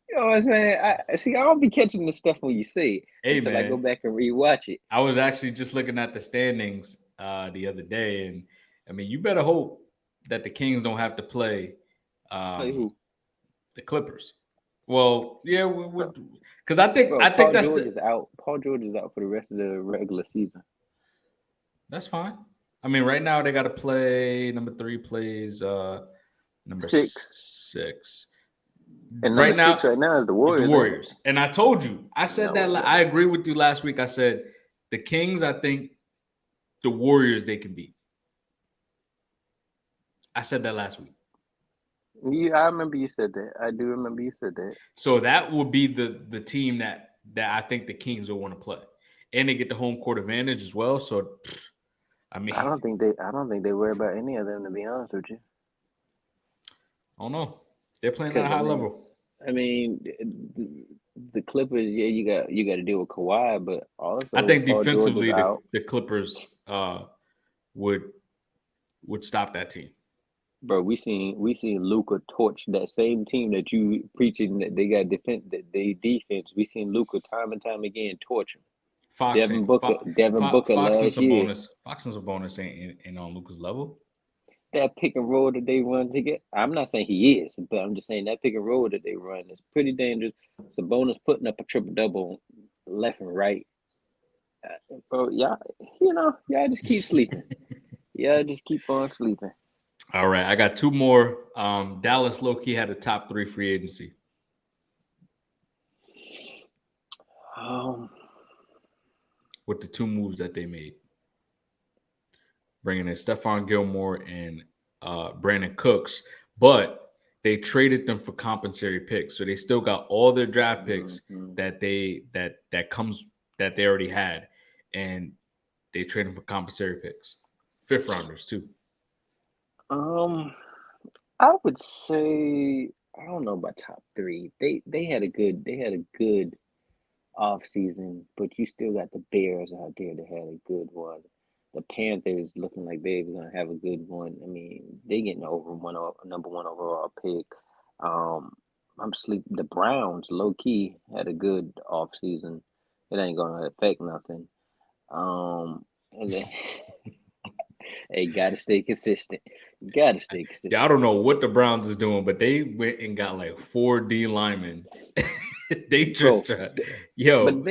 You know what I'm saying? I see. I don't be catching the stuff when you say it hey, until I go man, back and rewatch it. I was actually just looking at the standings the other day, and I mean, you better hope that the Kings don't have to play Play um, who? the Clippers. Well, yeah, Bro, because bro, I think Paul that's George is out. Paul George is out for the rest of the regular season. that's fine. I mean, right now they got to play number three plays number 6 6. and number Right 6 now right now is the is the Warriors, ain't it? Warriors, and I told you, I said No, that I agree with you last week. I said the Kings. I think the Warriors they can beat. I said that last week. yeah, I remember you said that. I do remember you said that. So that will be the team that I think the Kings will want to play, and they get the home court advantage as well. So, I mean, I don't think they worry about any of them to be honest with you. I don't know. They're playing at a Because high level. I mean, the Clippers. Yeah, you got to deal with Kawhi, but I also think Paul George is defensively, out. the Clippers would would stop that team. Bro, we seen Luca torch that same team that you preaching that they got defense that they defense. We seen Luca time and time again torch him. Fox Devin ain't Booker, Devin Booker last year. Fox and Sabonis ain't on Luca's level. That pick and roll that they run together. I'm not saying he is, but I'm just saying that pick and roll that they run is pretty dangerous. Sabonis putting up a triple double left and right. Bro, y'all just keep sleeping. Y'all just keep on sleeping. All right, I got two more. Dallas low key had a top three free agency Um, with the two moves that they made, bringing in Stephon Gilmore and Brandon Cooks, but they traded them for compensatory picks, so they still got all their draft picks mhm. that they already had, and they traded them for compensatory picks, fifth rounders too. um, I would say I don't know about top three. They had a good off season, but you still got the Bears out there that had a good one. The Panthers looking like they were gonna have a good one. I mean, they getting over number one overall pick. Um, I'm sleep. The Browns low key had a good off season. It ain't gonna affect nothing. And then Hey, gotta stay consistent. Gotta stay consistent. Yeah, I don't know what the Browns is doing, but they went and got like 4D linemen. They just Bro, tried. but Yo,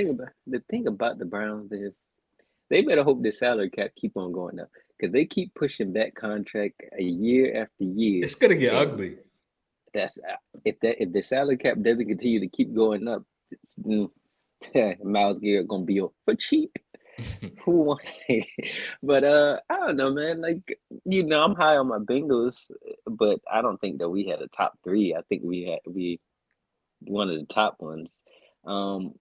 the thing about the Browns is they better hope the salary cap keep on going up because they keep pushing that contract a year after year, it's gonna get and ugly. that's if the salary cap doesn't continue to keep going up, mm, Miles Garrett gonna be for cheap. Who won? But I don't know, man. Like I'm high on my Bengals, but I don't think that we had a top three. I think we one of the top ones. Um,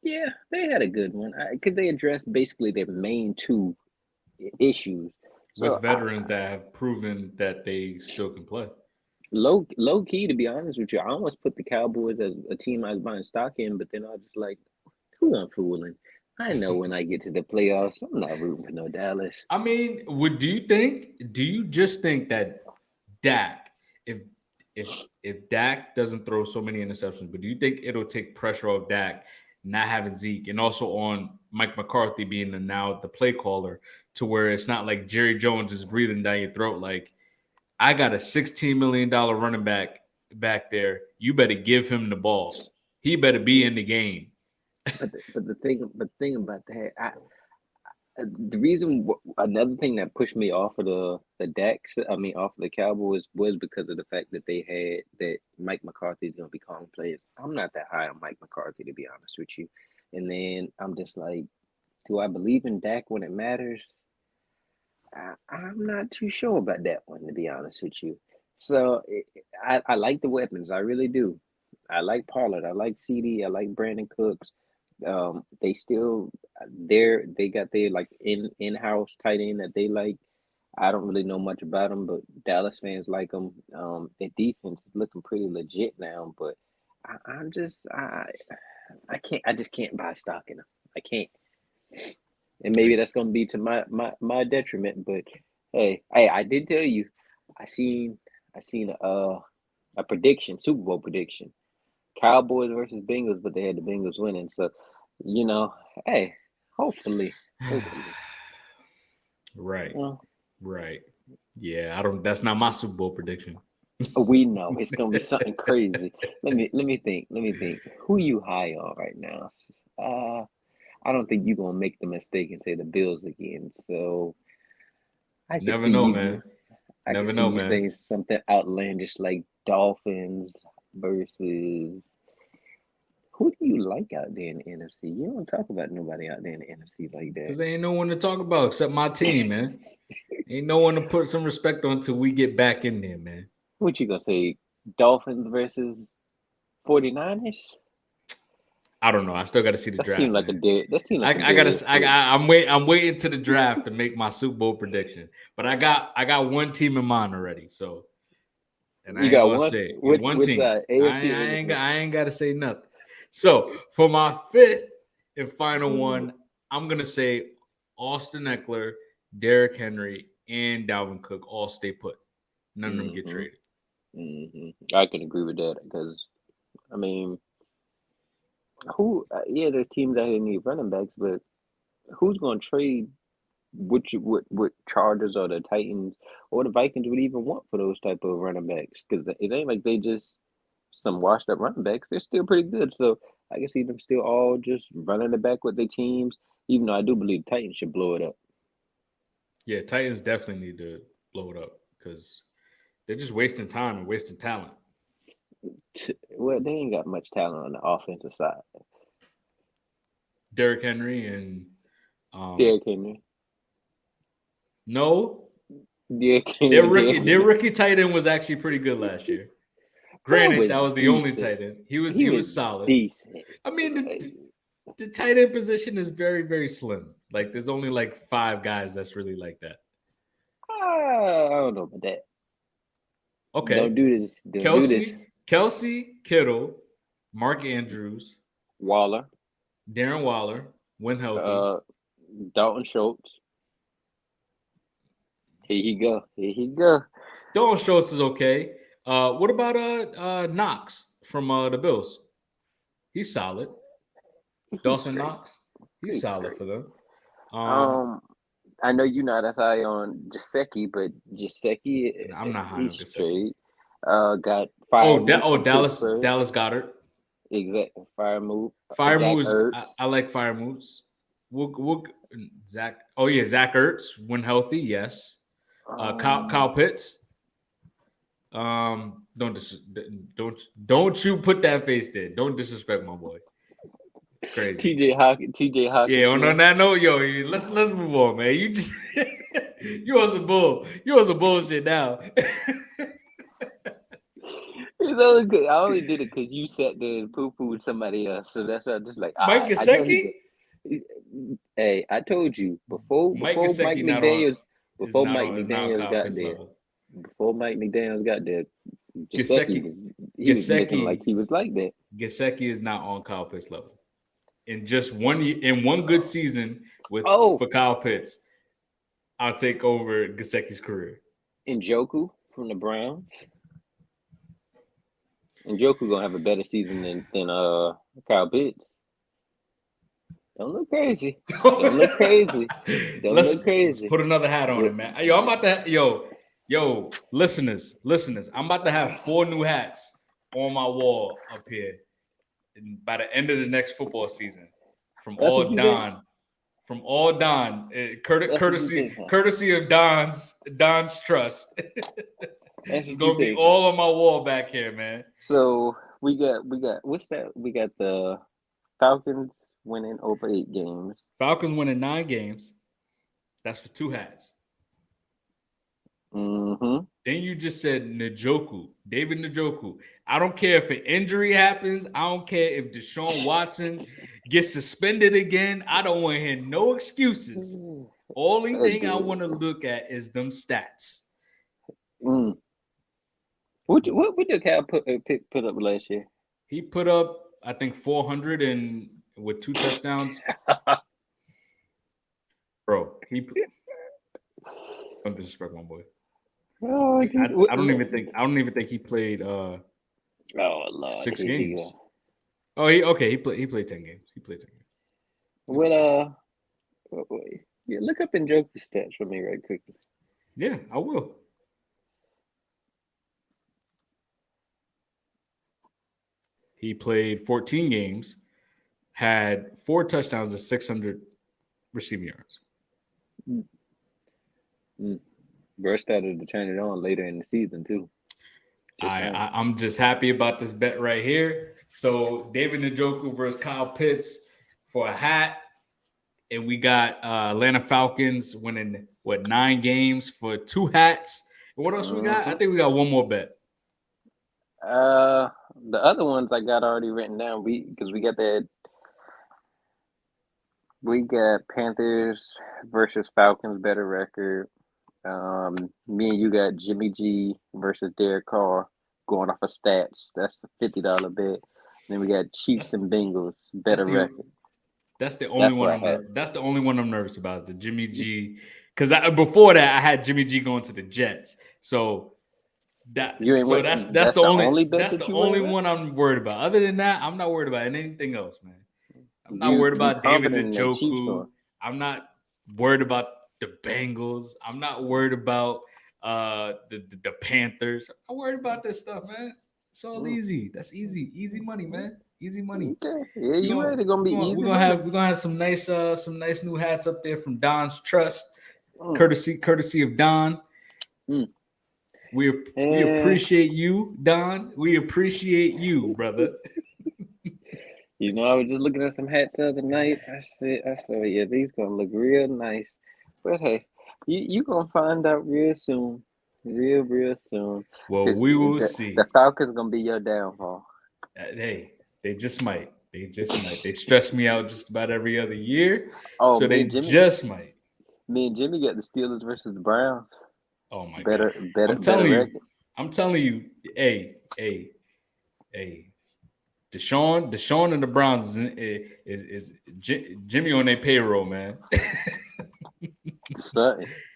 yeah, they had a good one because they addressed basically their main two issues. With So veterans that have proven that they still can play. low key, to be honest with you, I almost put the Cowboys as a team I was buying stock in, but then I was just like, who I'm fooling? I know when I get to the playoffs, I'm not rooting for no Dallas. I mean, do you just think that Dak, if if if Dak doesn't throw so many interceptions, but do you think it'll take pressure off Dak not having Zeke and also on Mike McCarthy being now the play caller to where it's not like Jerry Jones is breathing down your throat like I got a $16 million running back there. You better give him the ball. He better be Yeah, in the game. but the thing about that, the reason another thing that pushed me off of the Dax, I mean off of the Cowboys was because of the fact that they had that Mike McCarthy is gonna be calling plays. I'm not that high on Mike McCarthy to be honest with you, and then I'm just like, do I believe in Dak when it matters? I'm not too sure about that one to be honest with you. So I like the weapons, I really do. I like Pollard, I like CD, I like Brandon Cooks. They still they got their like in-house tight end that they like. I don't really know much about them, but Dallas fans like them. Their defense is looking pretty legit now, but I'm just I can't I just can't buy stock in them. I can't, and maybe Like, that's gonna be to my detriment. But hey, I did tell you, I seen I seen a prediction, Super Bowl prediction. Cowboys versus Bengals, but they had the Bengals winning. So, you know, hey, hopefully, right, well, right. Yeah, I don't. That's not my Super Bowl prediction. we know it's gonna be something crazy. Let me think. Who you high on right now? Uh, I don't think you're gonna make the mistake and say the Bills again. So I can Never see know, you. man. I can Never see know, you man. saying something outlandish like Dolphins versus. Who do you like out there in the NFC? You don't talk about nobody out there in the NFC like that. Because there ain't no one to talk about except my team, man. Ain't no one to put some respect on until we get back in there, man. What you gonna say? Dolphins versus 49ers? I don't know. I still got to see the That seemed draft, like a man. dead. That seemed like a I gotta. Darius Slay. I'm waiting to the draft to make my Super Bowl prediction. But I got one team in mind already. So, and I You ain't got gonna one. say it. And Which one which team. side? AFC or NFC? I ain't got to say nothing. So for my fifth and final one, I'm gonna say Austin Eckler, Derrick Henry, and Dalvin Cook all stay put. None of them get Mm-hmm. traded. Mm-hmm. I can agree with that because I mean, who? Yeah, there's teams out here need running backs, but who's gonna trade? What Chargers or the Titans or the Vikings would even want for those type of running backs? Because it ain't like they just some washed up running backs. They're still pretty good. So I can see them still all just running the back with their teams. Even though I do believe the Titans should blow it up. Yeah, Titans definitely need to blow it up because they're just wasting time and wasting talent. Well, they ain't got much talent on the offensive side. Derrick Henry and um, Derrick Henry, no, Derrick Henry, Derrick their Henry. rookie tight end was actually pretty good last year. That Granted, was that was the only decent. tight end. He He was was solid. decent. I mean, the tight end position is very slim. Like there's only like five guys that's really like that. I don't know about that. Don't Okay, do this. Don't do this. Kelsey, Kittle, Mark Andrews, Waller, Darren Waller, when healthy. uh, Dalton Schultz. Here he go. Here he go. Dalton Schultz is okay. What about Knox from the Bills? He's solid. He's Dawson straight. Knox, he's He's solid straight. for them. Um, Um, I know you're not as high on Gesicki, but Gesicki, And I'm not high he's on Gasecki. straight. Got fire move from Pittsburgh. Dallas Goddard. Exact fire move. Fire Zach moves. Ertz. I like fire moves. We'll Zach. Oh yeah, Zach Ertz when healthy. Yes. Kyle Pitts. Don't don't you put that face there. Don't disrespect my boy. It's crazy. TJ Hawkins. Yeah, on that note, yo, let's move on, man. You just you on some bullshit now. It's only good. I only did it because you sat there and poo pooed somebody else. So that's why I'm just like, Mike I know Gesicki? Hey, I told you before Mike Mike Gesicki not on McDaniels is not on McDaniels Kyle got Pitts there. level. Before Mike McDaniels got there, Gesicki was looking like he was like that. Gesicki is not on Kyle Pitts level. In just one good season for Kyle Pitts, I'll take over Gesicki's career. Njoku from the Browns. Njoku gonna have a better season than Kyle Pitts. Don't look crazy. Don't look crazy. Let's put another hat on it, man. Yo, I'm about to yo, listeners. I'm about to have 4 new hats on my wall up here by the end of the next football season. From all Don, courtesy of Don's trust. It's gonna be all on my wall back here, man. So we got what's that? We got the Falcons winning over 8 games. Falcons winning 9 games. That's for 2 hats. Mm-hmm. Then you just said David Njoku. I don't care if an injury happens. I don't care if Deshaun Watson gets suspended again. I don't want to hear no excuses. Only thing I want to look at is them stats. What did Cal put up last year? He put up, I think, 400 and with 2 touchdowns. Bro, don't disrespect my boy. Oh, I don't even think he played Lord, 6 games. Oh, he played 10 games. He played 10 games. Well, yeah, look up Njoku's stats for me right quickly. Yeah, I will. He played 14 games, had 4 touchdowns and 600 receiving yards. Burst started to turn it on later in the season too. I'm just happy about this bet right here. So David Njoku versus Kyle Pitts for a hat, and we got Atlanta Falcons winning 9 games for 2 hats. And what else we got? I think we got one more bet. The other ones I got already written down. We got Panthers versus Falcons better record. Me and you got Jimmy G versus Derek Carr going off of stats. That's the $50 bet. Then we got Chiefs and Bengals better record. That's the only one. That's the only one I'm nervous about. Is the Jimmy G, because before that I had Jimmy G going to the Jets. So that's the only one I'm worried about. Other than that, I'm not worried about anything else, man. I'm not worried about David Njoku. I'm not worried about the Bengals. I'm not worried about the Panthers. I'm worried about this stuff, man. It's all easy. That's easy money, man. Easy money. Okay. Yeah, you're right. It's gonna be easy. We're gonna have some nice new hats up there from Don's Trust, courtesy of Don. We appreciate you, Don. We appreciate you, brother. You know, I was just looking at some hats the other night. I said, yeah, these gonna look real nice. But hey, you gonna find out real soon. Real soon. Well, we will see. The Falcons gonna be your downfall. Hey, they just might. They stress me out just about every other year. Oh, so they just might. Me and Jimmy got the Steelers versus the Browns. Oh my god. I'm telling you, hey. Deshaun and the Browns is Jimmy on their payroll, man.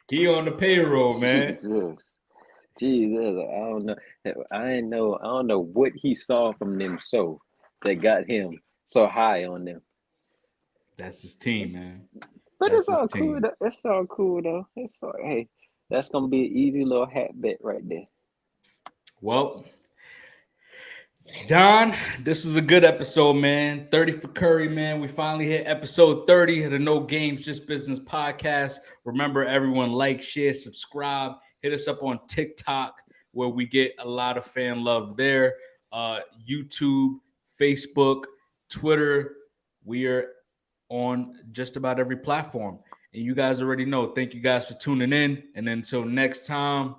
He on the payroll, man. Jesus, I don't know what he saw from them that got him so high on them. That's his team, man. But That's it's his all cool. team. It's all cool though. It's all hey. That's gonna be an easy little hat bet right there. Well, Don, this was a good episode, man. 30 for Curry, man. We finally hit episode 30 of the No Games, Just Business podcast. Remember, everyone, like, share, subscribe. Hit us up on TikTok, where we get a lot of fan love there. YouTube, Facebook, Twitter. We are on just about every platform. And you guys already know. Thank you guys for tuning in. And until next time,